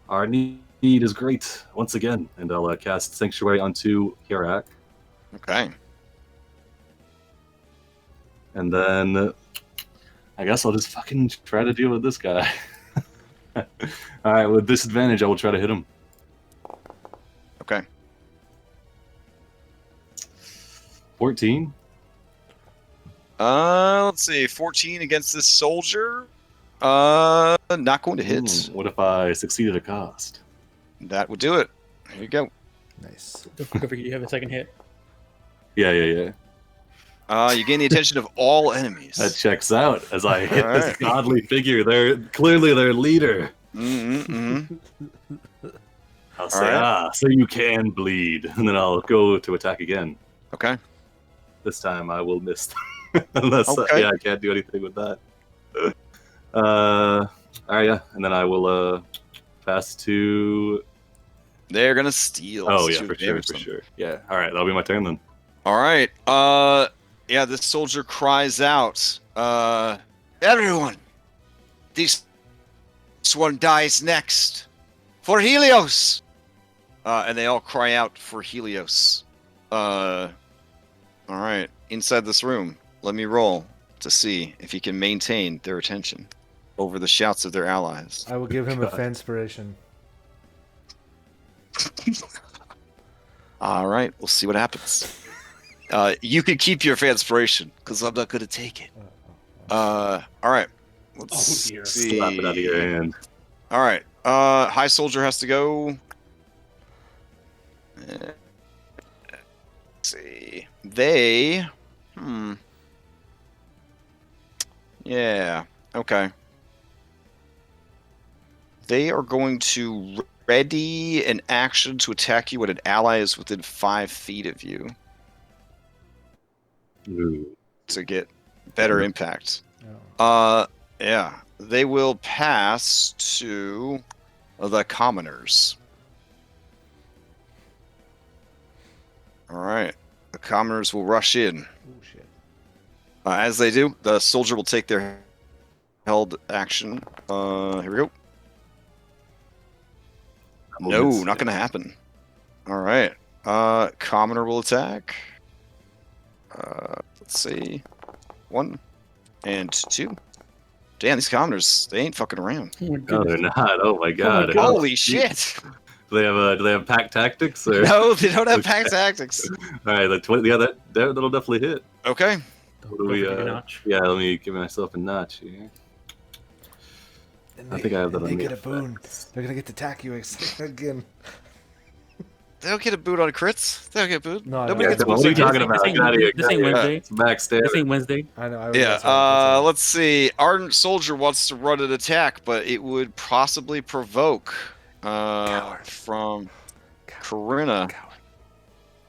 our need is great once again, and I'll cast Sanctuary onto Hirak. Okay. And then I guess I'll just fucking try to deal with this guy. All right, with disadvantage, I will try to hit him. Okay. 14. Let's see. 14 against this soldier. Not going to hit. What if I succeed at a cost? That would do it. There you go. Nice. Don't forget you have a second hit. Yeah. You gain the attention of all enemies. That checks out as I hit this Alright. godly figure. They're clearly their leader. Mm-hmm. I'll say, Alright. so you can bleed. And then I'll go to attack again. Okay. This time I will miss. Unless, Okay. I can't do anything with that. Alright, yeah. And then I will pass to... They're gonna steal. Oh, since yeah, you for sure, damaged for them. sure. Yeah, alright, that'll be my turn then. All right. Yeah, this soldier cries out, everyone, this one dies next for Helios. And they all cry out for Helios. All right. Inside this room, let me roll to see if he can maintain their attention over the shouts of their allies. I will give him a God. fanspiration. All right, we'll see what happens. You can keep your fanspiration because I'm not going to take it. All right, let's Oh, dear. see. Slap it out of your hand. All right, high soldier has to go. Let's see. They. Yeah. Okay. They are going to ready an action to attack you when an ally is within 5 feet of you Ooh. to get better impact. Oh. Yeah. They will pass to the commoners. All right. The commoners will rush in. Oh, shit. As they do, the soldier will take their held action. Here we go. No, miss. not going to happen. All right. Commoner will attack. Let's see. 1 and 2. Damn, these commoners, they ain't fucking around. Oh my No, goodness. they're not. Oh my god. God. Holy shit! Do they have pack tactics? Or? No, they don't have pack tactics. Alright, that'll definitely hit. Okay. What do Go we, for your notch. Yeah, let me give myself a notch here. And I think I have that and on they the get a boon. effects. They're gonna get to attack you again. They don't get a boot on crits. They don't get boot. No, I Nobody know. gets a What boot. are you talking about? This ain't- Get out of here. this ain't Wednesday. It's backstab. This ain't Wednesday. I know. Yeah, that's right. let's see. Ardent Soldier wants to run an attack, but it would possibly provoke from Corinna.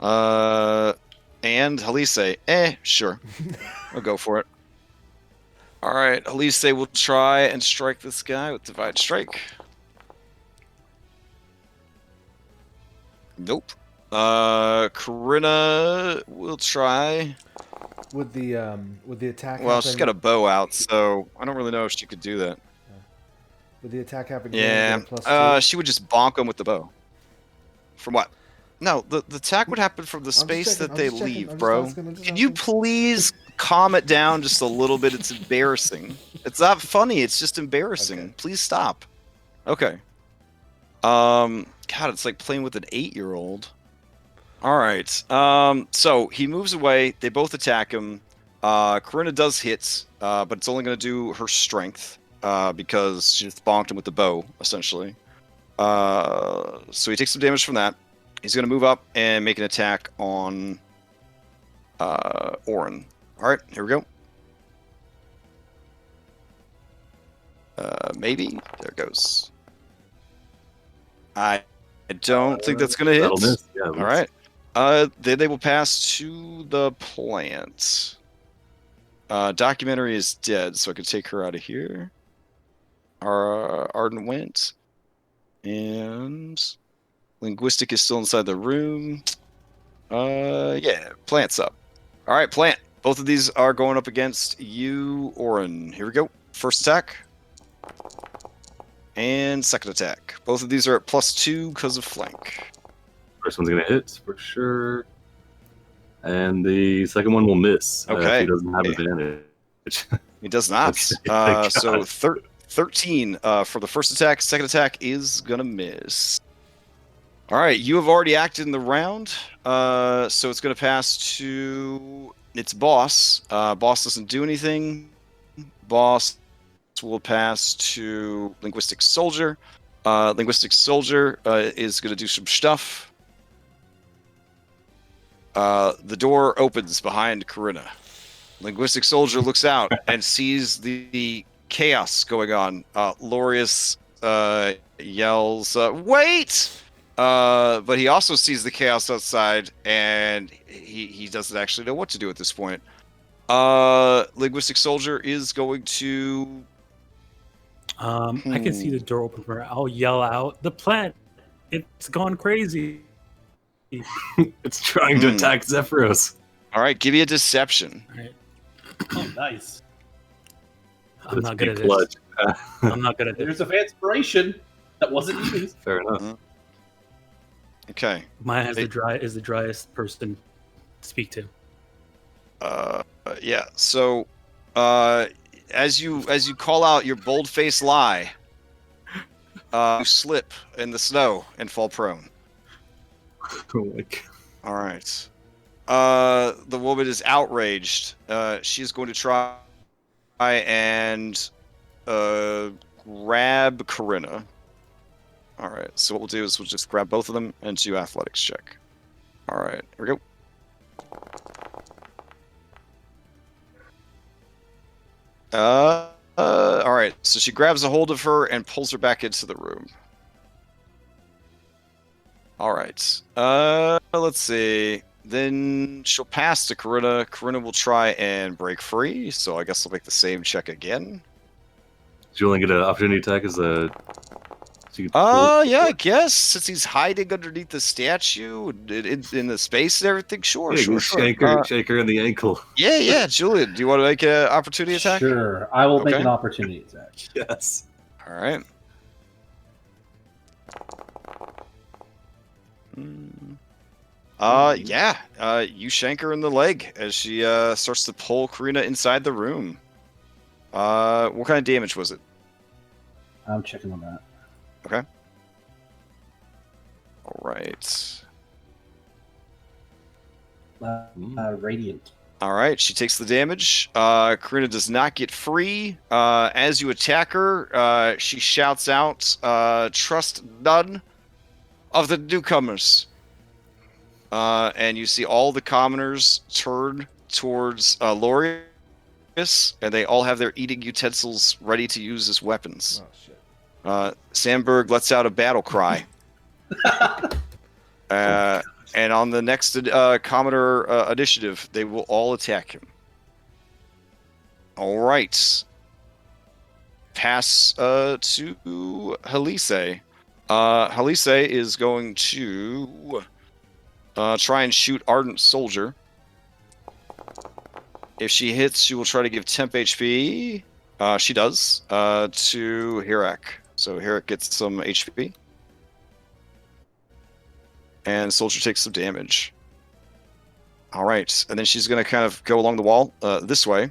And Halise. Sure. I'll go for it. Alright, Halise will try and strike this guy with Divine Strike. Nope. Corinna will try. Would the attack Well, happen? she's got a bow out, so I don't really know if she could do that. Would the attack happen? Yeah. +2? She would just bonk him with the bow. From what? No, the attack would happen from the just space checking, that I'm they just checking, leave, I'm just bro. asking, I'm just Can you asking. please calm it down just a little bit? It's embarrassing. It's not funny. It's just embarrassing. Okay. Please stop. Okay. God, it's like playing with an 8-year-old. All right. So he moves away. They both attack him. Corinna does hit, but it's only going to do her strength because she just bonked him with the bow, essentially. So he takes some damage from that. He's going to move up and make an attack on Orin. All right, here we go. Maybe. There it goes. I don't think that's going to That'll hit. miss. Yeah, All right. Then they will pass to the plant. Documentary is dead, so I can take her out of here. Arden went. And Linguistic is still inside the room. Yeah, Plant's up. All right, Plant. Both of these are going up against you, Oren. Here we go. First attack. And second attack. Both of these are at +2 because of flank. First one's going to hit for sure. And the second one will miss. Okay. If he doesn't have advantage. He does not. Thank So God. 13 for the first attack. Second attack is going to miss. All right, you have already acted in the round. So it's going to pass to its boss. Boss doesn't do anything. Boss will pass to Linguistic Soldier. Linguistic Soldier is going to do some stuff. The door opens behind Corinna. Linguistic Soldier looks out and sees the chaos going on. Lorius yells, "Wait!" But he also sees the chaos outside, and he doesn't actually know what to do at this point. Linguistic Soldier is going to... I can see the door open for her. I'll yell out, "The plant! It's gone crazy!" It's trying to attack Zephyros. All right, give me a deception. All right. Oh, nice. I'm not good at clutch. this. I'm not good at this. There's a inspiration that wasn't used. Fair enough. Okay. Maya is the driest person to speak to. Yeah. So, as you call out your bold-faced lie, you slip in the snow and fall prone. Oh my God. All right. The woman is outraged. She's going to try and grab Corinna. All right. So what we'll do is we'll just grab both of them and do athletics check. All right. Here we go. All right. So she grabs a hold of her and pulls her back into the room. All right. Let's see. Then she'll pass to Corinna. Corinna will try and break free. So I guess I'll make the same check again. Julian get an opportunity attack as a... Yeah, I guess. Since he's hiding underneath the statue in the space and everything. Sure. Shake her in the ankle. Yeah. Julian, do you want to make an opportunity attack? Sure, I will make Okay. an opportunity attack. Yes. All right. Yeah. You shank her in the leg as she starts to pull Corinna inside the room. What kind of damage was it? I'm checking on that. Okay. All right. Radiant. All right. She takes the damage. Corinna does not get free. As you attack her, she shouts out, "Trust none of the newcomers." And you see all the commoners turn towards Lorius, and they all have their eating utensils ready to use as weapons. Oh shit. Sandberg lets out a battle cry. And on the next commoner initiative, they will all attack him. All right. Pass to Halise. Halise is going to try and shoot Ardent Soldier. If she hits, she will try to give temp HP. She does to Hirak. So Hirak gets some HP. And Soldier takes some damage. All right. And then she's going to kind of go along the wall this way.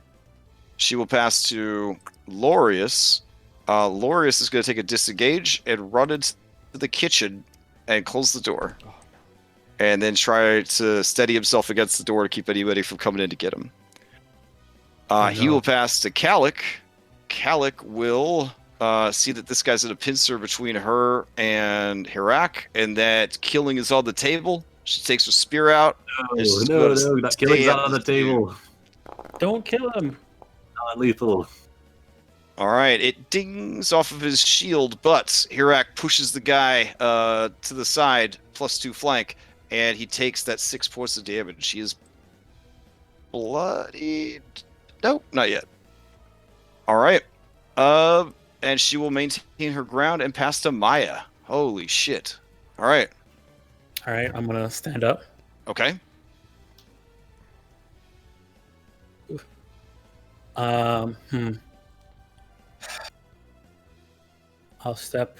She will pass to Lorius. Lorius is going to take a disengage and run into the kitchen and close the door. Oh, no. And then try to steady himself against the door to keep anybody from coming in to get him. He will pass to Kalik. Kalik will see that this guy's in a pincer between her and Hirak, and that killing is on the table. She takes her spear out. No, that killing's not on the table. Don't kill him. Non-lethal. All right, it dings off of his shield, but Hirak pushes the guy to the side, +2 flank, and he takes that 6 points of damage. He is bloodied. Nope, not yet. All right. And she will maintain her ground and pass to Maya. Holy shit. All right. All right, I'm gonna stand up. Okay. Um, hmm. I'll step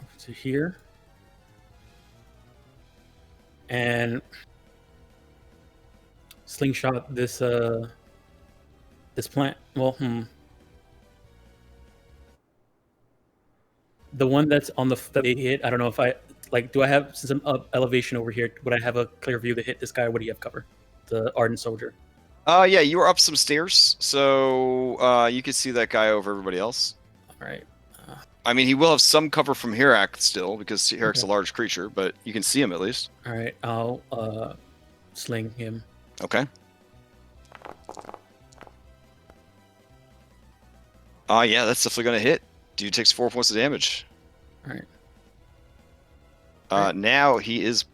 up to here. And slingshot this this plant. Well, the one that's on the that they hit. I don't know if I like. Do I have some elevation over here? Would I have a clear view to hit this guy? Or would he have cover? The Ardent Soldier. Yeah, you were up some stairs, so you can see that guy over everybody else. All right. I mean, he will have some cover from Hirak still, because Hirak's Okay. a large creature, but you can see him at least. All right. I'll sling him. Okay. Yeah, that's definitely going to hit. Dude takes 4 points of damage. All right. Now he is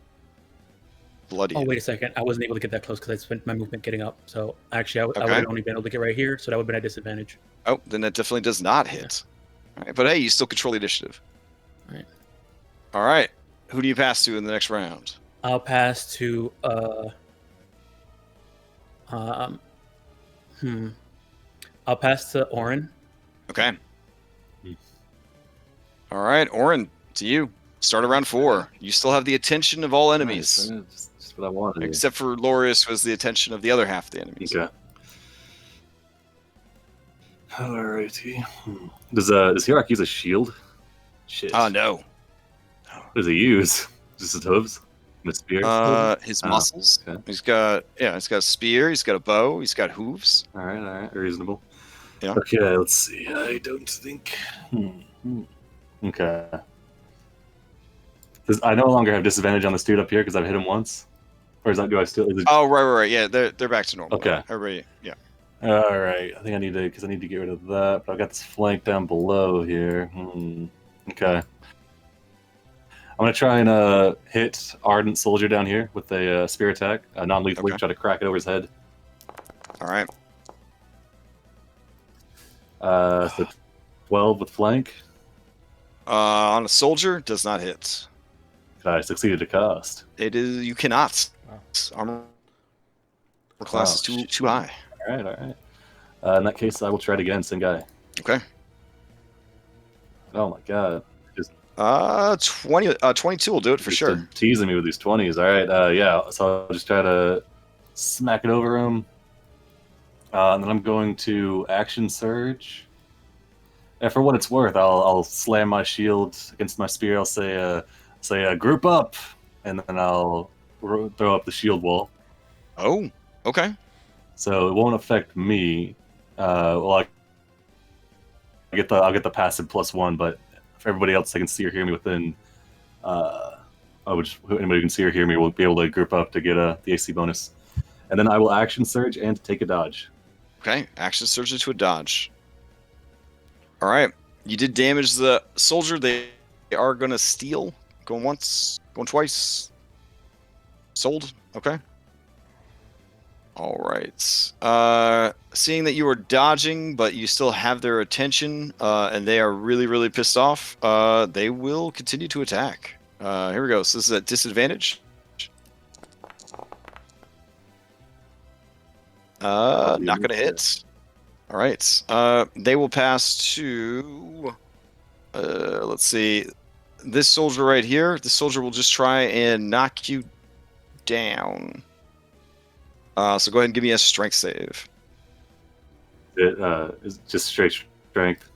bloody. Oh, wait a second. I wasn't able to get that close because I spent my movement getting up. So actually, I would Okay. have only been able to get right here, so that would have been a disadvantage. Oh, then that definitely does not hit. All right, but hey, you still control the initiative. All right. All right. Who do you pass to in the next round? I'll pass to I'll pass to Orin. Okay. All right, Orin, to you. Start around 4. You still have the attention of all enemies, Nice. Just what I wanted. except for Lorius was the attention of the other half of the enemies. Okay. Alrighty. Does Hirak use a shield? Shit. No. What does he use? Just his hooves? And a spear? His Oh, muscles. okay. He's got a spear. He's got a bow. He's got hooves. Alright. Reasonable. Yeah. Okay, let's see. I don't think. Okay. I no longer have disadvantage on this dude up here because I've hit him once? Or is that, do I still? Is it, Oh, right. Yeah, they're back to normal. Okay. Everybody, yeah. Alright. I think I need to, because I need to get rid of that, but I've got this flank down below here. Okay. I'm going to try and hit Ardent Soldier down here with a spear attack, non-lethally, Okay. try to crack it over his head. All right. So 12 with flank. On a soldier, does not hit. I succeeded to cast. It is you cannot. Wow. Armor class is Wow. too high. Alright. In that case, I will try it again, same guy. Okay. Oh my god. 22 will do it for Just sure. teasing me with these 20s. Alright, yeah. So I'll just try to smack it over him. And then I'm going to action surge. And for what it's worth, I'll slam my shield against my spear. I'll say group up, and then I'll throw up the shield wall. Oh, okay. So it won't affect me. I'll get the passive +1, but for everybody else that can see or hear me within, anybody who can see or hear me will be able to group up to get the AC bonus. And then I will action surge and take a dodge. Okay. Action surge into a dodge. All right. You did damage the soldier. They are going to steal. Going once, going twice. Sold. Okay. All right. Seeing that you are dodging, but you still have their attention, and they are really, really pissed off, they will continue to attack. Here we go. So this is at disadvantage. Not going to hit. All right. They will pass to. Let's see. This soldier right here. This soldier will just try and knock you down. So go ahead and give me a strength save. It's just straight strength.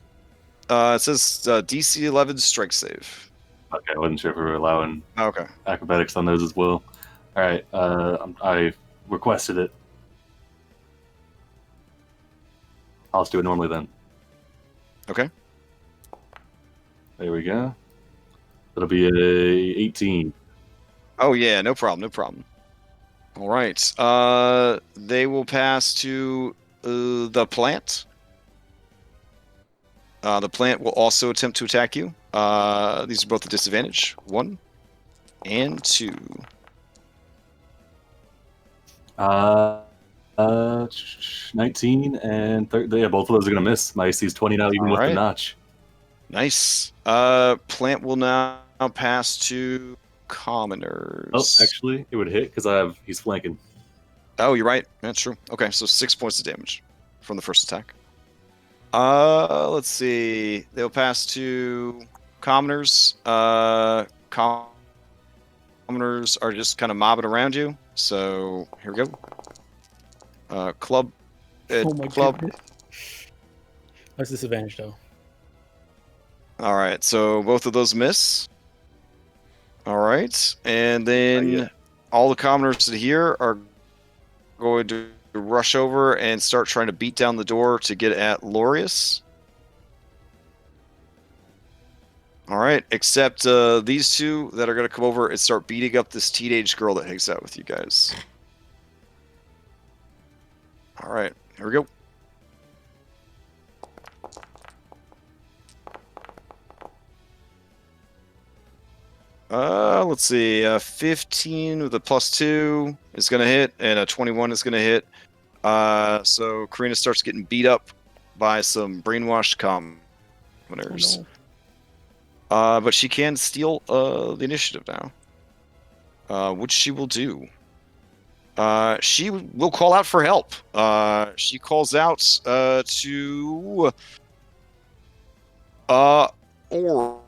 It says DC 11 strength save. Okay, I wasn't sure if we were allowing Okay. acrobatics on those as well. All right, I requested it. I'll just do it normally then. Okay. There we go. That'll be a 18. Oh yeah, no problem. All right. They will pass to the plant. The plant will also attempt to attack you. These are both a disadvantage. 1 and 2. Uh, 19 and 30. Yeah, both of those are going to miss. My AC is 20 now, even All with the right. notch. Nice. Plant will now pass to commoners. Oh, actually, it would hit because he's flanking. Oh, you're right. That's true. Okay, so 6 points of damage from the first attack. Let's see. They'll pass to commoners. Commoners are just kind of mobbing around you. So here we go. Club. Oh my Club. goodness. That's disadvantage though. All right, so both of those miss. All right, and then all the commoners here are going to rush over and start trying to beat down the door to get at Lorius. All right, except these two that are going to come over and start beating up this teenage girl that hangs out with you guys. All right, here we go. Let's see. 15 with a +2 is going to hit, and a 21 is going to hit. So Karina starts getting beat up by some brainwashed commoners. Oh, no. But she can steal the initiative now, which she will do. She will call out for help. She calls out to Oren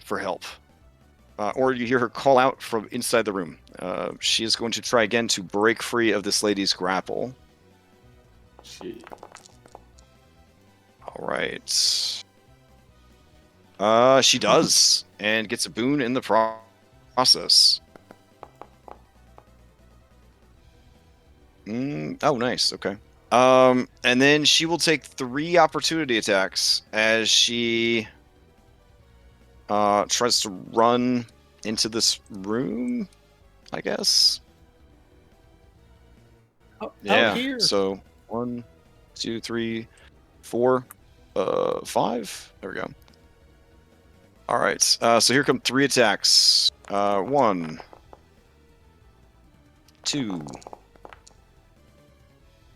for help. Or you hear her call out from inside the room. She is going to try again to break free of this lady's grapple. Shit. All right. She does, and gets a boon in the process. Oh, nice. Okay. And then she will take 3 opportunity attacks as she tries to run into this room, I guess. Out here. So 1, 2, 3, 4, 5. There we go. All right. So here come 3 attacks. 1, 2,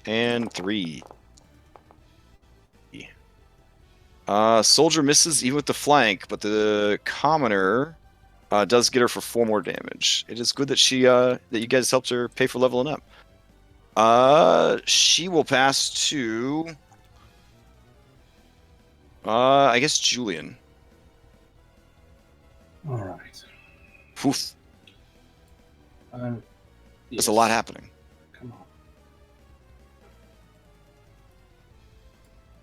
and 3. Soldier misses even with the flank, but the commoner does get her for 4 more damage. It is good that she that you guys helped her pay for leveling up. She will pass to I guess Julian. All right. Oof. Yes. There's a lot happening. Come on.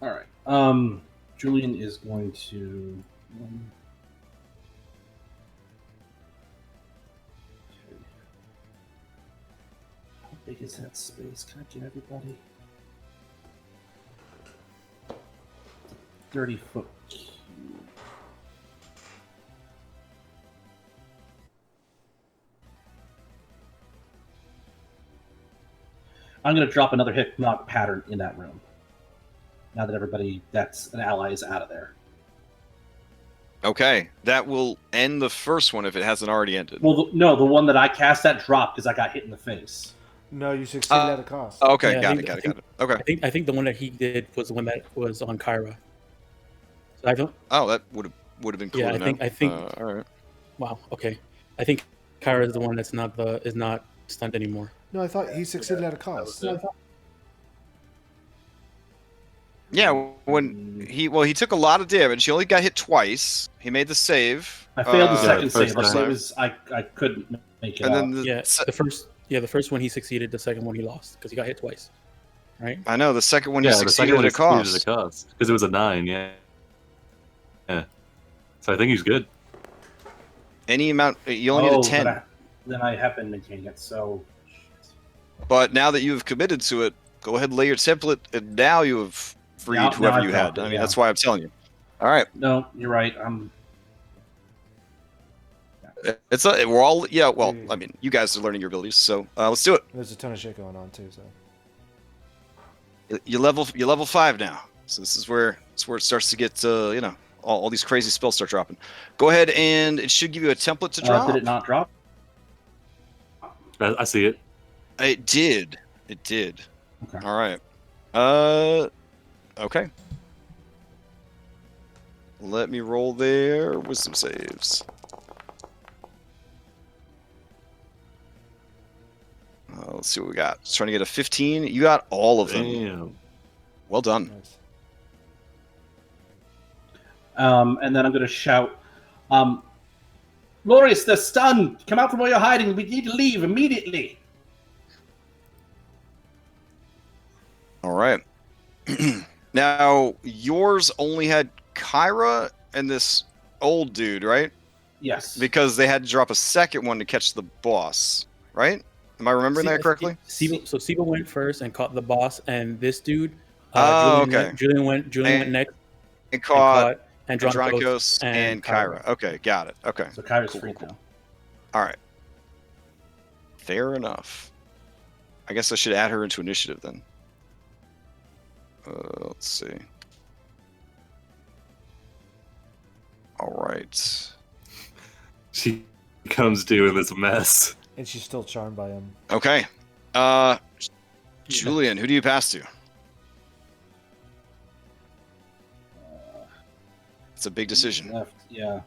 All right. Julian is going to. Okay. How big is that space? Can I get everybody? 30-foot cube. I'm going to drop another hypnotic pattern in that room. Now that everybody that's an ally is out of there. Okay, that will end the first one if it hasn't already ended. Well, no, the one that I cast that dropped because I got hit in the face. No, you succeeded at a cost. Okay, Yeah, got it. Okay. I think the one that he did was the one that was on Kyra. So I don't. Oh, that would have been cool. Yeah, to know. I think. All right. Wow. Okay. I think Kyra is the one that's not stunned anymore. No, I thought he succeeded at a cost. Yeah, when he took a lot of damage. He only got hit twice. He made the save. I failed the second first save. time. I couldn't make it And out. then The first one he succeeded. The second one he lost because he got hit twice. Right. I know the second one he Yeah, the succeeded second one at a cost. succeeded at a cost because it was a 9. Yeah. So I think he's good. Any amount. You only need a 10. Then I have been maintaining it. So. But now that you have committed to it, go ahead and lay your template, and now you have freed Now whoever I've you dropped had. it, I mean, yeah. that's why I'm telling you. All right. No, you're right. We're all Well, I mean, you guys are learning your abilities, so let's do it. There's a ton of shit going on too. So You level 5 now, so this is where it starts to get all these crazy spells start dropping. Go ahead and it should give you a template to drop. Did it not drop? I see it. It did. It did. Okay. All right. Okay. Let me roll their wisdom saves. Let's see what we got. Just trying to get a 15. You got all of them. Damn. Well done. Nice. And then I'm going to shout, Loris, they're stunned. Come out from where you're hiding. We need to leave immediately. All right. Now, yours only had Kyra and this old dude, right? Yes. Because they had to drop a second one to catch the boss, right? Am I remembering that correctly? So Siba went first and caught the boss, and this dude, Oh, Julian, okay. Julian went next And caught Andronicos and Kyra. Okay, got it. Okay. So Kyra's Cool, free cool, now. All right. Fair enough. I guess I should add her into initiative then. Let's see. All right. She comes to in this mess. And she's still charmed by him. Okay. Julian, who do you pass to? It's a big decision. Left, yeah.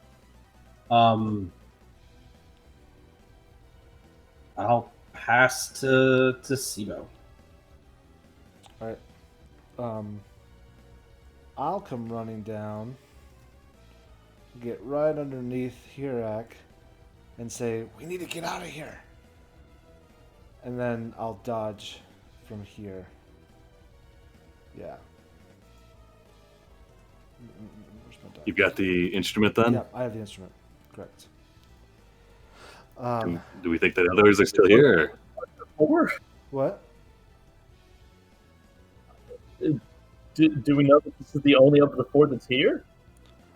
I'll pass to Sibo. All right. I'll come running down, get right underneath Hirak, and say, "We need to get out of here." And then I'll dodge from here. Yeah. Where's my dodge? You've got the instrument then? Yeah, I have the instrument. Correct. Do we think that others are still here? Or What? do we know that this is the only of the four that's here?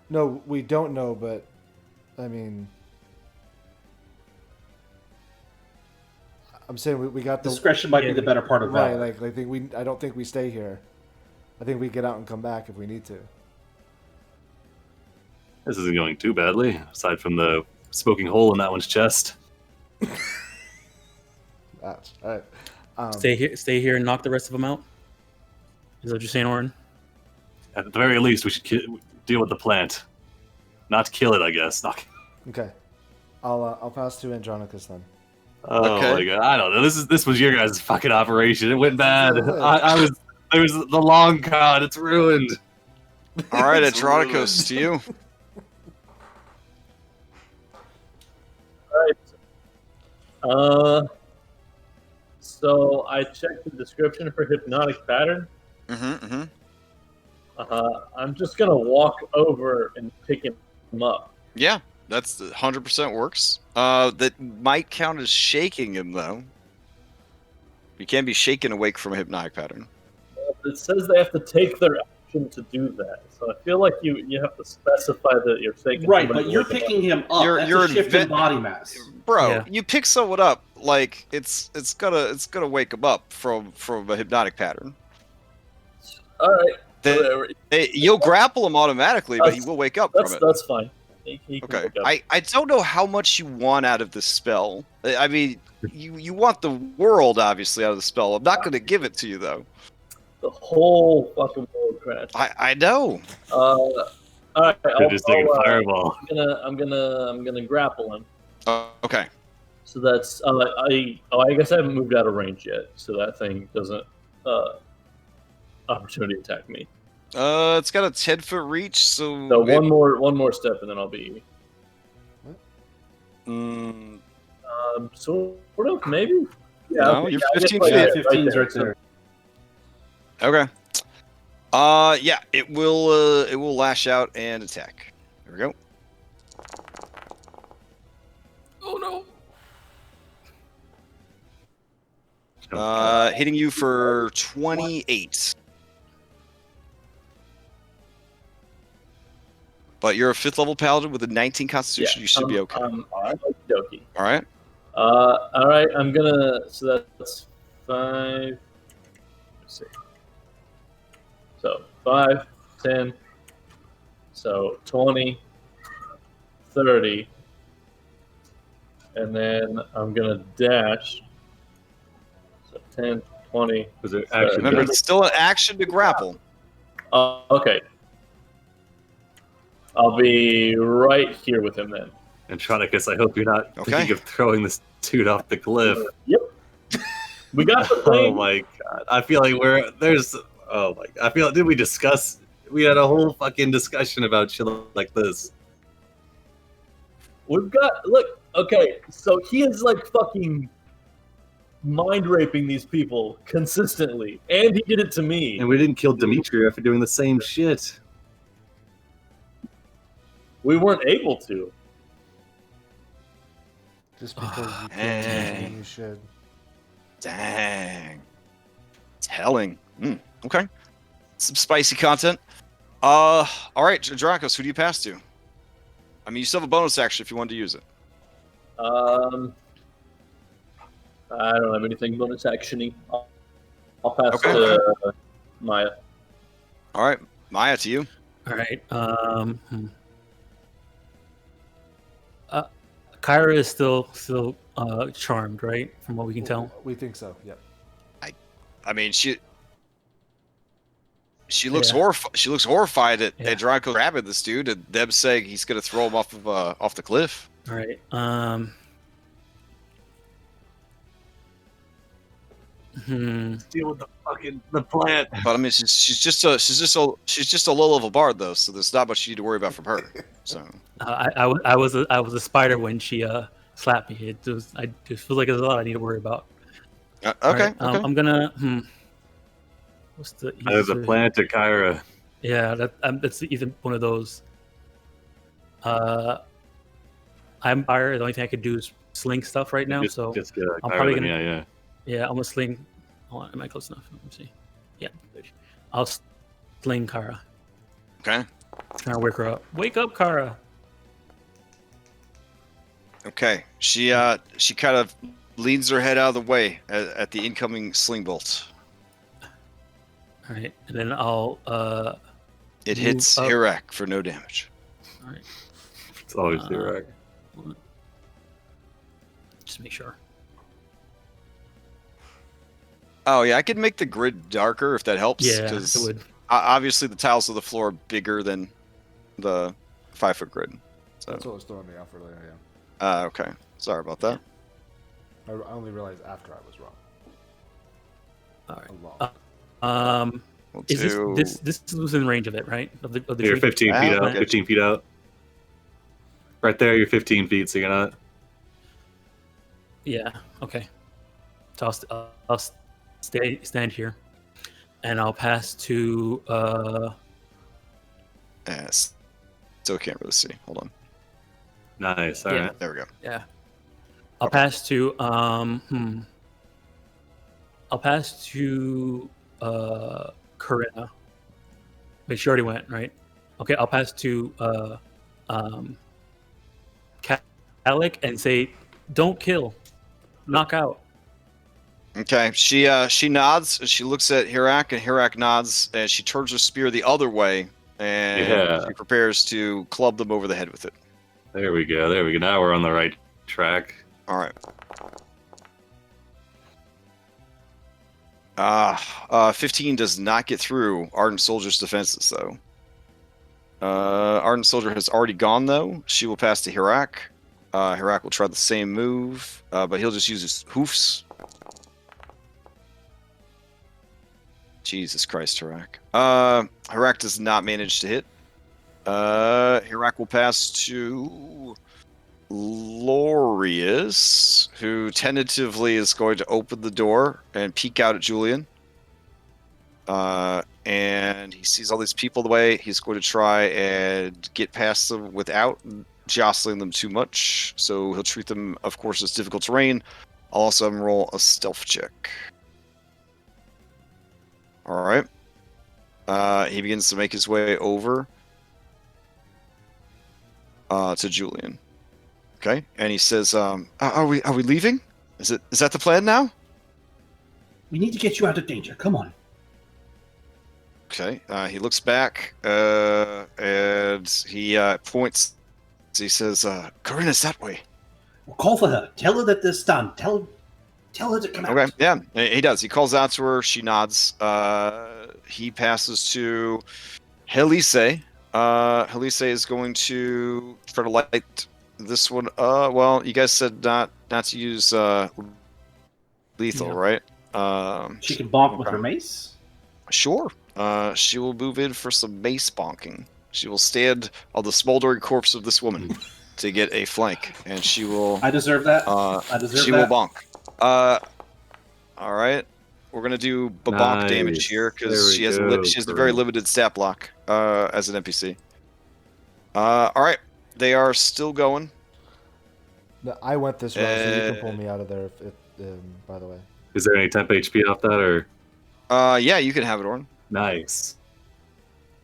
No, we don't know, but I mean, I'm saying we got the Discretion might be the better part of right. that. Like I don't think we stay here. I think we get out and come back if we need to. This isn't going too badly, aside from the smoking hole in that one's chest. Ouch. All right. Stay here and knock the rest of them out. Is that what you're saying, Orin? At the very least, we should deal with the plant. Not kill it, I guess. Okay. I'll pass to Andronicus then. Oh Okay. my god, I don't know. This was your guys' fucking operation. It went bad. It was. It was the long con. It's ruined. All right, It's Andronicos, to you. Right. So I checked the description for hypnotic pattern. Mm-hmm. I'm just gonna walk over and pick him up. Yeah, that's 100% works. That might count as shaking him, though. You can't be shaken awake from a hypnotic pattern. It says they have to take their action to do that. So I feel like you have to specify that you're taking. Right, somebody but you're awake. picking him up. You're- That's you're a shift in inven- body mass. Bro, Yeah. you pick someone up, like it's gonna wake him up from a hypnotic pattern. All right. They, you'll grapple him automatically, but he will wake up from it. That's fine. He can Okay. wake up. I don't know how much you want out of this spell. I mean, you want the world, obviously, out of the spell. I'm not going to give it to you, though. The whole fucking world crashed. I know. All right. Could just take a fireball. I'm gonna grapple him. Okay. So that's I guess I haven't moved out of range yet, so that thing doesn't opportunity attack me. It's got a 10-foot reach, so... So one more step, and then I'll be sort of maybe. Yeah, No, okay, you're I guess 15 like feet. that, 15's right So- there. Okay. Yeah, it will lash out and attack. There we go. Oh no! Hitting you for 28. But you're a 5th level paladin with a 19 constitution. You should be okay. Alright, okie dokie. All right. All right, I'm gonna. So that's 5. Let's see. So 5, 10. So 20, 30, and then I'm gonna dash. So 10, 20. Was there action? Remember, it's still an action to grapple. Okay. I'll be right here with him then. Andronicus, I hope you're not Okay. thinking of throwing this dude off the cliff. Yep. We got the Oh thing. my god. I feel like I feel like, did we discuss? We had a whole fucking discussion about shit like this. We've got look. Okay, so he is like fucking mind raping these people consistently, and he did it to me. And we didn't kill Dimitri after doing the same shit. We weren't able to. Just because you Dang. can, you should. Dang. Telling. Okay. Some spicy content. All right, Dracos, who do you pass to? I mean, you still have a bonus action if you wanted to use it. I don't have anything bonus actiony. I'll pass Okay. to Maya. All right, Maya, to you. All right. Kyra is still charmed, right? From what we can tell. We think so. Yep. I mean, she looks Yeah. She looks horrified at Yeah. Draco grabbing this dude, and them saying he's gonna throw him off the cliff. All right. Deal with the plant. But I mean, she's just a low level bard though, so there's not much you need to worry about from her. So I was a spider when she slapped me. I just feel like there's a lot I need to worry about. okay, All right, okay. I'm gonna. What's the Either the easiest- plant or Kyra. Yeah, that's either one of those. I'm fire. The only thing I could do is sling stuff right now. Just so get I'm Kyra probably then, gonna- yeah. yeah, I'm gonna sling. Hold on, am I close enough? Let me see. Yeah, good. I'll sling Kara. Okay. Trying to wake her up. Wake up, Kara. Okay. She kind of leans her head out of the way at the incoming sling bolt. All right, and then I'll. It Move hits up. Hirak for no damage. All right, It's always the right. just make sure. Oh yeah, I could make the grid darker if that helps. Yeah, it 'cause would. obviously the tiles of the floor are bigger than the 5-foot grid. So That's what was throwing me off earlier. Yeah. okay. Sorry about that. I only realized after I was wrong. All right. A lot. We'll Is do... this is within range of it, right? Of the You're tree? 15 feet out. okay. 15 feet out. Right there, you're 15 feet, so you're not. Yeah. Okay. So I'll stand here, and I'll pass to Yes. Still can't really see. Hold on. Nice. All Yeah. right. There we go. yeah. I'll pass to I'll pass to Corinna. Wait, she already went, right? Okay, I'll pass to Alec and say, "Don't kill, knock out." Okay. She nods. She looks at Hirak, and Hirak nods, and she turns her spear the other way, and Yeah. she prepares to club them over the head with it. There we go. There we go. Now we're on the right track. All right. 15 does not get through Ardent Soldier's defenses, though. Ardent Soldier has already gone, though. She will pass to Hirak. Hirak will try the same move, but he'll just use his hoofs. Jesus Christ, Hirak. Hirak does not manage to hit. Hirak will pass to Lorius, who tentatively is going to open the door and peek out at Julian. And he sees all these people the way. He's going to try and get past them without jostling them too much. So he'll treat them, of course, as difficult terrain. I'll also have him roll a stealth check. All right. He begins to make his way over to Julian. Okay, and he says, "Are we leaving? Is that the plan now?" We need to get you out of danger. Come on. Okay. He looks back and he points. He says, "Corinna's that way." Well, call for her. Tell her that this is done. Tell her to come out. Okay, yeah, he does. He calls out to her. She nods. He passes to Helise. Helise is going to try to light this one. Well, you guys said not to use lethal, Yeah. right? She can bonk with Okay. her mace. Sure. She will move in for some mace bonking. She will stand on the smoldering corpse of this woman to get a flank, and she will. I deserve that. I deserve she that. will bonk. All right. We're gonna do bonk damage Nice. here There because we she has go, she has a very girl. limited stat block as an NPC. All right. They are still going. No, I went this round, so you can pull me out of there. By the way. Is there any temp HP off that, or Yeah, you can have it, Orn. nice?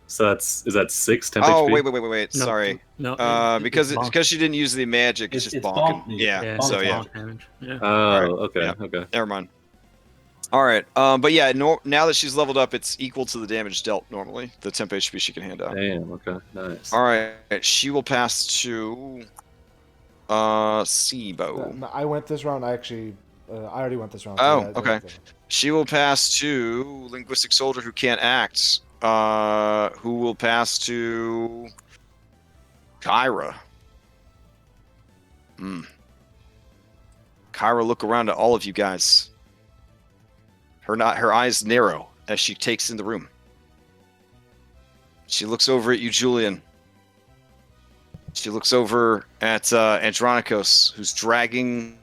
So is that 6 temp Oh, HP? wait. No, Sorry. No. Because bonk. she didn't use the magic, it's just bonking. bonk me. Yeah. Yeah. So it's yeah. bonk damage. Yeah. Oh, right. okay, Yeah. okay. Never mind. All right. But yeah, now that she's leveled up, it's equal to the damage dealt normally. The temp HP she can hand out. Damn. Okay. Nice. All right. She will pass to Sibo. No, I went this round. I already went this round. Oh, yeah, okay. She will pass to Linguistic Soldier who can't act. Who will pass to Kyra. Kyra, look around at all of you guys. Her eyes narrow as she takes in the room. She looks over at you, Julian. She looks over at Andronikos, who's dragging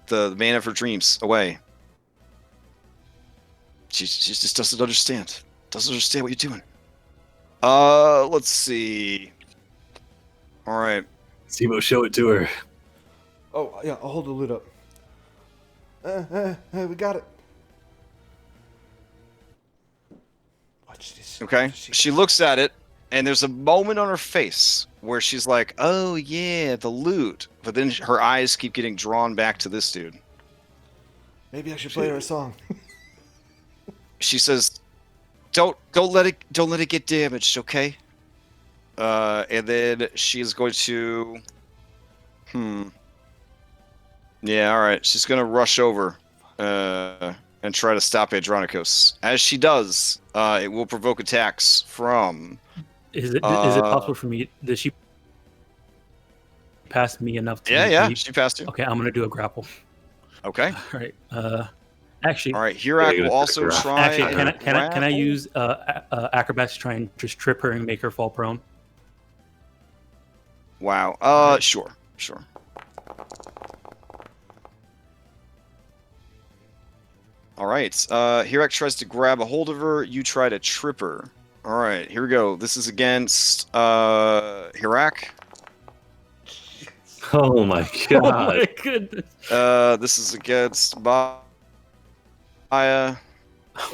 the man of her dreams away. She just doesn't understand. Doesn't understand what you're doing. Let's see. All right. Sibo, show it to her. Oh yeah, I'll hold the loot up. We got it. Watch this. Okay. She looks at it, and there's a moment on her face where she's like, "Oh yeah, the loot," but then her eyes keep getting drawn back to this dude. Maybe I should play her a song. She says, "Don't let it get damaged, okay?" And then she is going to, yeah, all right. She's gonna rush over, and try to stop Andronikos. As she does, it will provoke attacks from. Is it possible for me? Does she pass me enough to? Yeah. She passed you. Okay, I'm gonna do a grapple. Okay. All right. Actually. All right. Hirak will also try. Actually, and can I grapple? use acrobats to try and just trip her and make her fall prone? Wow. Sure. All right. Hirak tries to grab a hold of her. You try to trip her. All right. Here we go. This is against Hirak. Oh my god. Oh my goodness. This is against Maya. Oh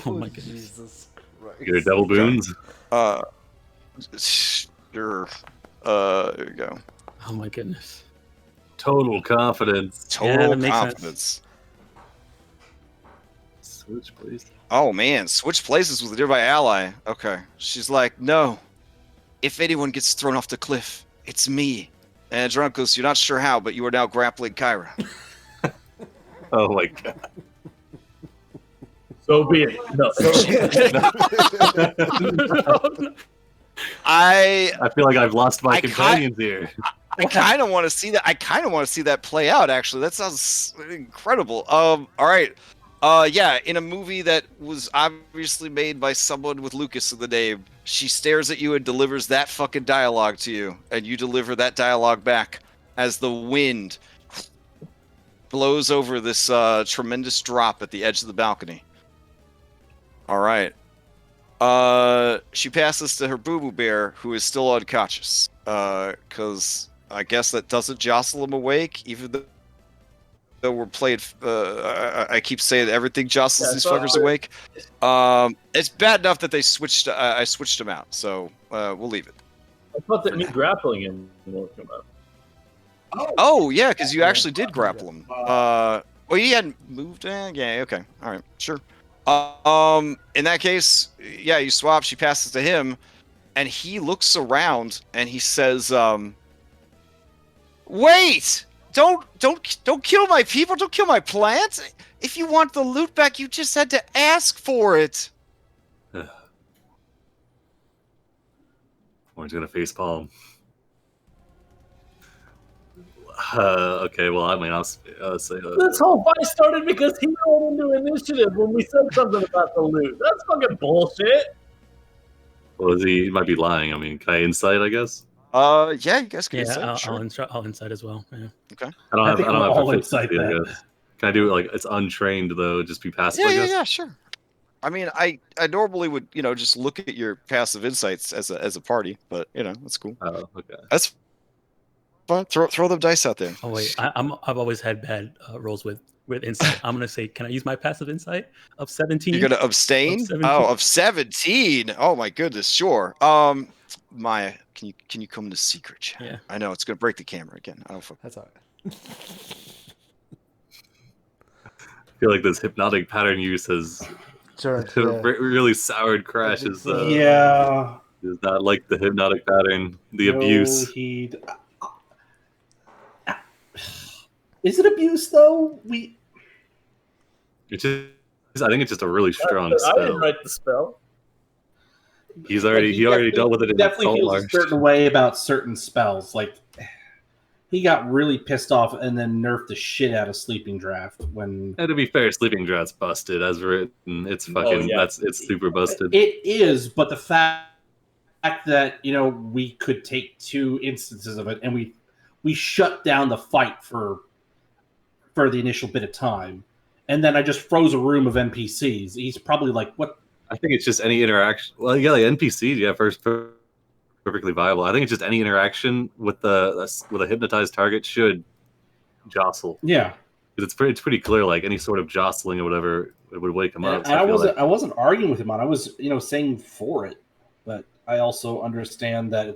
my goodness. Jesus Christ. Get her double boons. Sure. There you go. Oh my goodness. Total confidence. Total that makes sense. confidence. Switch, please. Oh man, switch places with a nearby ally. Okay. She's like, no. If anyone gets thrown off the cliff, it's me. And Andronikos, you're not sure how, but you are now grappling Kyra. Oh my god. So be it. No. I feel like I've lost my I companions here. kind of want to see that. I kind of want to see that play out. Actually, that sounds incredible. All right. Yeah, in a movie that was obviously made by someone with Lucas in the name, she stares at you and delivers that fucking dialogue to you, and you deliver that dialogue back as the wind blows over this tremendous drop at the edge of the balcony. All right. She passes to her Boo Boo Bear, who is still unconscious. Because I guess that doesn't jostle him awake, even though we're playing. I keep saying everything jostles these fuckers awake. It's bad enough that they switched. I switched them out, so we'll leave it. I thought that me grappling him would come out. Oh yeah, because you actually did grapple him. Well, he hadn't moved. Yeah. Okay. All right. Sure. In that case, yeah, you swap. She passes to him, and he looks around and he says, "Wait! don't kill my people. Don't kill my plants. If you want the loot back, you just had to ask for it. Orange gonna facepalm. Okay, well, I mean, I'll say This whole fight started because he rolled into initiative when we said something about the loot. That's fucking bullshit. well, he might be lying. I mean, can I insight? I guess. Yeah, you guys can Yeah, insight, sure. I'll insight as well. Yeah. Okay. I think don't we'll have all proficiency, insight I that. guess. Can I do it like it's untrained though? Just be passive. Yeah, I yeah, guess. yeah, sure. I mean, I normally would, just look at your passive insights as a party, but that's cool. Oh, okay. That's fun. Throw them dice out there. Oh wait, I've always had bad rolls with insight. I'm gonna say, can I use my passive insight of 17? You're gonna abstain? Of 17? Oh, of 17. Oh my goodness, sure. Maya, can you come to secret chat? Yeah. I know it's gonna break the camera again. I don't fuck. That's all right. I feel like this hypnotic pattern use has Sure. Yeah. really soured Crash. think Is so. Yeah. does not like the hypnotic pattern, the abuse. Is it abuse though? It's just, I think it's just a really strong I didn't spell. write the spell. He already dealt with it in definitely Salt feels Marsh. a certain way about certain spells. Like he got really pissed off and then nerfed the shit out of Sleeping Draft when. And to be fair, Sleeping Draft's busted as written. It's fucking it's super busted. It is, but the fact that we could take 2 instances of it and we shut down the fight for the initial bit of time, and then I just froze a room of NPCs. He's probably like, "What?" I think it's just any interaction. Well, yeah, like NPCs, yeah, first perfectly viable. I think it's just any interaction with a hypnotized target should jostle. Yeah, because it's pretty clear, like any sort of jostling or whatever, it would wake him up. And I wasn't arguing with him on. I was saying for it, but I also understand that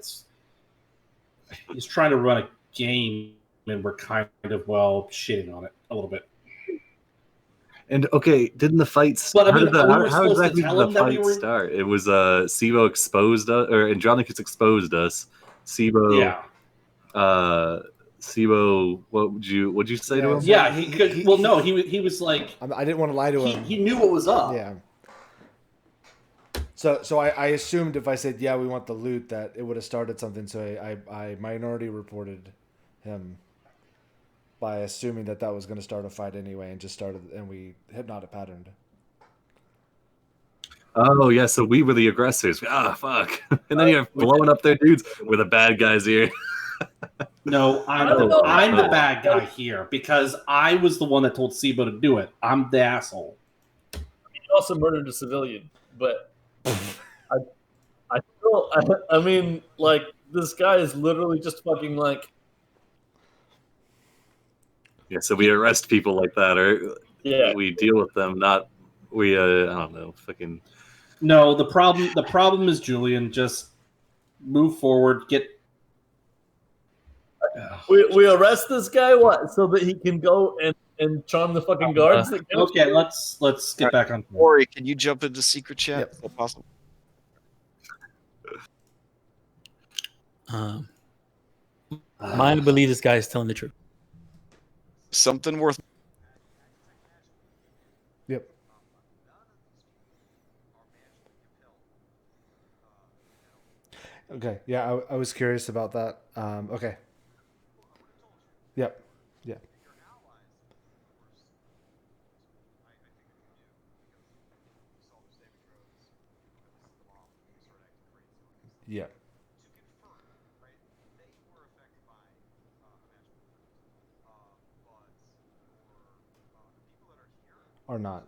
he's trying to run a game, and we're kind of shitting on it a little bit. And okay, didn't the fights? But I mean, how exactly did the fight start? It was Sibo exposed us, or Andronicus exposed us. Sibo, yeah. Sibo, what'd you say to him? Yeah, he could. Well, no, he was like. I didn't want to lie to him. He knew what was up. Yeah. So I assumed if I said we want the loot that it would have started something. So I minority reported him by assuming that was going to start a fight anyway, and just started, and we hypnotic patterned. Oh yeah, so we were the aggressors. Ah, fuck! And then you're blowing up their dudes. We're the bad guys here. No, I'm the bad guy here because I was the one that told Sibo to do it. I'm the asshole. He also murdered a civilian, but I mean, like, this guy is literally just fucking like. Yeah, so we arrest people like that, or we deal with them. Not we. I don't know. Fucking. No, the problem is Julian. Just move forward. We arrest this guy so that he can go and charm the fucking guards. Okay, let's get back on. Ori, can you jump into secret chat? Yep. Is that possible? I believe this guy is telling the truth. Something worth. Yep. Okay. Yeah, I was curious about that. Okay. Yep. Yeah. Yeah. Or not.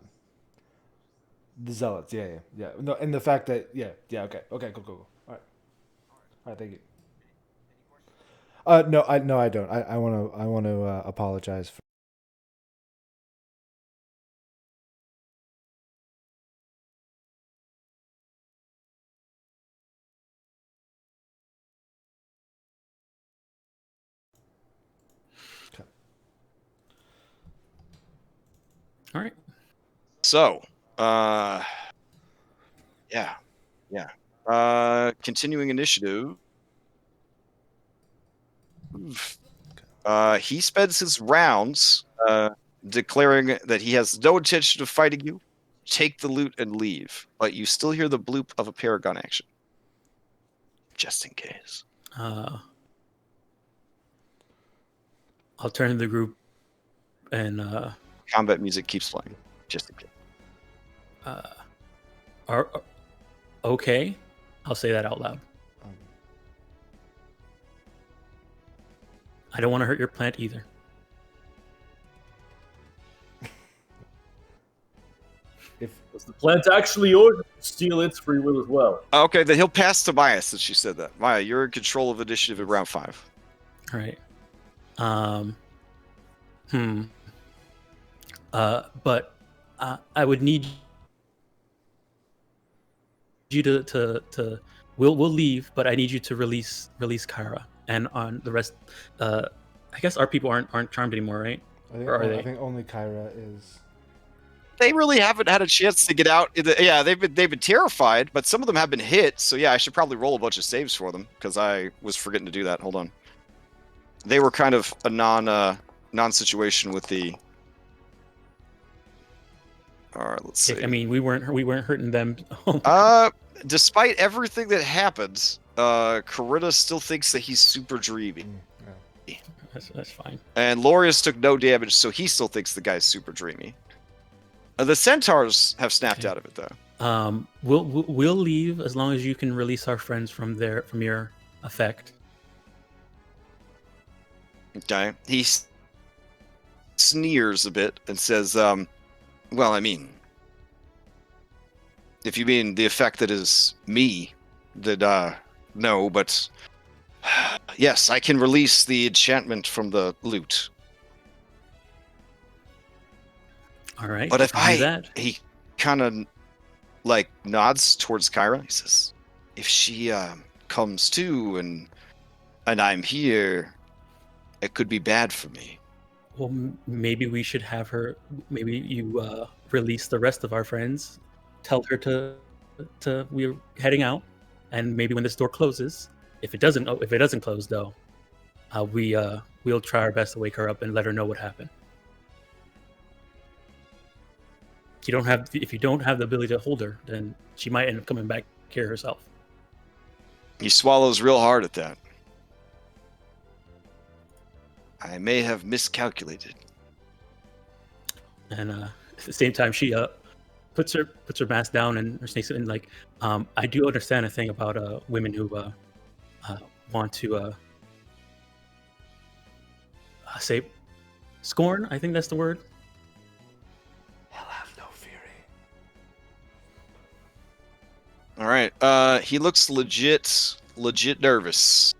The zealots, yeah. No, and the fact that, okay, cool. All right, thank you. No, I don't. I want to apologize for. All right. So, continuing initiative. He spends his rounds declaring that he has no intention of fighting you. Take the loot and leave, but you still hear the bloop of a Paragon action, just in case. I'll turn to the group and Combat music keeps playing, just in case. Okay, I'll say that out loud. I don't want to hurt your plant either. Was the plant actually yours? Steal its free will as well. Okay, then he'll pass to Maya since she said that. Maya, you're in control of initiative at round 5. All right. But I would need you to we'll leave, but I need you to release Kyra, and on the rest. I guess our people aren't charmed anymore, right? I think only Kyra is. They really haven't had a chance to get out. Yeah, they've been terrified, but some of them have been hit. So yeah, I should probably roll a bunch of saves for them because I was forgetting to do that. Hold on. They were kind of a non situation with the. All right, let's see. I mean, we weren't hurting them. Despite everything that happened, Corinna still thinks that he's super dreamy. Yeah. That's fine. And Lorius took no damage, so he still thinks the guy's super dreamy. The centaurs have snapped out of it, though. We'll leave as long as you can release our friends from your effect. Okay. He sneers a bit and says, well, I mean, if you mean the effect that is me, then, no, but yes, I can release the enchantment from the loot. All right. But if he kind of like nods towards Kyra. He says, if she comes to and I'm here, it could be bad for me. Well, maybe we should have her. Maybe you release the rest of our friends. Tell her to we're heading out, and maybe when this door closes, if it doesn't close though, we'll try our best to wake her up and let her know what happened. If you don't have the ability to hold her, then she might end up coming back here herself. He swallows real hard at that. I may have miscalculated. And at the same time, she puts her mask down and her snakes in. Like, I do understand a thing about women who want to say scorn. I think that's the word. He'll have no fury. All right. He looks legit nervous.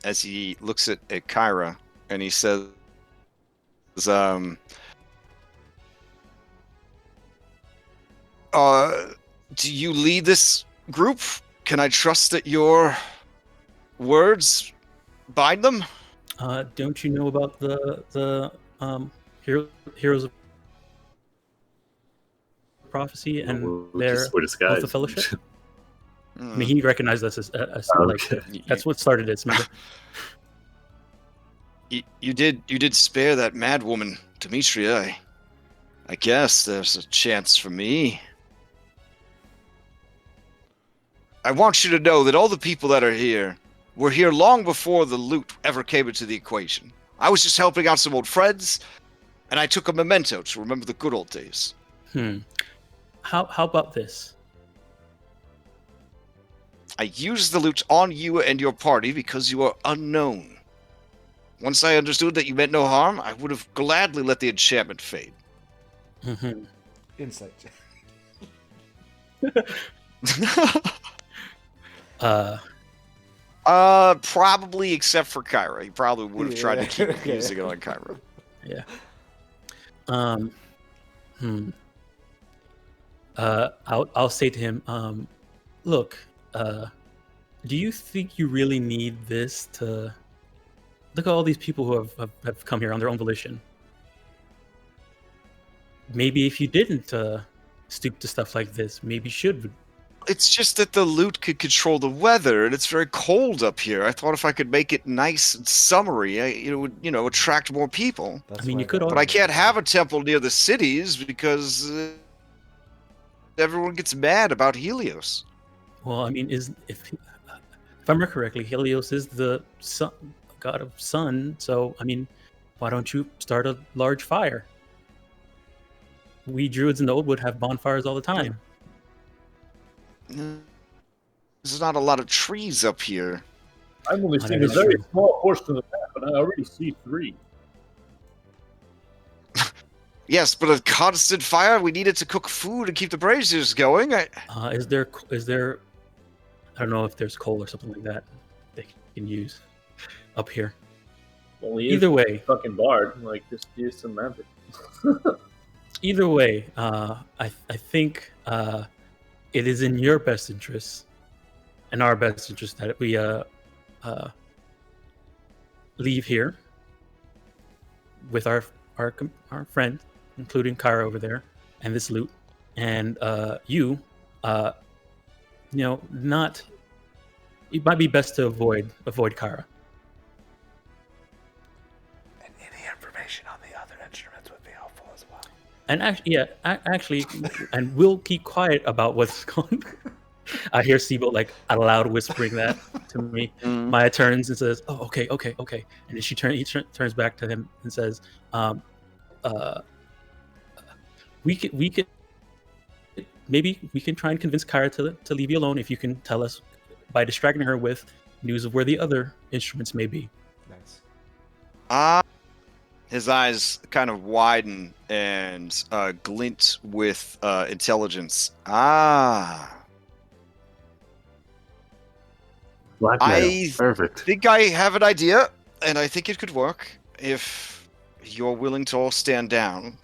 As he looks at Kyra, and he says, do you lead this group? Can I trust that your words bind them? Don't you know about the heroes of prophecy and we're both disguised. the fellowship? I mean, he recognized us as Okay. like that's what started it. Remember? You did spare that mad woman, Demetria. I guess there's a chance for me. I want you to know that all the people that are here were here long before the loot ever came into the equation. I was just helping out some old friends, and I took a memento to remember the good old days. How about this? I used the loot on you and your party because you are unknown. Once I understood that you meant no harm, I would have gladly let the enchantment fade. Insight. Probably except for Kyra. He probably would have tried to keep using it on Kyra. Yeah. I'll say to him, look, do you think you really need this to look at all these people who have come here on their own volition? Maybe if you didn't stoop to stuff like this, maybe you should It's just that the loot could control the weather, and it's very cold up here. I thought if I could make it nice and summery, it would, attract more people. That's I mean, why you could got But I rid of can't it. have a temple near the cities because everyone gets mad about Helios. Well, I mean, if I remember correctly, Helios is the sun, god of sun. So, I mean, why don't you start a large fire? We druids in the Old Wood have bonfires all the time. There's not a lot of trees up here. I'm only Oh, seeing that a is very true. small portion of the map, and I already see 3. Yes, but a constant fire. We need it to cook food and keep the braziers going. Is there? I don't know if there's coal or something like that they can use up here. Well, he Either is way, fucking bard. Like, just use some magic. either way, I think it is in your best interest and our best interest that we leave here with our friend, including Kyra over there, and this loot, and not. It might be best to avoid Kyra. And any information on the other instruments would be helpful as well. And actually, and we'll keep quiet about what's going. I hear Sibo like a loud whispering that to me. Maya turns and says, "Oh, okay." And then he turns back to him and says, "We could maybe we can try and convince Kyra to leave you alone if you can tell us by distracting her with news of where the other instruments may be." Nice. His eyes kind of widen and glint with intelligence. Blackmail. I Perfect. think I have an idea, and I think it could work if you're willing to all stand down.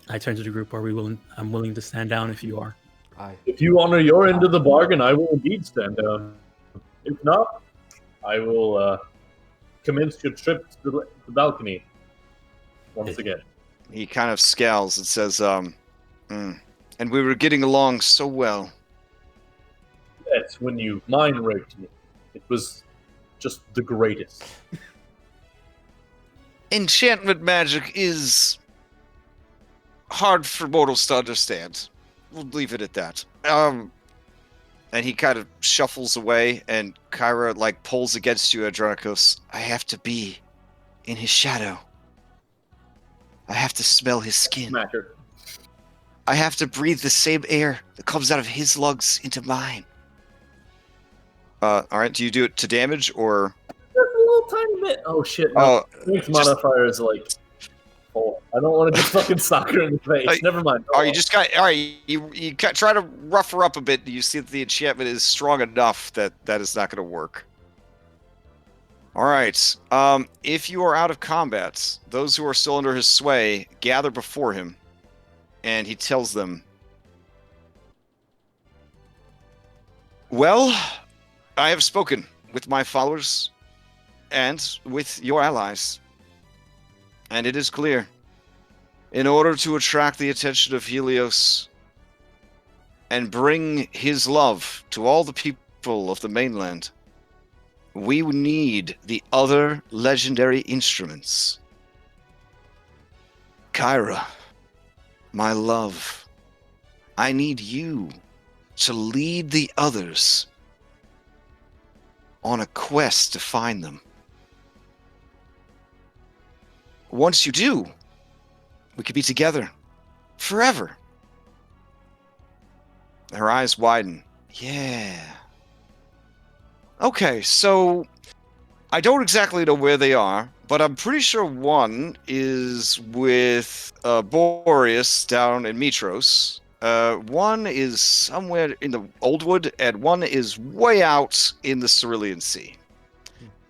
I turn to the group. Are we willing? I'm willing to stand down if you are. Aye. If you honor your end of the bargain, I will indeed stand down. If not, I will commence your trip to the balcony once again. He kind of scowls and says, and we were getting along so well. That's when you mind raped me. It was just the greatest. Enchantment magic is hard for mortals to understand. We'll leave it at that. And he kind of shuffles away, and Kyra pulls against you, Andronicus. I have to be in his shadow. I have to smell his skin. Smacker. I have to breathe the same air that comes out of his lungs into mine. All right. Do you do it to damage or? Just a little tiny bit. Oh shit! No. Strength modifier is like 4. I don't want to just fucking sock her in the face. Never mind. You just got. All right. You try to rough her up a bit. You see that the enchantment is strong enough that is not going to work. All right. If you are out of combat, those who are still under his sway gather before him, and he tells them, "Well, I have spoken with my followers and with your allies, and it is clear. In order to attract the attention of Helios and bring his love to all the people of the mainland, we need the other legendary instruments. Kyra, my love, I need you to lead the others on a quest to find them. Once you do, we could be together forever." Her eyes widen. Yeah. Okay, so I don't exactly know where they are, but I'm pretty sure one is with Boreas down in Mitros. One is somewhere in the Oldwood, and one is way out in the Cerulean Sea.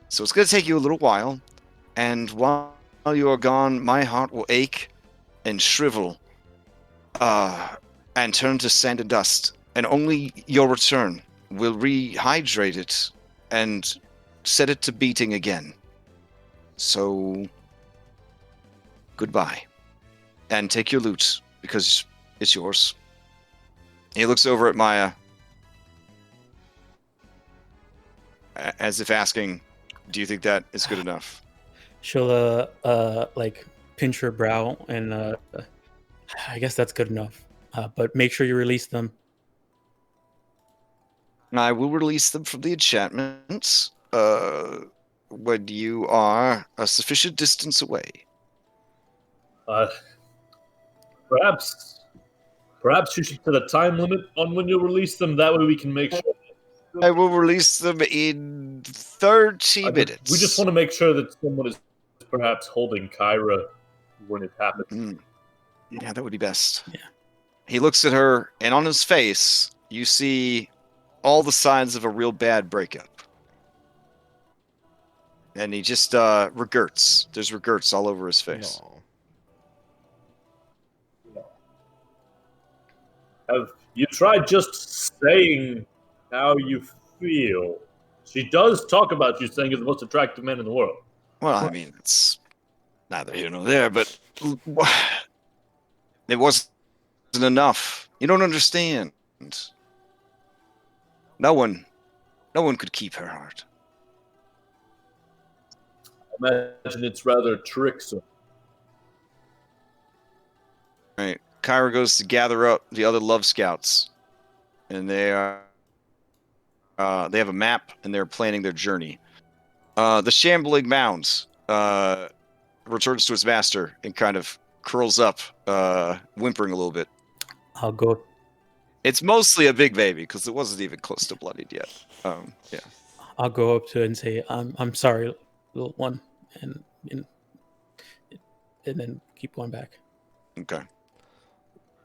So it's going to take you a little while, and while you are gone, my heart will ache and shrivel and turn to sand and dust, and only your return will rehydrate it and set it to beating again. So, goodbye. And take your loot, because it's yours. He looks over at Maya, as if asking, "Do you think that is good enough?" She'll like pinch her brow and I guess that's good enough. But make sure you release them. I will release them from the enchantments when you are a sufficient distance away. Perhaps you should set a time limit on when you release them. That way we can make sure. I will release them in 30 minutes. We just want to make sure that someone is perhaps holding Kyra when it happens. Yeah, that would be best. Yeah. He looks at her, and on his face, you see all the signs of a real bad breakup. And he just regrets. There's regrets all over his face. No. Have you tried just saying how you feel? She does talk about you saying you're the most attractive man in the world. Well, I mean, it's neither here nor there, but it wasn't enough. You don't understand. No one could keep her heart. I imagine it's rather tricksome. Right. Kyra goes to gather up the other Love Scouts, and they have a map, and they're planning their journey. The shambling mound returns to its master and kind of curls up, whimpering a little bit. I'll go. It's mostly a big baby because it wasn't even close to bloodied yet. Yeah. I'll go up to it and say, "I'm sorry, little one," and then keep going back. Okay.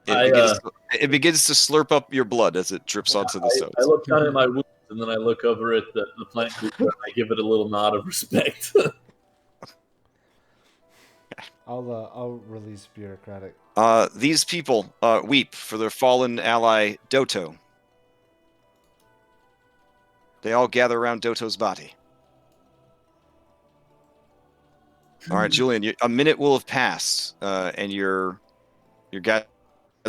It begins to slurp up your blood as it drips onto the stones. I look down at my wounds, and then I look over at the plant group, and I give it a little nod of respect. I'll release bureaucratic. These people weep for their fallen ally Doto. They all gather around Doto's body. All right, Julian, a minute will have passed, and your guys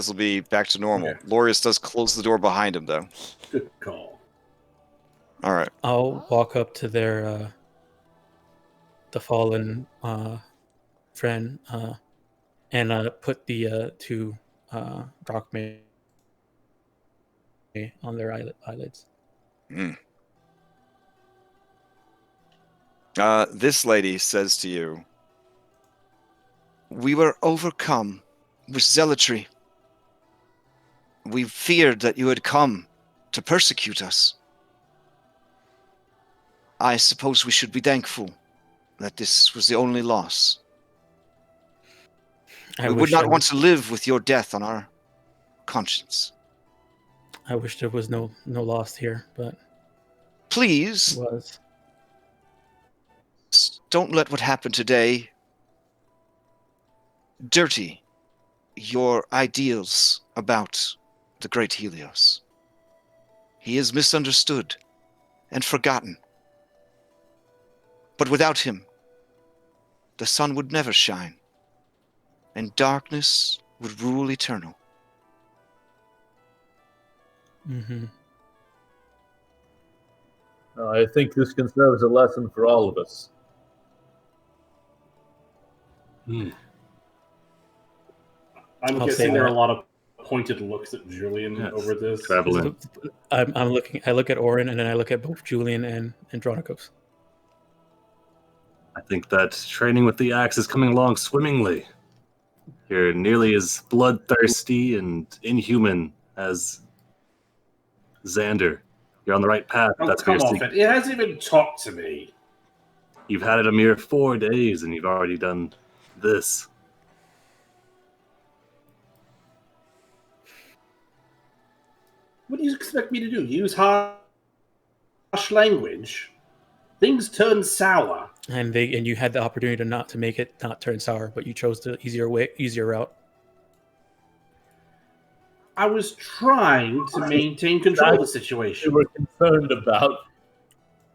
will be back to normal. Okay. Lorius does close the door behind him, though. Good call. All right. I'll walk up to their the fallen friend and put the two drachmae on their eyelids. This lady says to you, "We were overcome with zealotry. We feared that you had come to persecute us. I suppose we should be thankful that this was the only loss. We would not want to live with your death on our conscience. I wish there was no loss here, but Please, it was. don't let what happened today dirty your ideals about the great Helios. He is misunderstood and forgotten. But without him, the sun would never shine, and darkness would rule eternal." Mm-hmm. I think this can serve as a lesson for all of us. I'm I'll say guessing there are a that. lot of pointed looks at Julian Yes. over this. Traveling. I'm looking. I look at Orin, and then I look at both Julian and Andronikos. I think that training with the axe is coming along swimmingly. You're nearly as bloodthirsty and inhuman as Xander. You're on the right path. Oh, That's come what you're off seeking. it. It hasn't even talked to me. You've had it a mere 4 days, and you've already done this. What do you expect me to do? Use harsh language? Things turn sour. And you had the opportunity to not make it not turn sour, but you chose the easier route. I was trying to maintain control of the situation. We were concerned about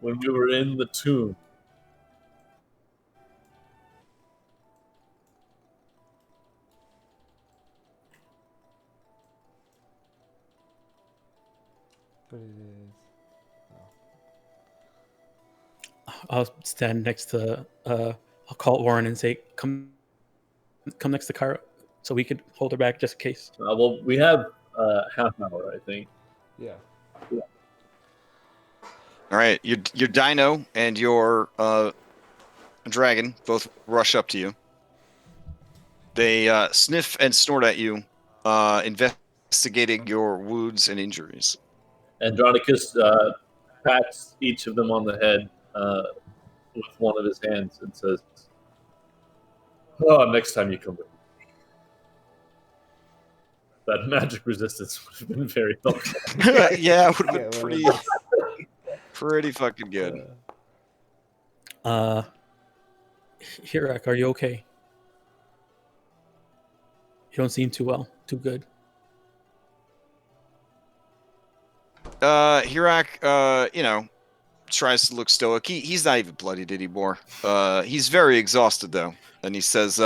when we were in the tomb. 30 days. I'll stand next to. I'll call Warren and say, "Come next to Kyra, so we could hold her back just in case." Well, we have half an hour, I think. Yeah. All right, your dino and your dragon both rush up to you. They sniff and snort at you, investigating your wounds and injuries. Andronicus pats each of them on the head with one of his hands and says, "Oh, next time you come with me." That magic resistance would have been very helpful. Yeah, it would have Yeah, been well, pretty fucking good. Hirak, are you okay? You don't seem too good. Hirak, tries to look stoic. He's not even bloodied anymore. He's very exhausted though, and he says,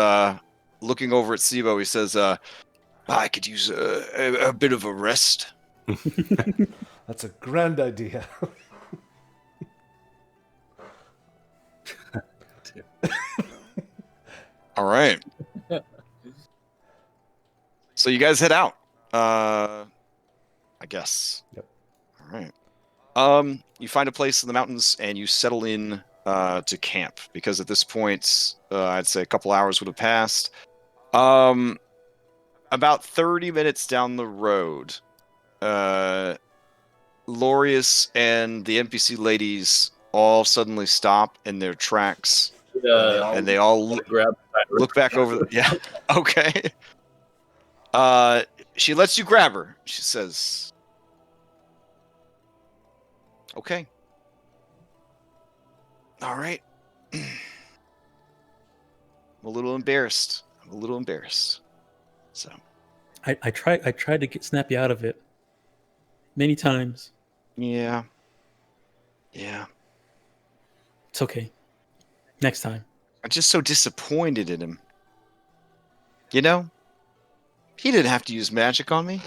looking over at Sibo, he says, "I could use a bit of a rest." That's a grand idea. All right. So you guys head out. I guess. Yep. All right. You find a place in the mountains and you settle in to camp because at this point, I'd say a couple hours would have passed. About 30 minutes down the road, Lorius and the NPC ladies all suddenly stop in their tracks, and they all look back over. Yeah. Okay. She lets you grab her. She says, "Okay. All right." I'm a little embarrassed. So I tried to get Snappy out of it many times. yeah. It's okay. Next time. I'm just so disappointed in him. You know, he didn't have to use magic on me.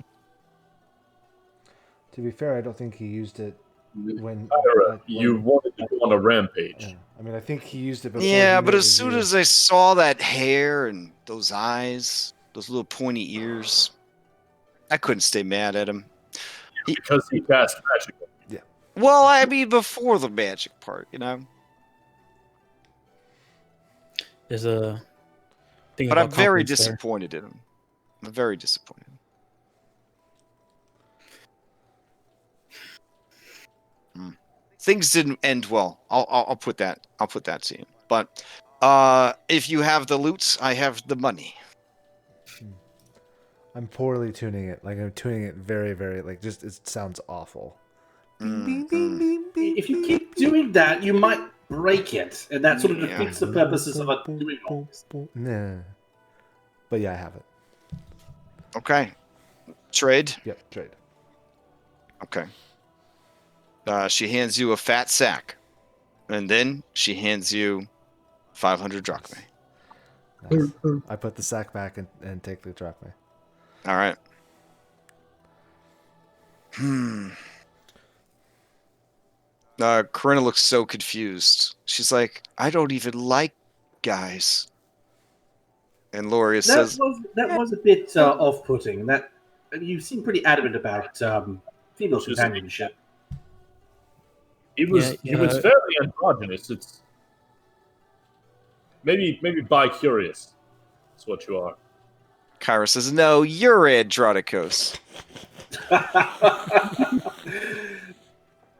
To be fair, I don't think he used it when. Kyra, you wanted to go on a rampage. Yeah. I mean, I think he used it before. Yeah, he but made as his soon ear. as I saw that hair and those eyes, those little pointy ears, I couldn't stay mad at him. Because he cast magic. Well, I mean, before the magic part, There's a thing But about I'm very confidence there. disappointed in him. I'm very disappointed. Things didn't end well. I'll put that to you. But if you have the loot, I have the money. I'm poorly tuning it. Like I'm tuning it very, very. Like just it sounds awful. Bing, bing, bing, bing, If you bing, keep bing, doing that, you might break it, and that sort of Yeah. defeats the purposes of doing all this. Nah. But yeah, I have it. Okay. Trade. Yep, trade. Okay. She hands you a fat sack, and then she hands you 500 drachmae. Nice. I put the sack back and take the drachma. All right. Corinna looks so confused. She's like, "I don't even like guys." And Lorius says, That was a bit off-putting. That you seem pretty adamant about female companionship. He was fairly androgynous. It's maybe bi-curious. That's what you are. Kyra says, "No, you're Andronicos."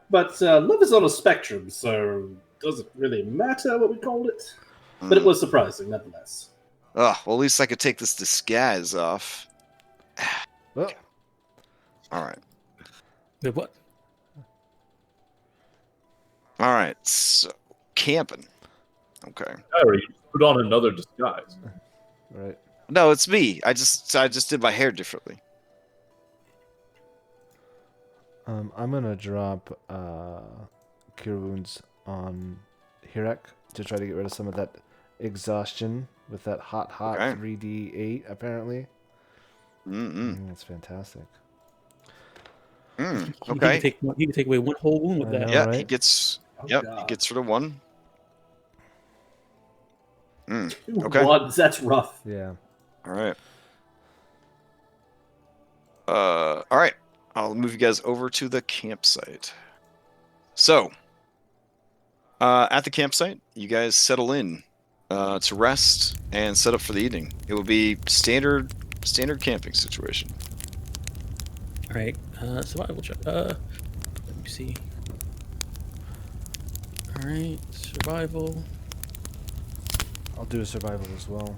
But love is on a spectrum, so does it really matter what we called it? But it was surprising, nonetheless. Oh, well, at least I could take this disguise off. Well, All right. The what? All right. So, camping. Okay. Kyra, you put on another disguise. right. No, it's me. I just did my hair differently. I'm gonna drop Cure Wounds on Hirak to try to get rid of some of that exhaustion with that hot Okay. 3d8 apparently. That's fantastic. Okay. He can take away one whole wound with I that. know. Yeah, right? he gets. Oh, Yep, God. he gets rid of one. Two okay. ones, that's rough. Yeah. All right. All right. I'll move you guys over to the campsite. So, at the campsite, you guys settle in to rest and set up for the evening. It will be standard camping situation. All right. Survival check. Let me see. All right. Survival. I'll do a survival as well.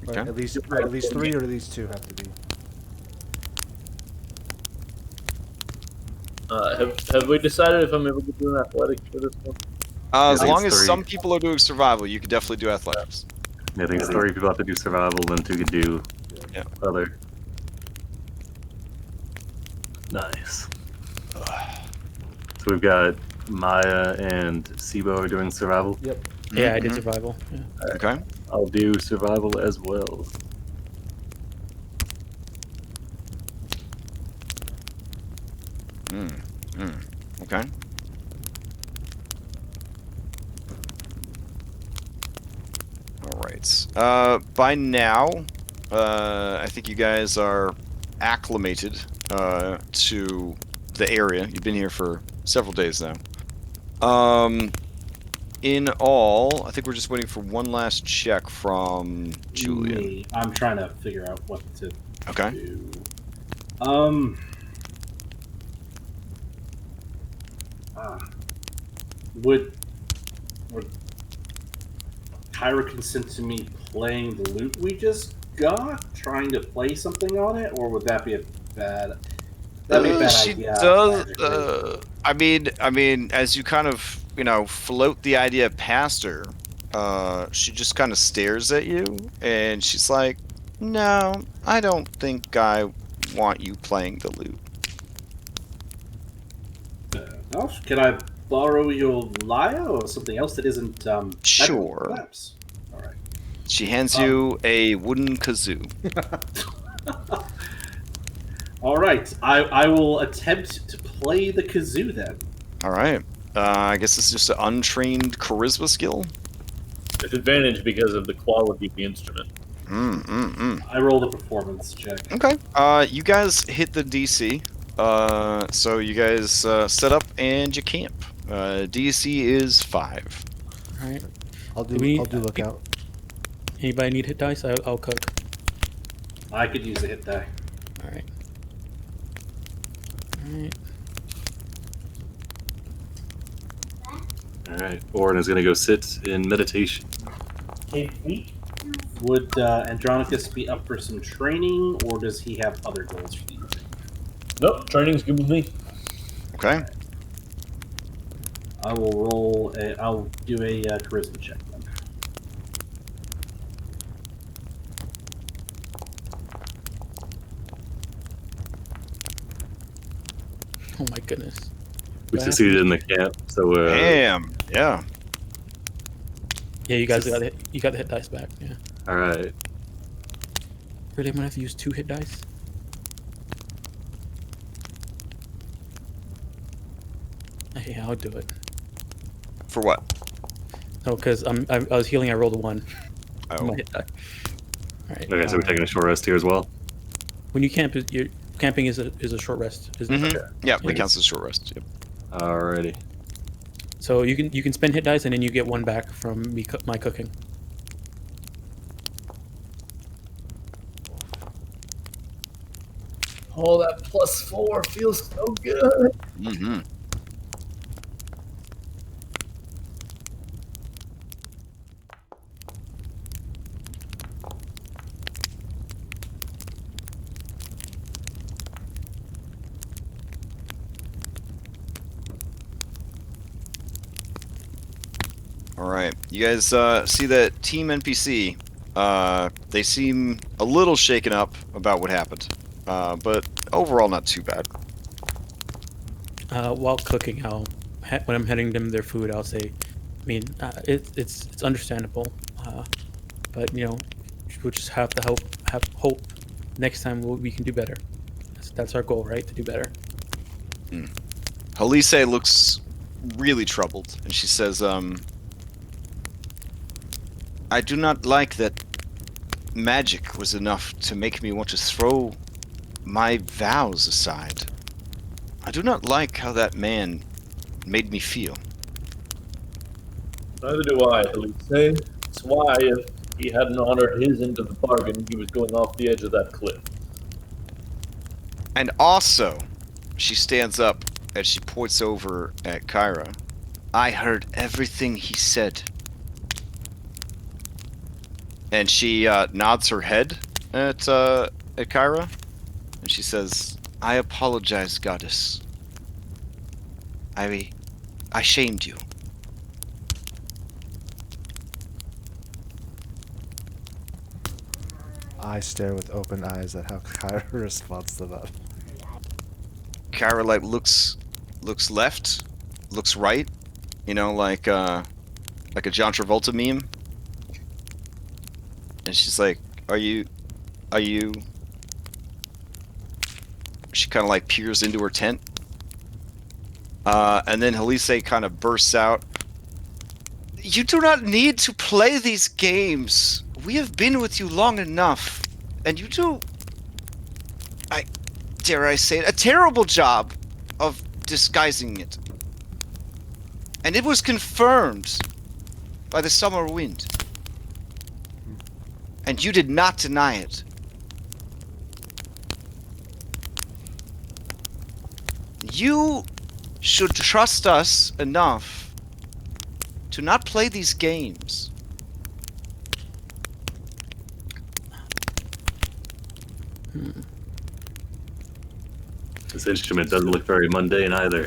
Or Okay. at least 3 or at least 2 have to be. Have we decided if I'm able to do an athletics for this one? As I think long it's as 3. some people are doing survival, you can definitely do athletics. Yeah, I think 3 people have to do survival, then 2 can do Yeah. other. Nice. So we've got Maya and Sibo are doing survival. Yep. Yeah, I did Mhm. survival. Yeah. Okay. I'll do survival as well. Okay. All right. By now, I think you guys are acclimated to the area. You've been here for several days now. In all, I think we're just waiting for one last check from Julian. Me. I'm trying to figure out what to Okay. do. Would Kyra consent to me playing the loot we just got, trying to play something on it, or would that be a bad? That'd be a bad She idea. does. magically. I mean, as you kind of, float the idea past her, she just kind of stares at you, and she's like, "No, I don't think I want you playing the loot." Oh, can I borrow your lyre or something else that isn't Sure. Perhaps. All right. She hands you a wooden kazoo. All right. I will attempt to play the kazoo then. All right. I guess it's just an untrained charisma skill. Disadvantage because of the quality of the instrument. I rolled a performance check. Okay. You guys hit the DC. So you guys set up and you camp. DC is 5. All right. I'll do we- lookout. Anybody need hit dice? I'll cook. I could use a hit die. All right. All right. All right. Orin is going to go sit in meditation. Would Andronicus be up for some training, or does he have other goals for the evening? Nope, training's good with me. Okay. I will roll. I'll do a charisma check then. Oh my goodness. We succeeded in the camp, so Damn. Yeah. Yeah, you guys got the hit dice back. Yeah. all right. Really, I'm gonna have to use 2 hit dice. Okay, I'll do it. For what? No, because I was healing. I rolled a 1. Oh. My hit die. All right. Okay, so we're taking a short rest here as well. When you camp, camping is a short rest, isn't it? Yeah, Yeah. it counts as short rest. Yep. Alrighty. So you can spend hit dice and then you get 1 back from my cooking. Oh, that +4 feels so good. Mm-hmm. All right, you guys see that team NPC? They seem a little shaken up about what happened, but overall not too bad. While cooking, when I'm handing them their food, I'll say, I mean, it's understandable, but we'll just have to hope next time we can do better. That's our goal, right? To do better. Halise looks really troubled, and she says, I do not like that magic was enough to make me want to throw my vows aside. I do not like how that man made me feel. Neither do I, Elise. It's why, if he hadn't honored his end of the bargain, he was going off the edge of that cliff. And also, she stands up and she points over at Kyra. I heard everything he said. And she nods her head at Kyra, and she says, I apologize, goddess. I shamed you. I stare with open eyes at how Kyra responds to that. Kyra like looks left, looks right, you know, like a John Travolta meme. And she's like, are you? She kind of like peers into her tent. And then Halise kind of bursts out. You do not need to play these games. We have been with you long enough. And you do, dare I say it, a terrible job of disguising it. And it was confirmed by the summer wind. And you did not deny it. You should trust us enough to not play these games. This instrument doesn't look very mundane either.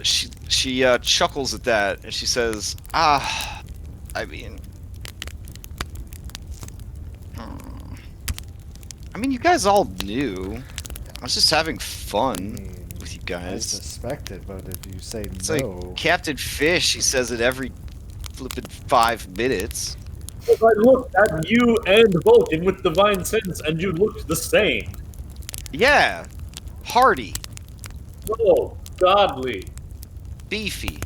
She chuckles at that, and she says, I mean, you guys all knew. I was just having fun with you I guys. suspected, but if you say It's no... like Captain Fish, he says it every flippin' 5 minutes. If I looked at you and Vulcan with divine sense, and you looked the same. Yeah. Hearty. Oh, godly. Beefy.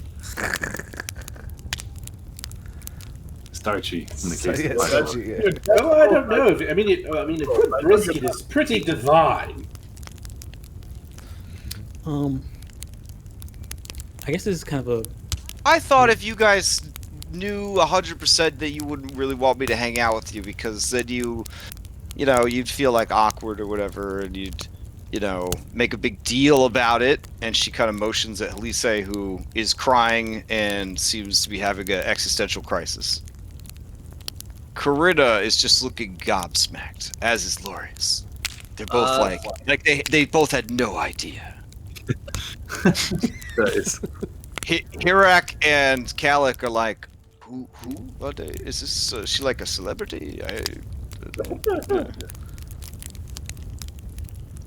Starchy, in the So, case yeah, of starchy, yeah. Oh, I don't know. I mean, a good brisket is pretty divine. I guess this is kind of a. I thought if you guys knew 100% that you wouldn't really want me to hang out with you, because then you'd feel like awkward or whatever, and you'd, make a big deal about it. And she kind of motions at Halise, who is crying and seems to be having an existential crisis. Corinna is just looking gobsmacked, as is Lorius. They're both like they both had no idea. Nice. Hirak and Kalik are like, who are they? Is this she like a celebrity?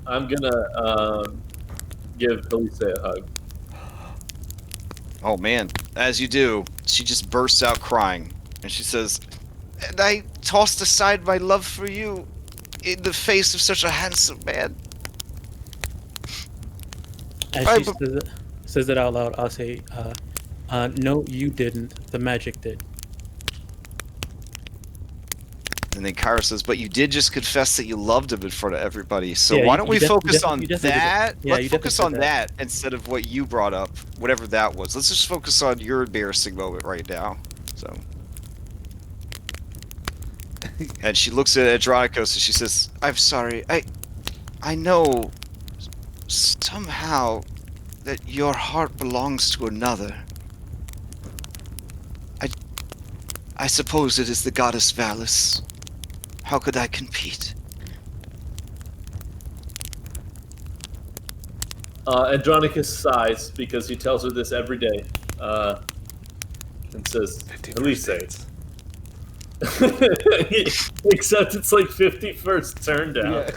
I'm gonna give Elise a hug. Oh man, as you do, she just bursts out crying, and she says, and I tossed aside my love for you in the face of such a handsome man. As she says it out loud, I'll say, no, you didn't. The magic did. And then Kyra says, but you did just confess that you loved him in front of everybody, so Yeah, why don't we focus on you definitely did that? Yeah, Let's you focus definitely on said that instead of what you brought up, whatever that was. Let's just focus on your embarrassing moment right now. So. And she looks at Andronicos and she says, I'm sorry, I know somehow that your heart belongs to another. I suppose it is the goddess Valis. How could I compete? Andronicus sighs because he tells her this every day, and says, Elise. Except it's like 51st turn down. Yeah.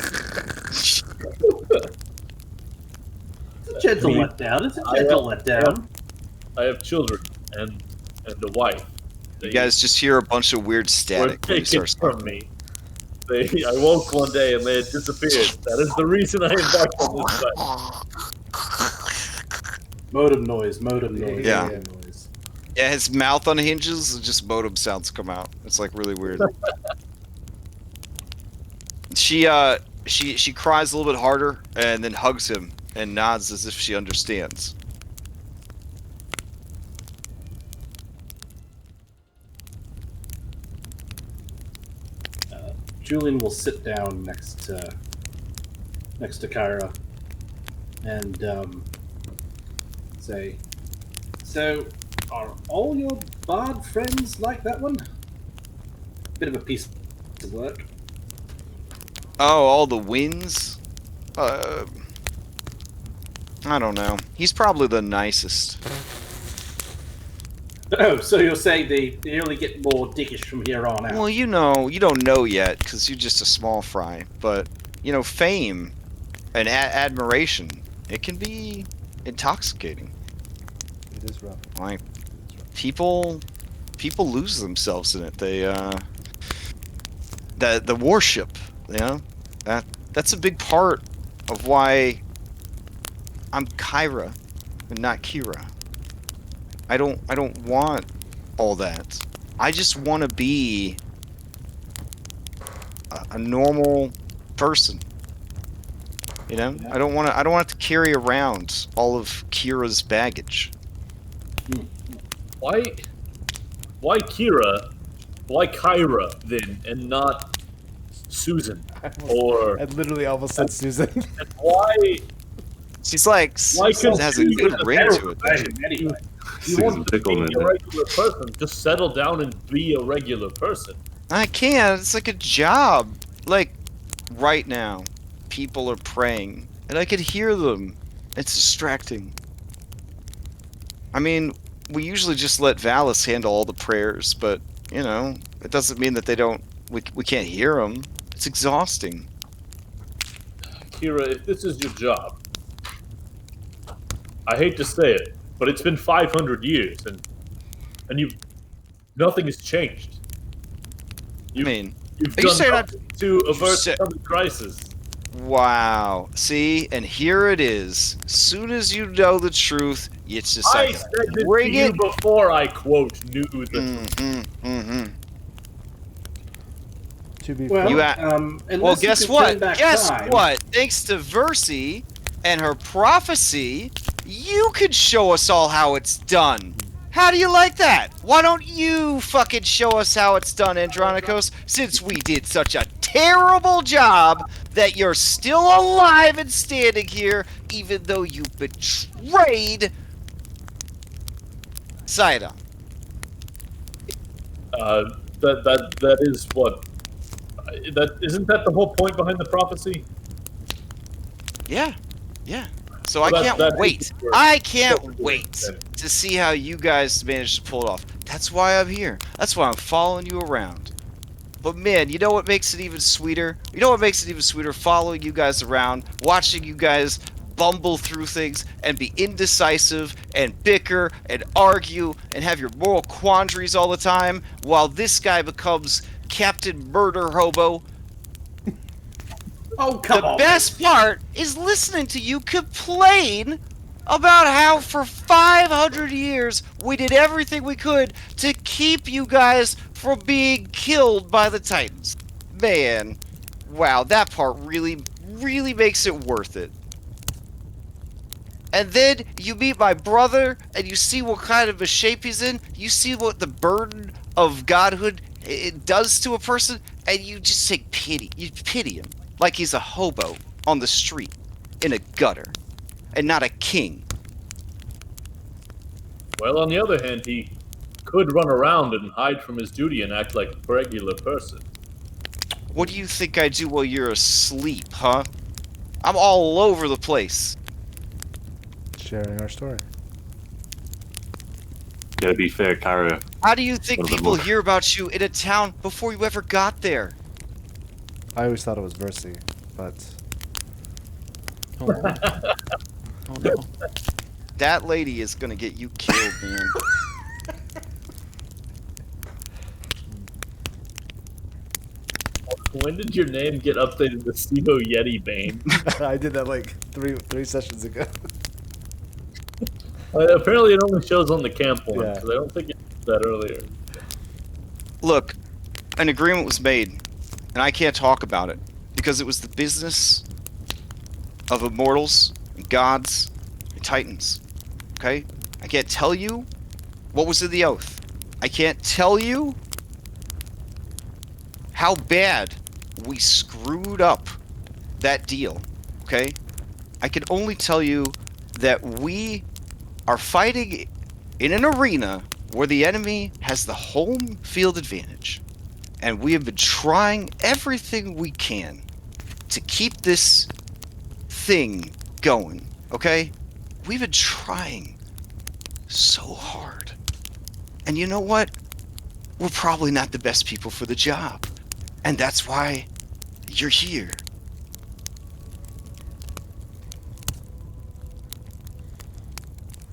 It's a gentle letdown. It's a gentle letdown. I have children and a wife. You guys just hear a bunch of weird Were static when you taken start from me. I woke one day and they had disappeared. That is the reason I embarked on this quest. Modem noise. Yeah. Noise. Yeah, his mouth unhinges, and just modem sounds come out. It's like really weird. She cries a little bit harder and then hugs him and nods as if she understands. Julian will sit down next to Kyra and say, "So, are all your bard friends like that one? Bit of a piece of work." Oh, all the wins? I don't know. He's probably the nicest. Oh, so you're saying they only get more dickish from here on out? Well, you don't know yet because you're just a small fry. But, fame and admiration, it can be intoxicating. It is rough. Like, people lose themselves in it. They, the worship, that's a big part of why I'm Kyra and not Kira. I don't want all that. I just want to be a normal person. Yeah. I don't want to carry around all of Kira's baggage. Why Kira? Why Kyra then, and not Susan? Or I literally almost said Susan. and why? She's like, Susan has a good ring to it. Anyway, You Susan want to be Pickleman. a regular person? Just settle down and be a regular person. I can't. It's like a job. Like, right now, people are praying, and I could hear them. It's distracting. I mean, we usually just let Valis handle all the prayers, but, it doesn't mean that we can't hear them. It's exhausting. Kira, if this is your job, I hate to say it, but it's been 500 years, and nothing has changed. You've are you done saying nothing to avert said- some crisis. Wow. See, and here it is. Soon as you know the truth, it's just I like, said this to bring you it. before I quote knew the truth. To be well, fair, Well, unless you guess can what? turn back Guess time- what? Thanks to Versi and her prophecy, you could show us all how it's done. How do you like that? Why don't you fucking show us how it's done, Andronikos, since we did such a terrible job that you're still alive and standing here, even though you betrayed Sidon. That is what. That isn't that the whole point behind the prophecy? Yeah. So Well, I can't that wait. is where- I can't that's wait where- to see how you guys manage to pull it off. That's why I'm here. That's why I'm following you around. But man, you know what makes it even sweeter? You know what makes it even sweeter? Following you guys around, watching you guys bumble through things and be indecisive and bicker and argue and have your moral quandaries all the time while this guy becomes Captain Murder Hobo. Oh, come The on. best part is listening to you complain about how for 500 years we did everything we could to keep you guys from being killed by the Titans. Man, wow, that part really, really makes it worth it. And then you meet my brother and you see what kind of a shape he's in. You see what the burden of godhood it does to a person, and you just take pity. You pity him. Like he's a hobo on the street, in a gutter, and not a king. Well, on the other hand, he could run around and hide from his duty and act like a regular person. What do you think I do while you're asleep, huh? I'm all over the place. sharing our story. Yeah, to be fair, Kara. How do you think One of the people more- hear about you in a town before you ever got there? I always thought it was Versi, but Oh, no. Oh, no. That lady is gonna get you killed, man. When did your name get updated to Sibo Yeti Bane? I did that like three sessions ago. Apparently, it only shows on the camp one, Yeah. because I don't think it did that earlier. Look, an agreement was made, and I can't talk about it because it was the business of immortals, and gods, and titans. Okay? I can't tell you what was in the oath. I can't tell you how bad we screwed up that deal. Okay? I can only tell you that we are fighting in an arena where the enemy has the home field advantage. And we have been trying everything we can to keep this thing going, okay? We've been trying so hard. And you know what? We're probably not the best people for the job. And that's why you're here.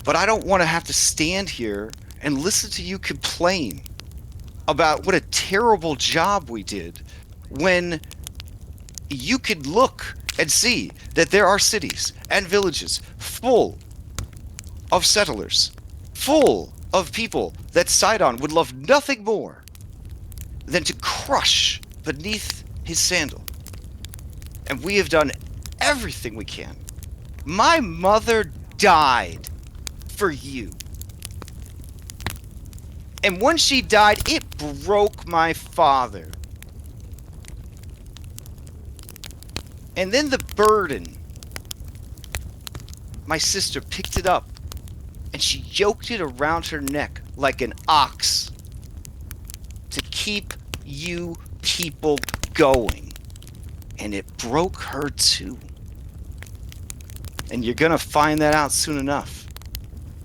But I don't want to have to stand here and listen to you complain about what a terrible job we did when you could look and see that there are cities and villages full of settlers, full of people that Sidon would love nothing more than to crush beneath his sandal. And we have done everything we can. My mother died for you. And when she died, it broke my father. And then the burden, my sister picked it up and she yoked it around her neck like an ox to keep you people going. And it broke her too. And you're gonna find that out soon enough.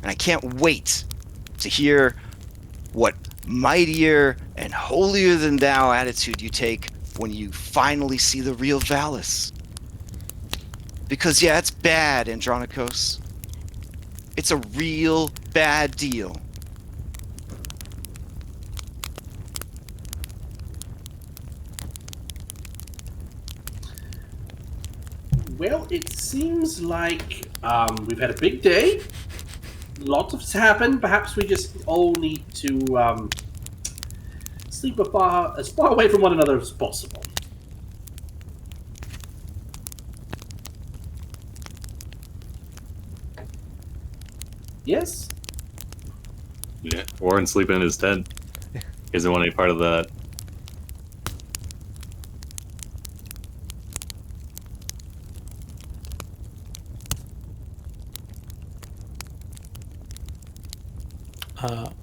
And I can't wait to hear what mightier and holier than thou attitude you take when you finally see the real Valis. Because yeah, it's bad, Andronikos. It's a real bad deal. Well, it seems like we've had a big day. Lots has happened. Perhaps we just all need to sleep as far away from one another as possible. Yes? Yeah, Warren sleeping in his tent. He doesn't want any part of that.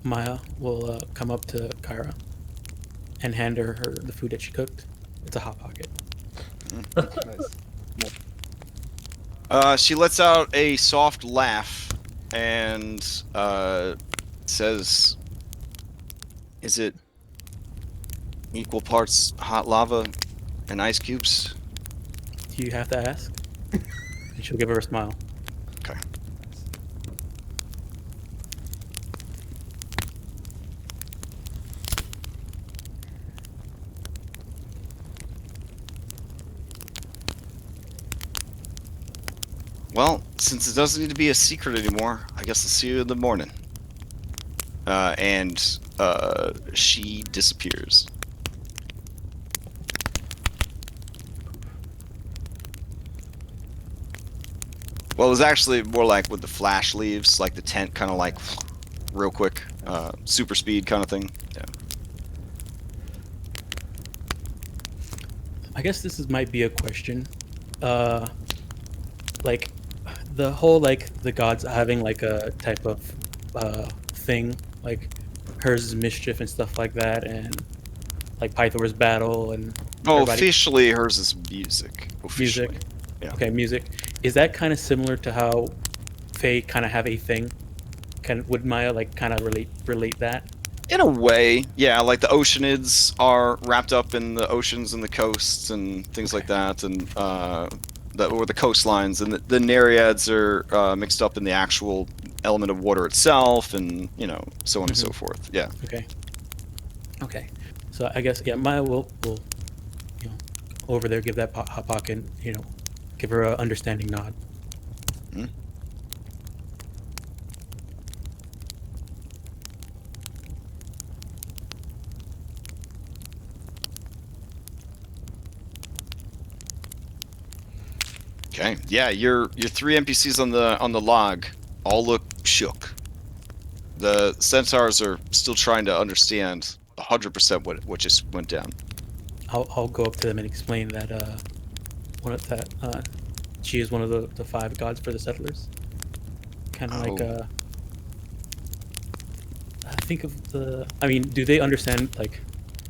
Maya will come up to Kyra and hand her the food that she cooked. It's a hot pocket. Nice. She lets out a soft laugh and says, "Is it equal parts hot lava and ice cubes?" Do you have to ask? And she'll give her a smile. Okay. Well, since it doesn't need to be a secret anymore, I guess I'll see you in the morning. And she disappears. Well, it was actually more like with the flash leaves, like the tent kind of like real quick, super speed kind of thing. Yeah. I guess might be a question. Like the whole like the gods having like a type of thing, like hers is mischief and stuff like that, and like Pythor's battle and Officially hers is music. Officially. music. Yeah. Okay, music. Is that kind of similar to how Fae kind of have a thing? Would Maya like kind of relate that? In a way, yeah. Like the Oceanids are wrapped up in the oceans and the coasts and things like that, and or the coastlines, and the Nereids are mixed up in the actual element of water itself, and so on and so forth. Yeah. Okay. So I guess Maya will over there give that hot pocket, give her a understanding nod. Hmm? Okay. Yeah, your 3 NPCs on the log all look shook. The centaurs are still trying to understand 100% what just went down. I'll go up to them and explain that she is one of the 5 gods for the settlers. Kind of like think of the. I mean, do they understand, like,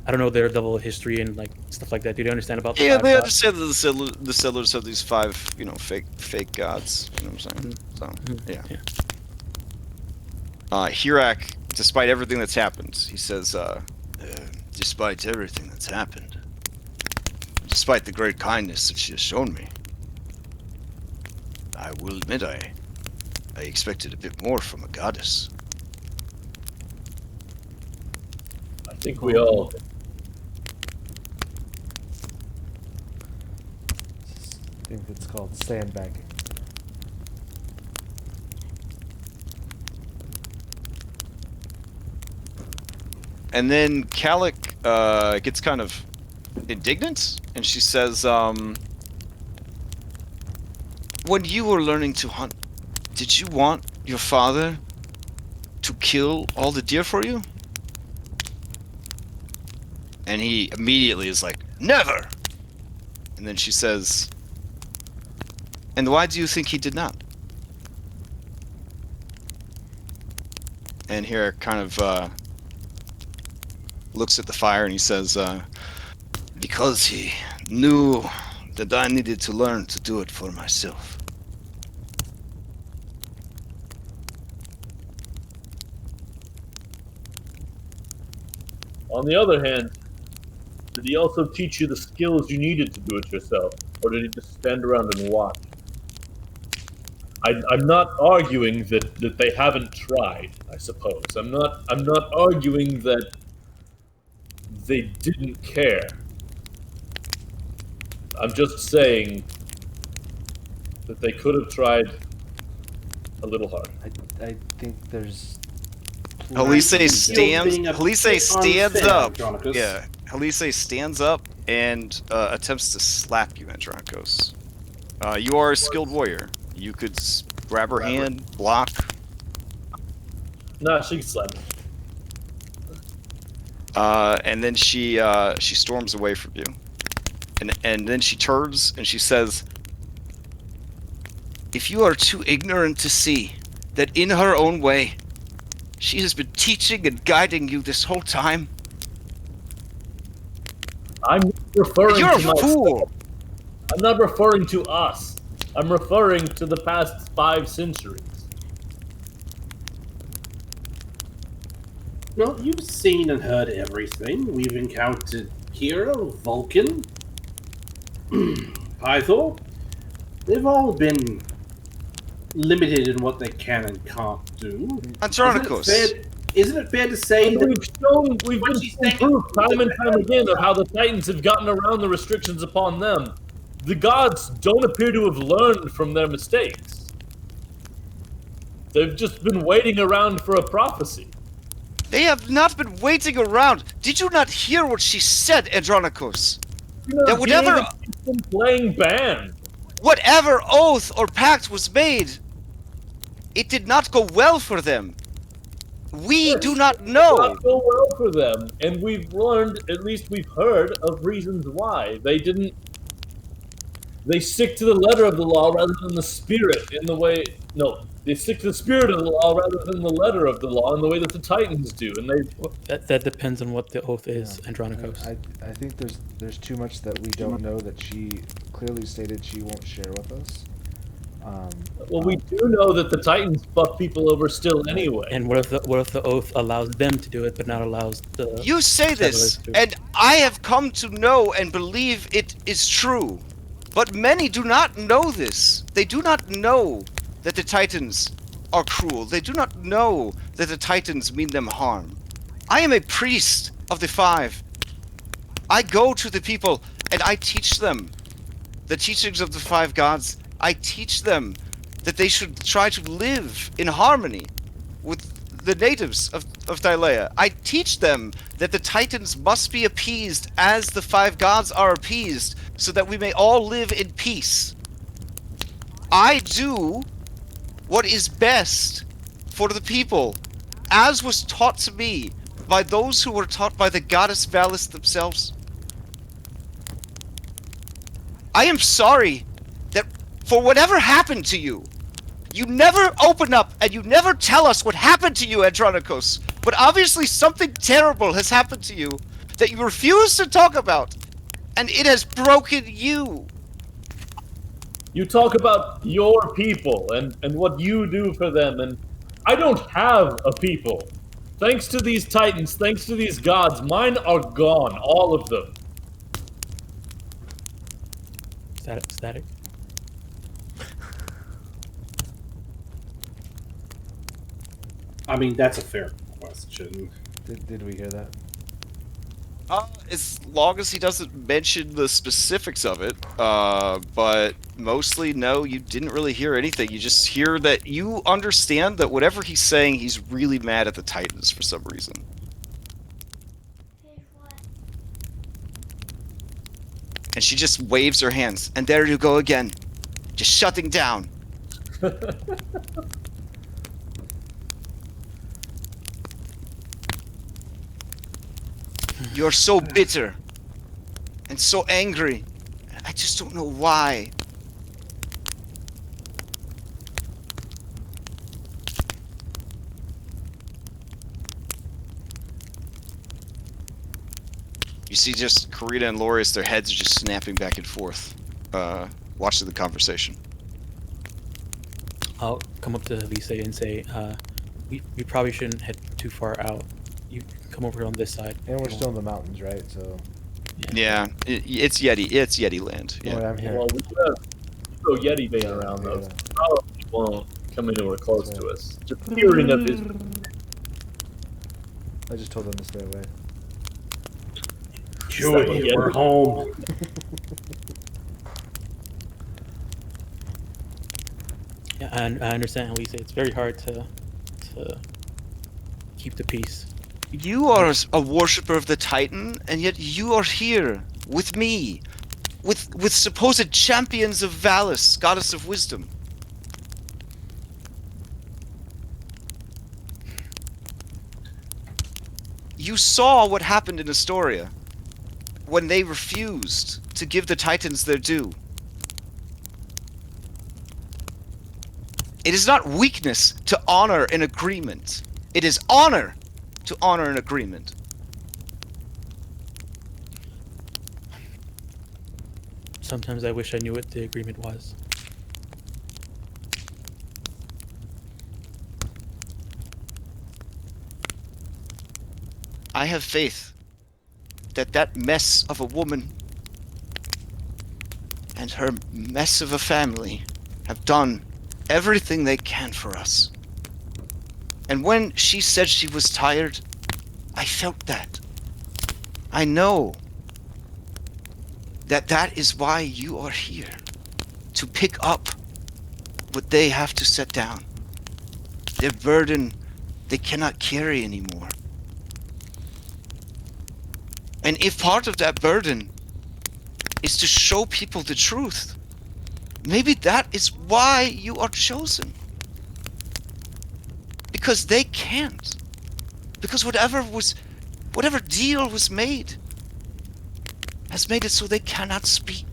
I don't know their level of history and like stuff like that. Do they understand about the 5 they gods? understand that the settlers have these 5 fake gods. You know what I'm saying? So yeah. Hirak, despite everything that's happened, he says, despite everything that's happened, despite the great kindness that she has shown me, I will admit I expected a bit more from a goddess. I think we all. I think it's called sandbagging. And then Kalik gets kind of indignant, and she says, when you were learning to hunt, did you want your father to kill all the deer for you? And he immediately is like, never! And then she says, and why do you think he did not? And here kind of looks at the fire and he says, because he knew that I needed to learn to do it for myself. On the other hand, did he also teach you the skills you needed to do it yourself, or did he just stand around and watch? I'm not arguing that they haven't tried, I suppose. I'm not arguing that they didn't care. I'm just saying that they could have tried a little harder. I think there's. Halise stands. being a Halise bit stands unfair, up. Andronicus. Yeah, Halise stands up and attempts to slap you, Andronicus. You are a skilled warrior. You could grab her hand, block. Nah, she can slap me. And then she storms away from you. And then she turns and she says, if you are too ignorant to see that in her own way, she has been teaching and guiding you this whole time. I'm referring You're to a fool! myself. I'm not referring to us. I'm referring to the past 5 centuries. Well, you've seen and heard everything. We've encountered Hero, Vulcan, Pythor. They've all been limited in what they can and can't do. Andronicus. Isn't it fair to say that We've What been she's saying- proof time and time again of how the Titans have gotten around the restrictions upon them. The gods don't appear to have learned from their mistakes. They've just been waiting around for a prophecy. They have not been waiting around. Did you not hear what she said, Andronicus? That whatever, She's been playing band. whatever oath or pact was made, it did not go well for them. We do not know. Not go well for them, and we've learned, at least we've heard, of reasons why they didn't. They stick to the letter of the law rather than the spirit in the way. No, they stick to the spirit of the law rather than the letter of the law in the way that the Titans do, and they. That depends on what the oath is, Andronicus. I think there's too much that we don't know that she clearly stated she won't share with us. Well, we do know that the Titans fuck people over still anyway. And what if the oath allows them to do it, but not allows the You say this, settlers to? and I have come to know and believe it is true. But many do not know this. They do not know that the Titans are cruel. They do not know that the Titans mean them harm. I am a priest of the 5. I go to the people And I teach them the teachings of the five gods. I teach them that they should try to live in harmony with the natives of Thylea. I teach them that the Titans must be appeased as the five gods are appeased, so that we may all live in peace. I do what is best for the people, as was taught to me by those who were taught by the goddess Valis themselves. I am sorry that for whatever happened to you, you never open up and you never tell us what happened to you, Andronikos. But obviously something terrible has happened to you that you refuse to talk about, and it has broken you. You talk about your people and what you do for them, and I don't have a people. Thanks to these titans, thanks to these gods, mine are gone, all of them. Static. I mean, that's a fair question. Did we hear that? As long as he doesn't mention the specifics of it, but mostly, no, you didn't really hear anything. You just hear that you understand that whatever he's saying, he's really mad at the Titans for some reason. And she just waves her hands, and there you go again, just shutting down. You're so bitter and so angry. I just don't know why. You see just Karina and Lorius, their heads are just snapping back and forth, watching the conversation. I'll come up to Elise and say, we probably shouldn't head too far out. You come over on this side. And we're still in the mountains, right? So. Yeah, it's Yeti land. Yeah. Oh, I'm here. Well, we do have Yeti being around, though. Yeah. Probably won't come anywhere close to us. Just hearing of his... I just told them to stay away. Joey, we're home. Yeah, I understand how we say it's very hard to keep the peace. You are a worshipper of the Titan, and yet you are here with me, with supposed champions of Valis, goddess of wisdom. You saw what happened in Astoria when they refused to give the Titans their due. It is not weakness to honor an agreement. It is honor to honor an agreement. Sometimes I wish I knew what the agreement was. I have faith that that mess of a woman and her mess of a family have done everything they can for us. And when she said she was tired, I felt that. I know that that is why you are here. To pick up what they have to set down. Their burden they cannot carry anymore. And if part of that burden is to show people the truth, maybe that is why you are chosen. Because they can't. Because whatever deal was made has made it so they cannot speak.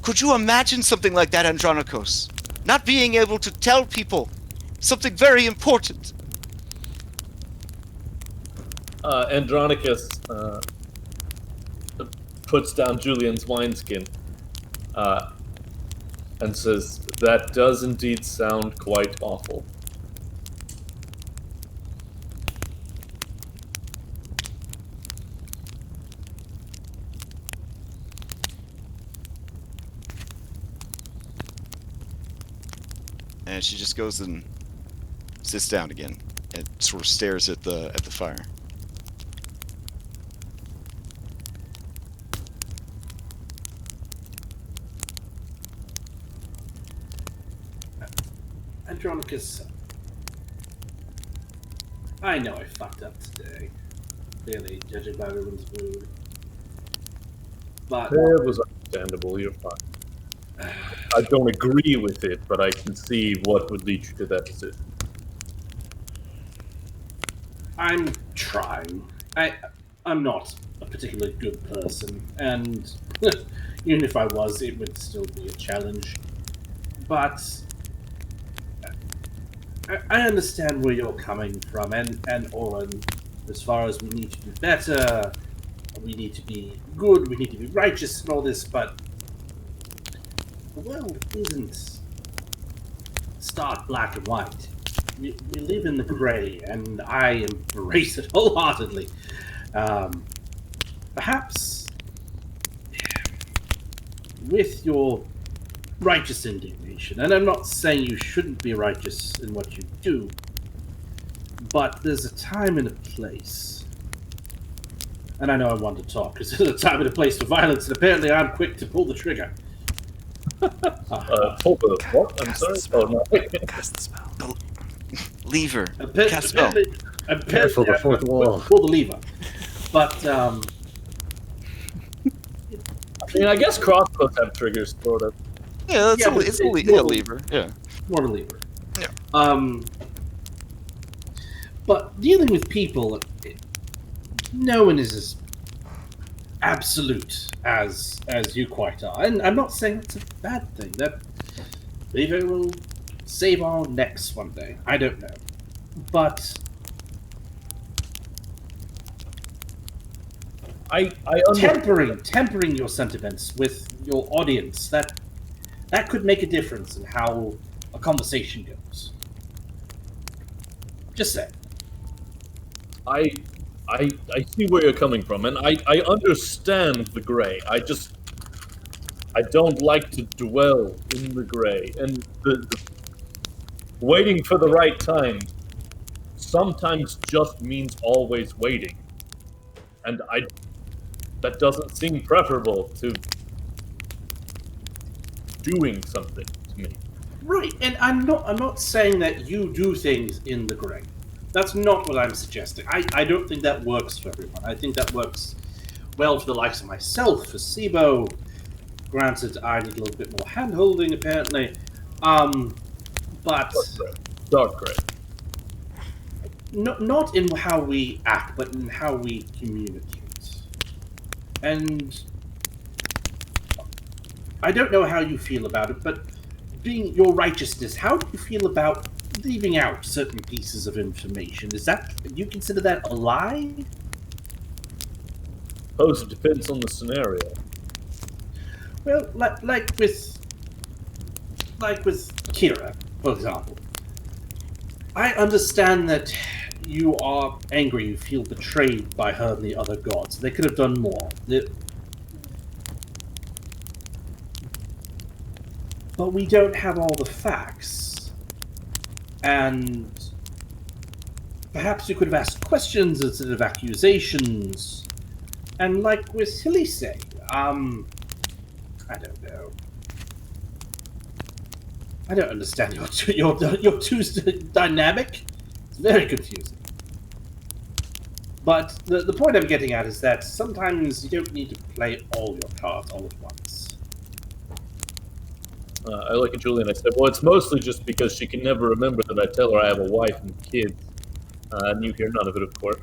Could you imagine something like that, Andronikos? Not being able to tell people something very important. Andronicus puts down Julian's wineskin and says, "That does indeed sound quite awful." And she just goes and sits down again and sort of stares at the fire. Andronicus, I know I fucked up today. Clearly, judging by everyone's mood. But It was understandable. You're fine. I don't agree with it, but I can see what would lead you to that decision. I'm trying. I'm not a particularly good person, and even if I was, it would still be a challenge. But I understand where you're coming from, and Ohlen, as far as we need to do better, we need to be good, we need to be righteous and all this, but the world isn't stark black and white. We live in the grey, and I embrace it wholeheartedly. Perhaps with your righteous indignation, and I'm not saying you shouldn't be righteous in what you do, but there's a time and a place. And I know I want to talk, because there's a time and a place for violence, and apparently I'm quick to pull the trigger. Pull the what? I'm sorry? Oh, no. Cast the spell. Lever. Apparently, Cast spell. Careful, the fourth wall. Pull the lever. But, I mean, I guess crossbows have triggers, sort of. Yeah, Yeah, but it's it's a more- lever. Yeah. more of a lever. Yeah. But dealing with people, no one is as absolute as you quite are. And I'm not saying it's a bad thing. That lever will save our necks one day. I don't know. But I tempering your sentiments with your audience, that could make a difference in how a conversation goes. Just say. I see where you're coming from, and I understand the gray. I don't like to dwell in the gray, and the waiting for the right time sometimes just means always waiting, and that doesn't seem preferable to doing something to me. Right, and I'm not saying that you do things in the gray. That's not what I'm suggesting. I don't think that works for everyone. I think that works well for the likes of myself, for Sibo. Granted, I need a little bit more hand-holding, apparently. But Dark gray. not in how we act, but in how we communicate. And I don't know how you feel about it, but being your righteousness, how do you feel about leaving out certain pieces of information? Do you consider that a lie? Suppose it depends on the scenario. Well, like with Kira, for example. I understand that you are angry, you feel betrayed by her and the other gods. They could have done more. But we don't have all the facts. And perhaps you could have asked questions instead of accusations. And like with Thylea, I don't know. I don't understand your two's dynamic. It's very confusing. But the point I'm getting at is that sometimes you don't need to play all your cards all at once. I look at Julie and I said, well, it's mostly just because she can never remember that I tell her I have a wife and kids. And you hear none of it, of course.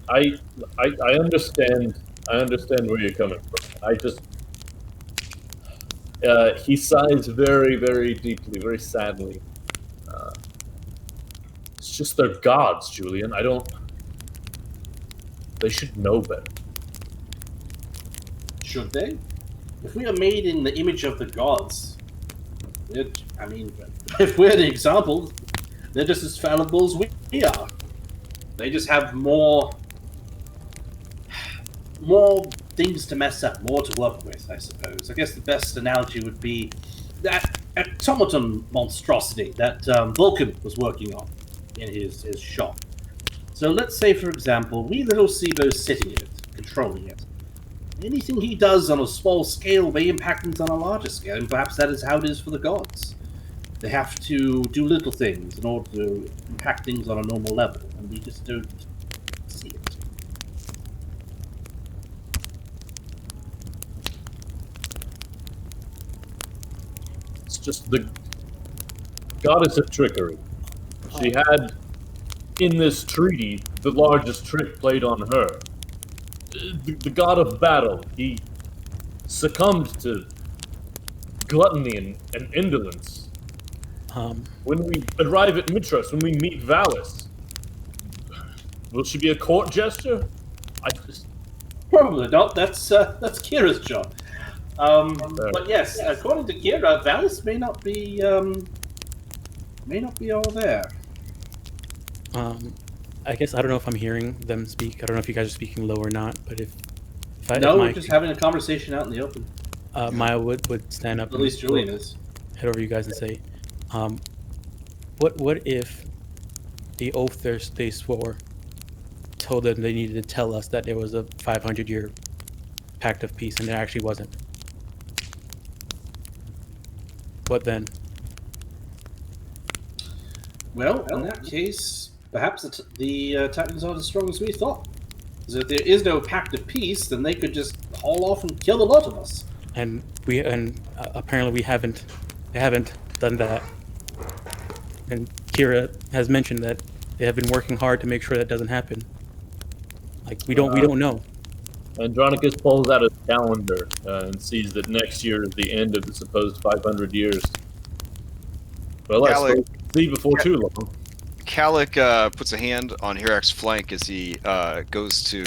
I understand where you're coming from. I just he sighs very, very deeply, very sadly. It's just they're gods, Julian. They should know better. Should they? If we are made in the image of the gods, if we're the example, they're just as fallible as we are. They just have more things to mess up, more to work with, I suppose. I guess the best analogy would be that automaton monstrosity that Vulcan was working on in his shop. So let's say, for example, we little Sibo's sitting in it, controlling it. anything he does on a small scale may impact things on a larger scale, and perhaps that is how it is for the gods. They have to do little things in order to impact things on a normal level, and we just don't see it. It's just the goddess of trickery. She had, in this treaty, the largest trick played on her. The god of battle, he succumbed to gluttony and indolence. When we arrive at Mitros, when we meet Valis, will she be a court jester? Probably not. That's Kira's job. But yes, according to Kira, Valis may not be all there. I guess I don't know if I'm hearing them speak. I don't know if you guys are speaking low or not. But if we're just having a conversation out in the open. Maya would stand up. At least Julian is. Head over to you guys and say, what if the oath they swore told them they needed to tell us that there was a 500-year pact of peace and there actually wasn't? What then? Well, in that case, perhaps the Titans aren't as strong as we thought. Because if there is no pact of peace, then they could just haul off and kill a lot of us. And apparently they haven't done that. And Kira has mentioned that they have been working hard to make sure that doesn't happen. Like we don't know. Andronicus pulls out his calendar and sees that next year is the end of the supposed 500 years. Well, let's see before too long. Kalik puts a hand on Hirak's flank as he goes to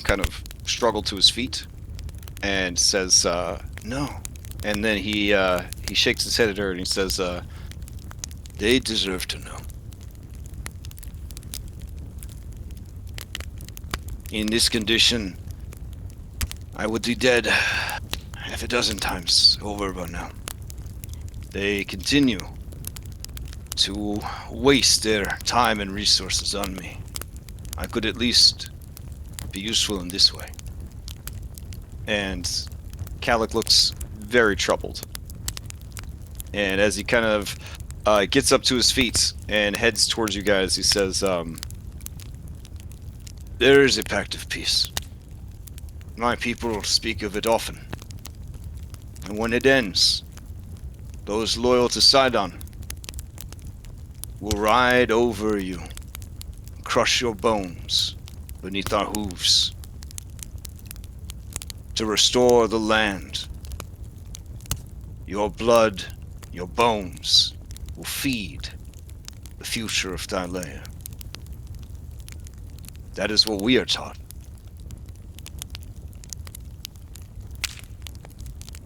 kind of struggle to his feet and says, no. And then he shakes his head at her and he says, they deserve to know. In this condition, I would be dead half a dozen times over by now. They continue to waste their time and resources on me. I could at least be useful in this way. And Kalik looks very troubled. And as he kind of gets up to his feet and heads towards you guys, he says, there is a pact of peace. My people speak of it often. And when it ends, those loyal to Sidon will ride over you, crush your bones beneath our hooves, to restore the land. Your blood, your bones, will feed the future of Thylea. That is what we are taught.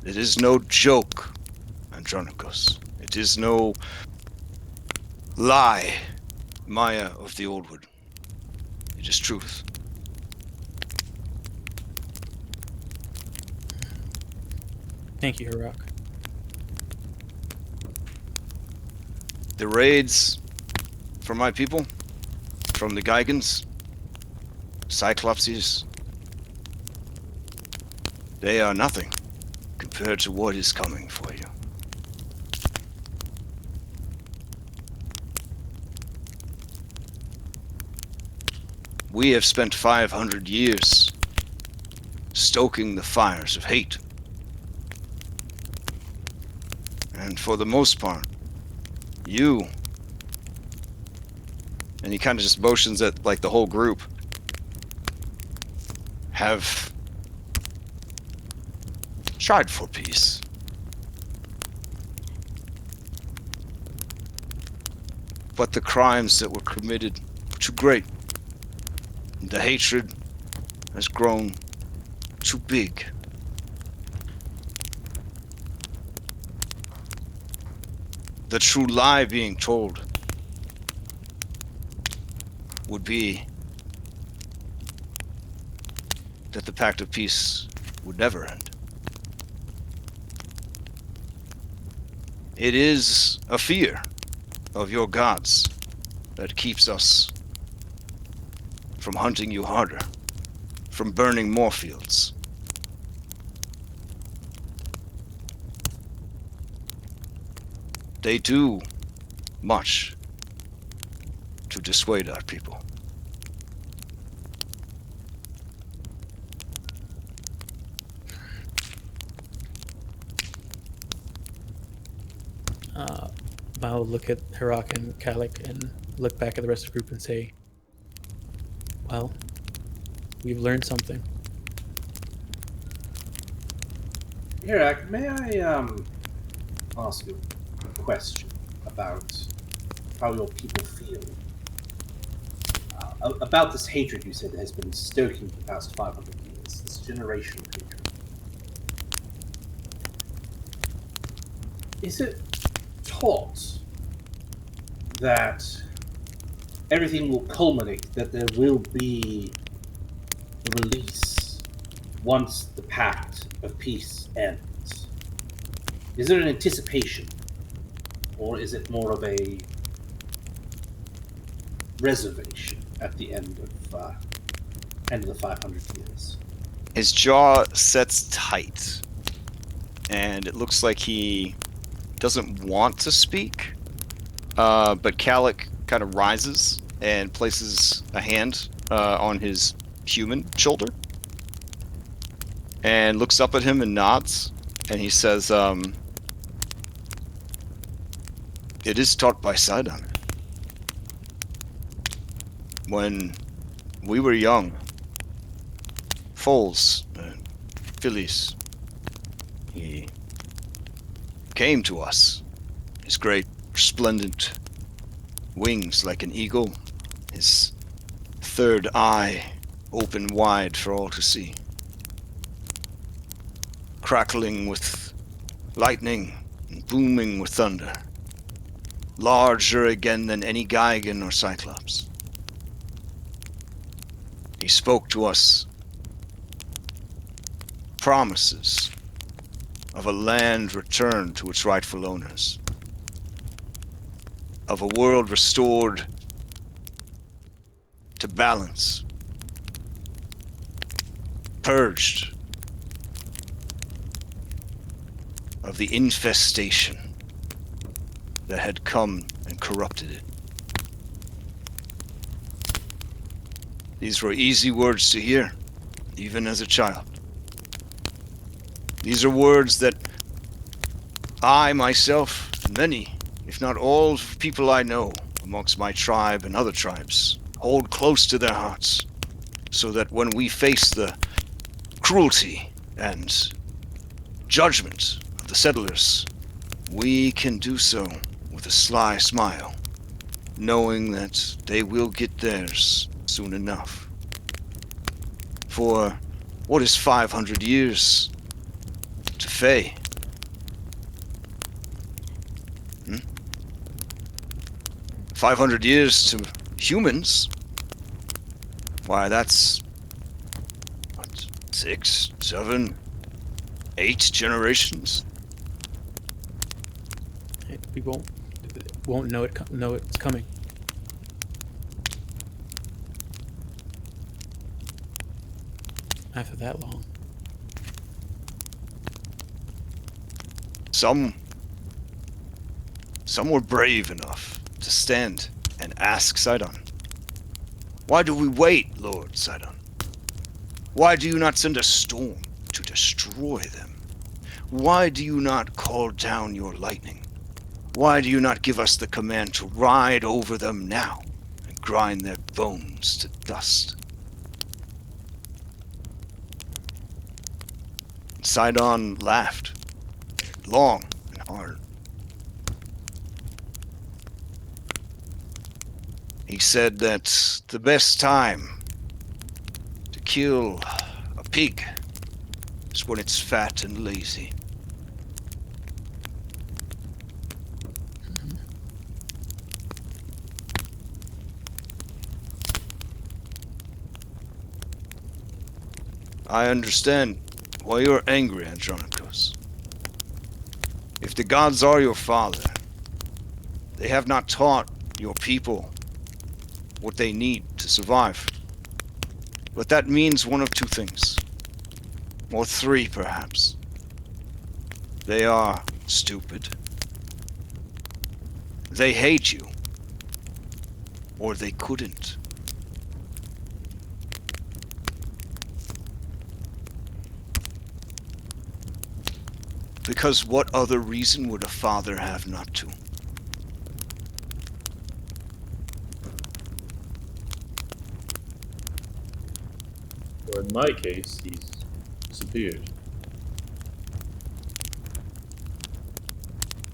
It is no joke, Andronicus. It is no lie, Maya of the Old Wood. It is truth. Thank you, Hirak. The raids from my people, from the Gigans, Cyclopses, they are nothing compared to what is coming for you. We have spent 500 years stoking the fires of hate. And for the most part, you, and he kind of just motions at like the whole group, have tried for peace. But the crimes that were committed were too great. The hatred has grown too big. The true lie being told would be that the Pact of Peace would never end. It is a fear of your gods that keeps us from hunting you harder, from burning more fields. they do much to dissuade our people. I'll look at Hirak and Kalik and look back at the rest of the group and say, well, we've learned something. Hirak, may I ask you a question about how your people feel? About this hatred you said that has been stoking for the past 500 years, this generational hatred. Is it taught that everything will culminate, that there will be a release once the pact of peace ends? Is it an anticipation, or is it more of a reservation at the end of the 500 years? His jaw sets tight, and it looks like he doesn't want to speak, but Kalik kind of rises and places a hand on his human shoulder and looks up at him and nods, and he says, it is taught by Sidon. When we were young, foals, fillies, he came to us, his great resplendent wings like an eagle, his third eye open wide for all to see, crackling with lightning and booming with thunder, larger again than any Gigan or Cyclops. He spoke to us promises of a land returned to its rightful owners, of a world restored to balance, purged of the infestation that had come and corrupted it. These were easy words to hear, even as a child. These are words that I, myself, and many, if not all people I know amongst my tribe and other tribes, hold close to their hearts, so that when we face the cruelty and judgment of the settlers, we can do so with a sly smile, knowing that they will get theirs soon enough. For what is 500 years to Fae? 500 years to humans? Why, that's what, 6, 7, 8 generations? We won't know it's coming. After that long. Some were brave enough to stand and ask Sidon, why do we wait, Lord Sidon? Why do you not send a storm to destroy them? Why do you not call down your lightning? Why do you not give us the command to ride over them now and grind their bones to dust? Sidon laughed, long and hard. He said that the best time to kill a pig is when it's fat and lazy. I understand why you're angry, Andronicus. If the gods are your father, they have not taught your people what they need to survive. But that means one of two things. Or three, perhaps. They are stupid, They hate you. Or they couldn't. Because what other reason would a father have not to? Or in my case, he's disappeared.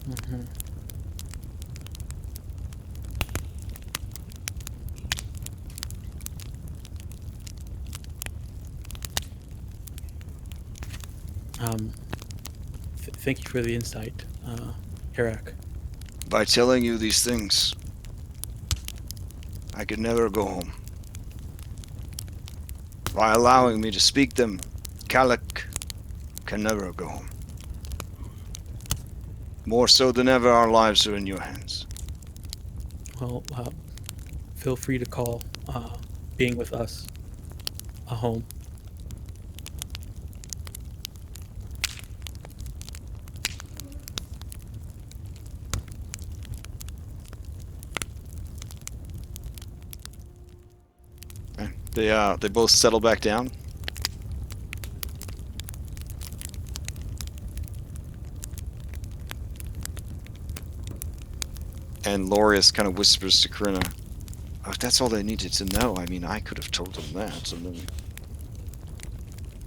Mm-hmm. Thank you for the insight, Hirak. By telling you these things, I could never go home. By allowing me to speak them, Kalik can never go home. More so than ever, our lives are in your hands. Well, feel free to call being with us a home. They both settle back down. And Lorius kind of whispers to Corinna, "Oh, that's all they needed to know. I mean, I could have told them that." And then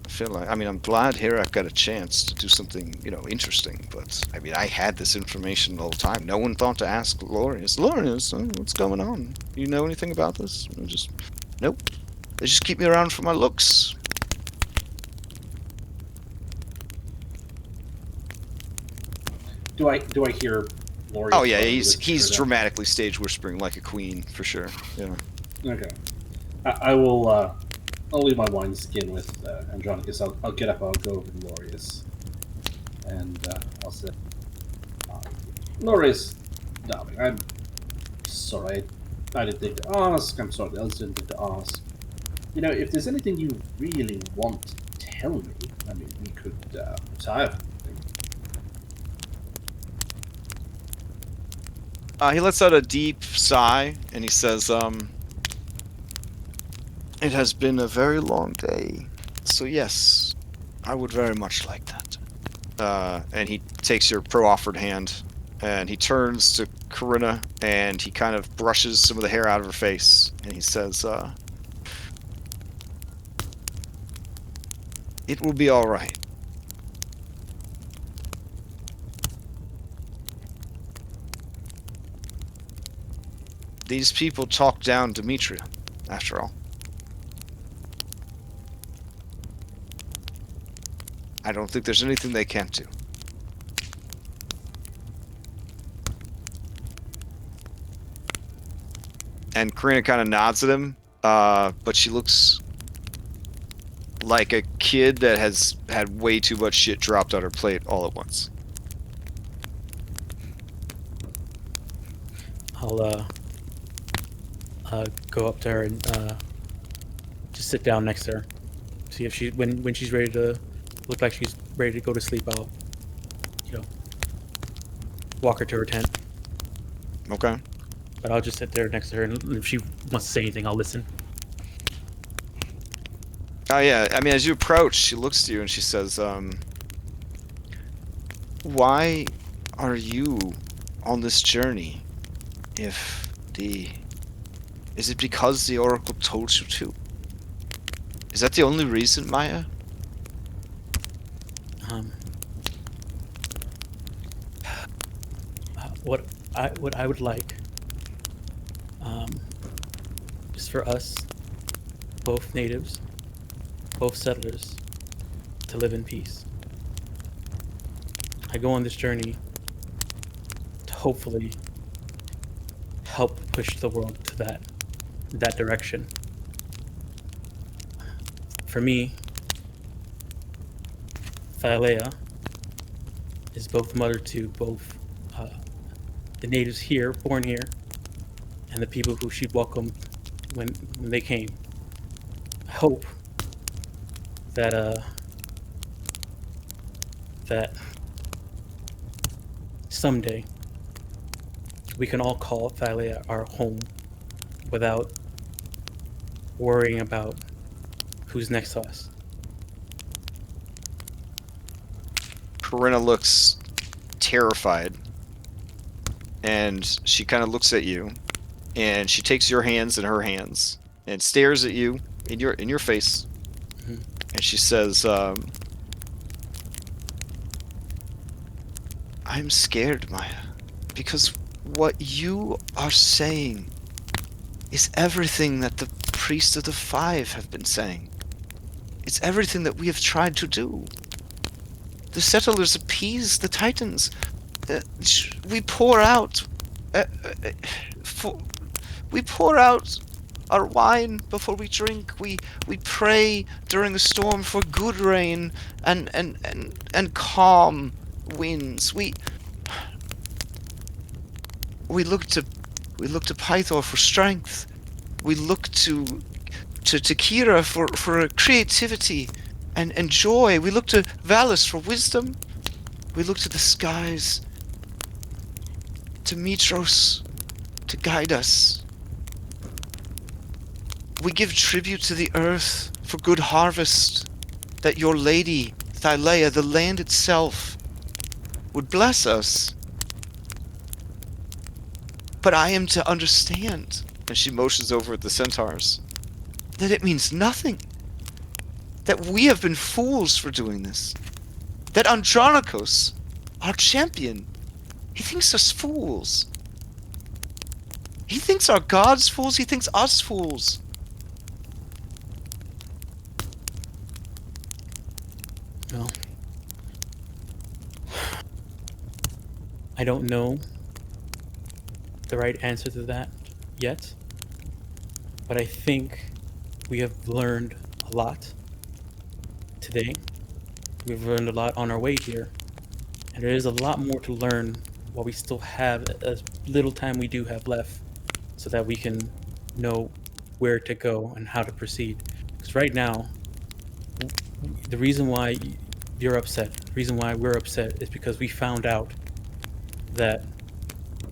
I feel like, I mean, I'm glad Hirak got a chance to do something, interesting. But I mean, I had this information the whole time. No one thought to ask Lorius, what's going on? You know anything about this? Nope. They just keep me around for my looks. Do I hear Lori? Oh yeah, he's dramatically stage whispering like a queen for sure. Yeah. Okay. I will. I'll leave my wine skin with Andronicus. I'll get up. I'll go over to Lorius, and I'll say, Lorius, darling, I'm sorry. I didn't think to ask. I'm sorry. I didn't think to ask. If there's anything you really want to tell me, I mean, we could retire. He lets out a deep sigh, and he says, "It has been a very long day, so yes, I would very much like that." And he takes your pro-offered hand, and he turns to Corinna, and he kind of brushes some of the hair out of her face, and he says, "It will be all right. These people talked down Demetria, after all. I don't think there's anything they can't do." And Karina kind of nods at him, but she looks like a kid that has had way too much shit dropped on her plate all at once. I'll go up to her and just sit down next to her. See if she, when she's ready to look like she's ready to go to sleep, I'll, walk her to her tent. Okay. But I'll just sit there next to her, and if she wants to say anything, I'll listen. Oh yeah, I mean, as you approach, she looks to you and she says, "Why are you on this journey Is it because the Oracle told you to? Is that the only reason, Maya?" What I would like is for us, both natives, both settlers, to live in peace. I go on this journey to hopefully help push the world to that direction. For me, Thylea is both mother to both the natives here, born here, and the people who she welcomed when they came. I hope that that someday we can all call Thylea our home without worrying about who's next to us. Corinna looks terrified, and she kind of looks at you, and she takes your hands in her hands and stares at you in your face, and she says, "I'm scared, Maya, because what you are saying is everything that the priests of the Five have been saying. It's everything that we have tried to do. The settlers appease the titans. We pour out our wine before we drink. We pray during a storm for good rain and calm winds. We look to Pythor for strength. We look to Kira for creativity and joy. We look to Valus for wisdom. We look to the skies, to Mitros, to guide us. We give tribute to the earth for good harvest, that your lady, Thylea, the land itself, would bless us. But I am to understand," and she motions over at the centaurs, "that it means nothing. That we have been fools for doing this. That Andronikos, our champion, he thinks us fools. He thinks our gods fools, he thinks us fools." Well, I don't know the right answer to that yet, but I think we have learned a lot today. We've learned a lot on our way here, and there is a lot more to learn while we still have as little time we do have left, so that we can know where to go and how to proceed. Because right now, the reason why you're upset, the reason why we're upset, is because we found out that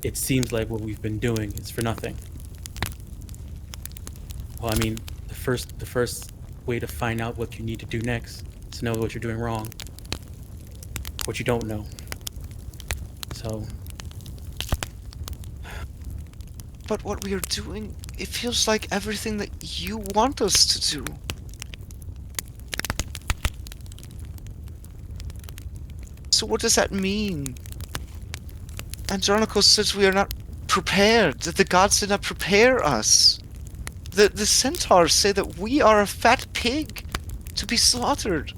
it seems like what we've been doing is for nothing. Well, I mean, the first way to find out what you need to do next is to know what you're doing wrong, what you don't know. So, But what we are doing, it feels like everything that you want us to do. So what does that mean? Andronikos says we are not prepared, that the gods did not prepare us. The centaurs say that we are a fat pig to be slaughtered.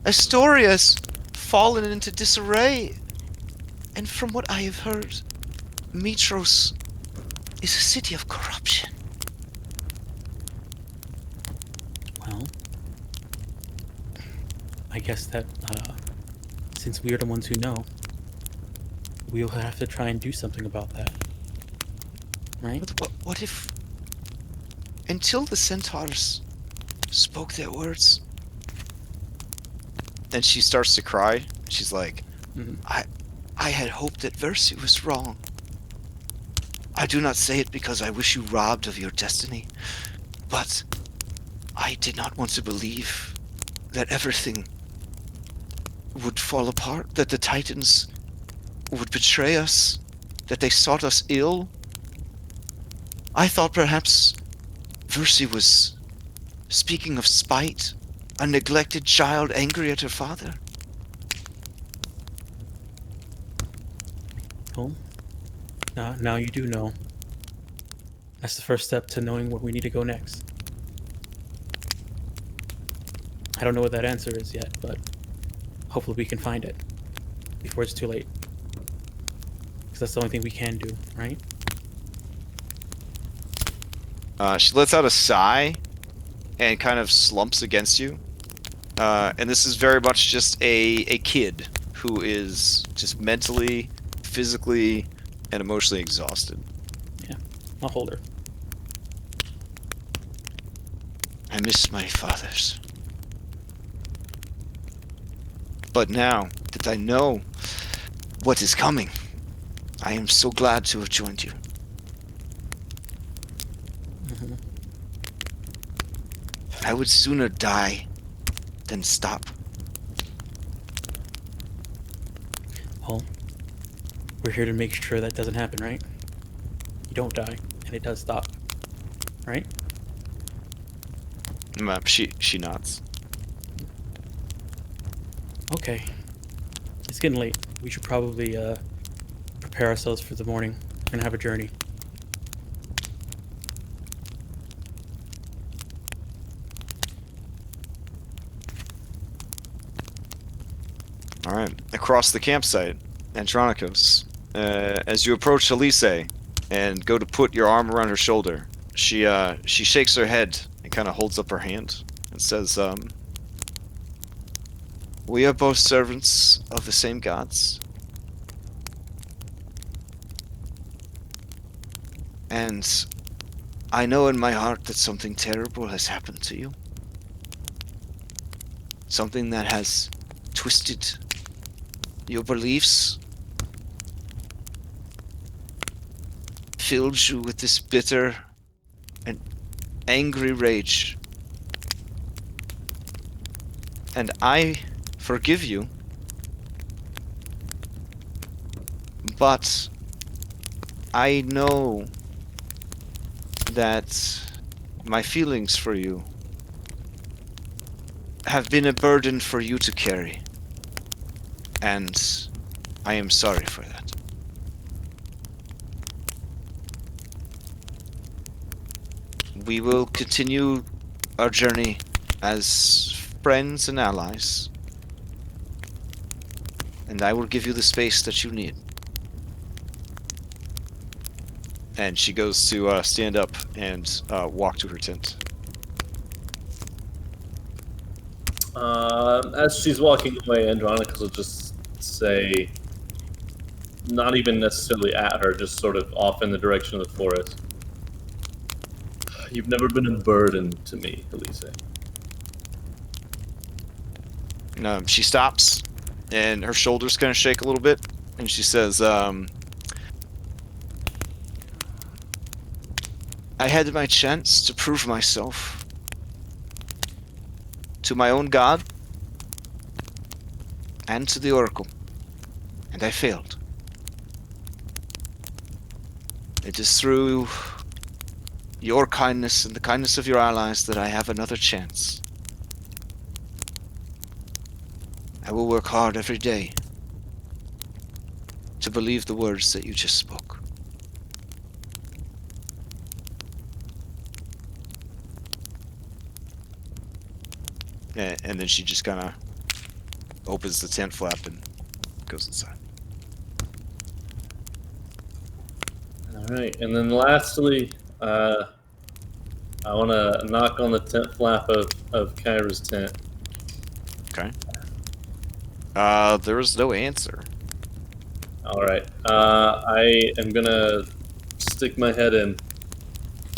Astoria has fallen into disarray, and from what I have heard, Mitros is a city of corruption. well, I guess that since we are the ones who know, we'll have to try and do something about that. Right? But what if, until the centaurs spoke their words? Then she starts to cry. She's like, I had hoped that Versi was wrong. I do not say it because I wish you robbed of your destiny, but I did not want to believe that everything would fall apart, that the Titans would betray us, that they sought us ill. I thought perhaps Versi was speaking of spite, a neglected child angry at her father. Well, now you do know. That's the first step to knowing where we need to go next. I don't know what that answer is yet, but hopefully we can find it before it's too late. Because that's the only thing we can do, right? She lets out a sigh and kind of slumps against you. And this is very much just a kid who is just mentally, physically, and emotionally exhausted. Yeah, I'll hold her. I miss my fathers. But now that I know what is coming, I am so glad to have joined you. Mhm. I would sooner die than stop. Well, we're here to make sure that doesn't happen, right? You don't die, and it does stop, right? She nods. Okay. It's getting late. We should probably prepare ourselves for the morning. We're gonna have a journey. All right. Across the campsite, Andronikos, as you approach Elise and go to put your arm around her shoulder, she shakes her head and kind of holds up her hand and says, "We are both servants of the same gods, and I know in my heart that something terrible has happened to you. Something that has twisted your beliefs, filled you with this bitter and angry rage. And I forgive you, but I know that my feelings for you have been a burden for you to carry, and I am sorry for that. We will continue our journey as friends and allies, and I will give you the space that you need." And she goes to stand up and walk to her tent. As she's walking away, Andronicus will just say, not even necessarily at her, just sort of off in the direction of the forest. You've never been a burden to me, Elise. She stops, and her shoulders kind of shake a little bit, and she says, "I had my chance to prove myself to my own god and to the Oracle, and I failed. It is through your kindness and the kindness of your allies that I have another chance. I will work hard every day to believe the words that you just spoke." And then she just kind of opens the tent flap and goes inside. All right, and then lastly, I want to knock on the tent flap of Kyra's tent. Okay. There is no answer. All right, I am gonna stick my head in.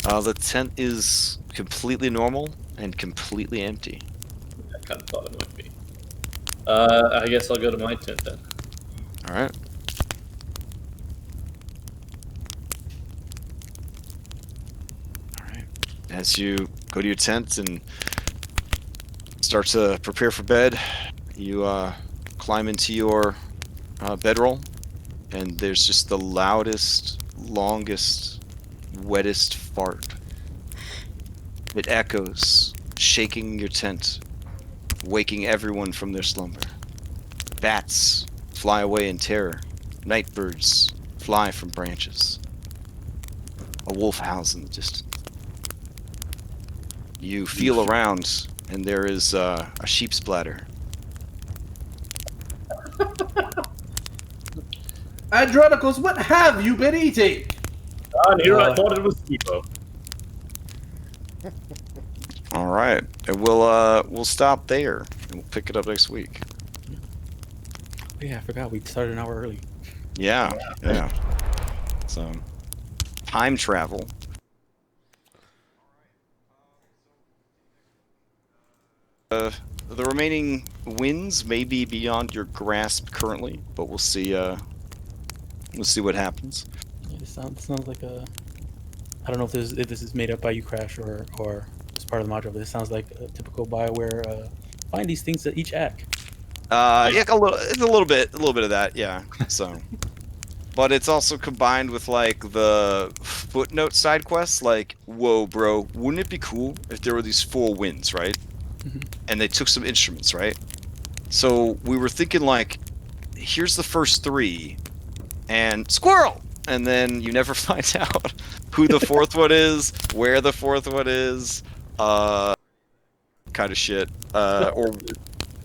The tent is completely normal and completely empty. I kind of thought it might be. I guess I'll go to my tent then. All right. All right. As you go to your tent and start to prepare for bed, you climb into your bedroll, and there's just the loudest, longest, wettest fart. It echoes, shaking your tent, waking everyone from their slumber. Bats fly away in terror. Night birds fly from branches. A wolf howls in the distance. You feel around, and there is a sheep's bladder. Andronicus, what have you been eating? And here I thought it was Kipo. All right, and we'll stop there, and we'll pick it up next week. Oh, yeah, I forgot we started an hour early. Yeah. So, time travel. The remaining wins may be beyond your grasp currently, but we'll see We'll see what happens. Yeah, this sounds like a. I don't know if this is made up by you, Crash, or as part of the module. But this sounds like a typical BioWare. Find these things at each act. Yeah, it's a little bit of that, yeah. So, but it's also combined with like the footnote side quests. Like, whoa, bro, wouldn't it be cool if there were these 4 winds, right? And they took some instruments, right? So we were thinking like, here's the first 3, and squirrel, and then you never find out who the 4th one is, where the 4th one is, kind of shit, or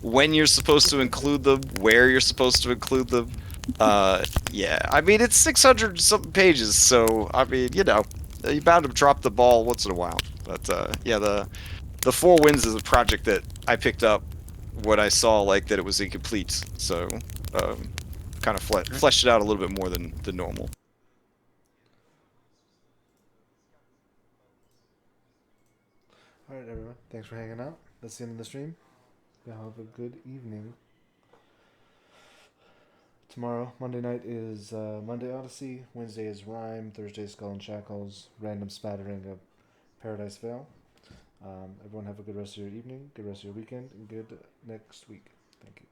when you're supposed to include them, where you're supposed to include them. Yeah, I mean, it's 600 something pages, so I mean, you know, you're bound to drop the ball once in a while. But yeah, the 4 Winds is a project that I picked up when I saw like that it was incomplete, so kind of fleshed it out a little bit more than normal. All right, everyone. Thanks for hanging out. That's the end of the stream. Y'all have a good evening. Tomorrow, Monday night, is Monday Odyssey. Wednesday is Rhyme. Thursday, Skull and Shackles. Random spattering of Paradise Vale. Everyone have a good rest of your evening, good rest of your weekend, and good next week. Thank you.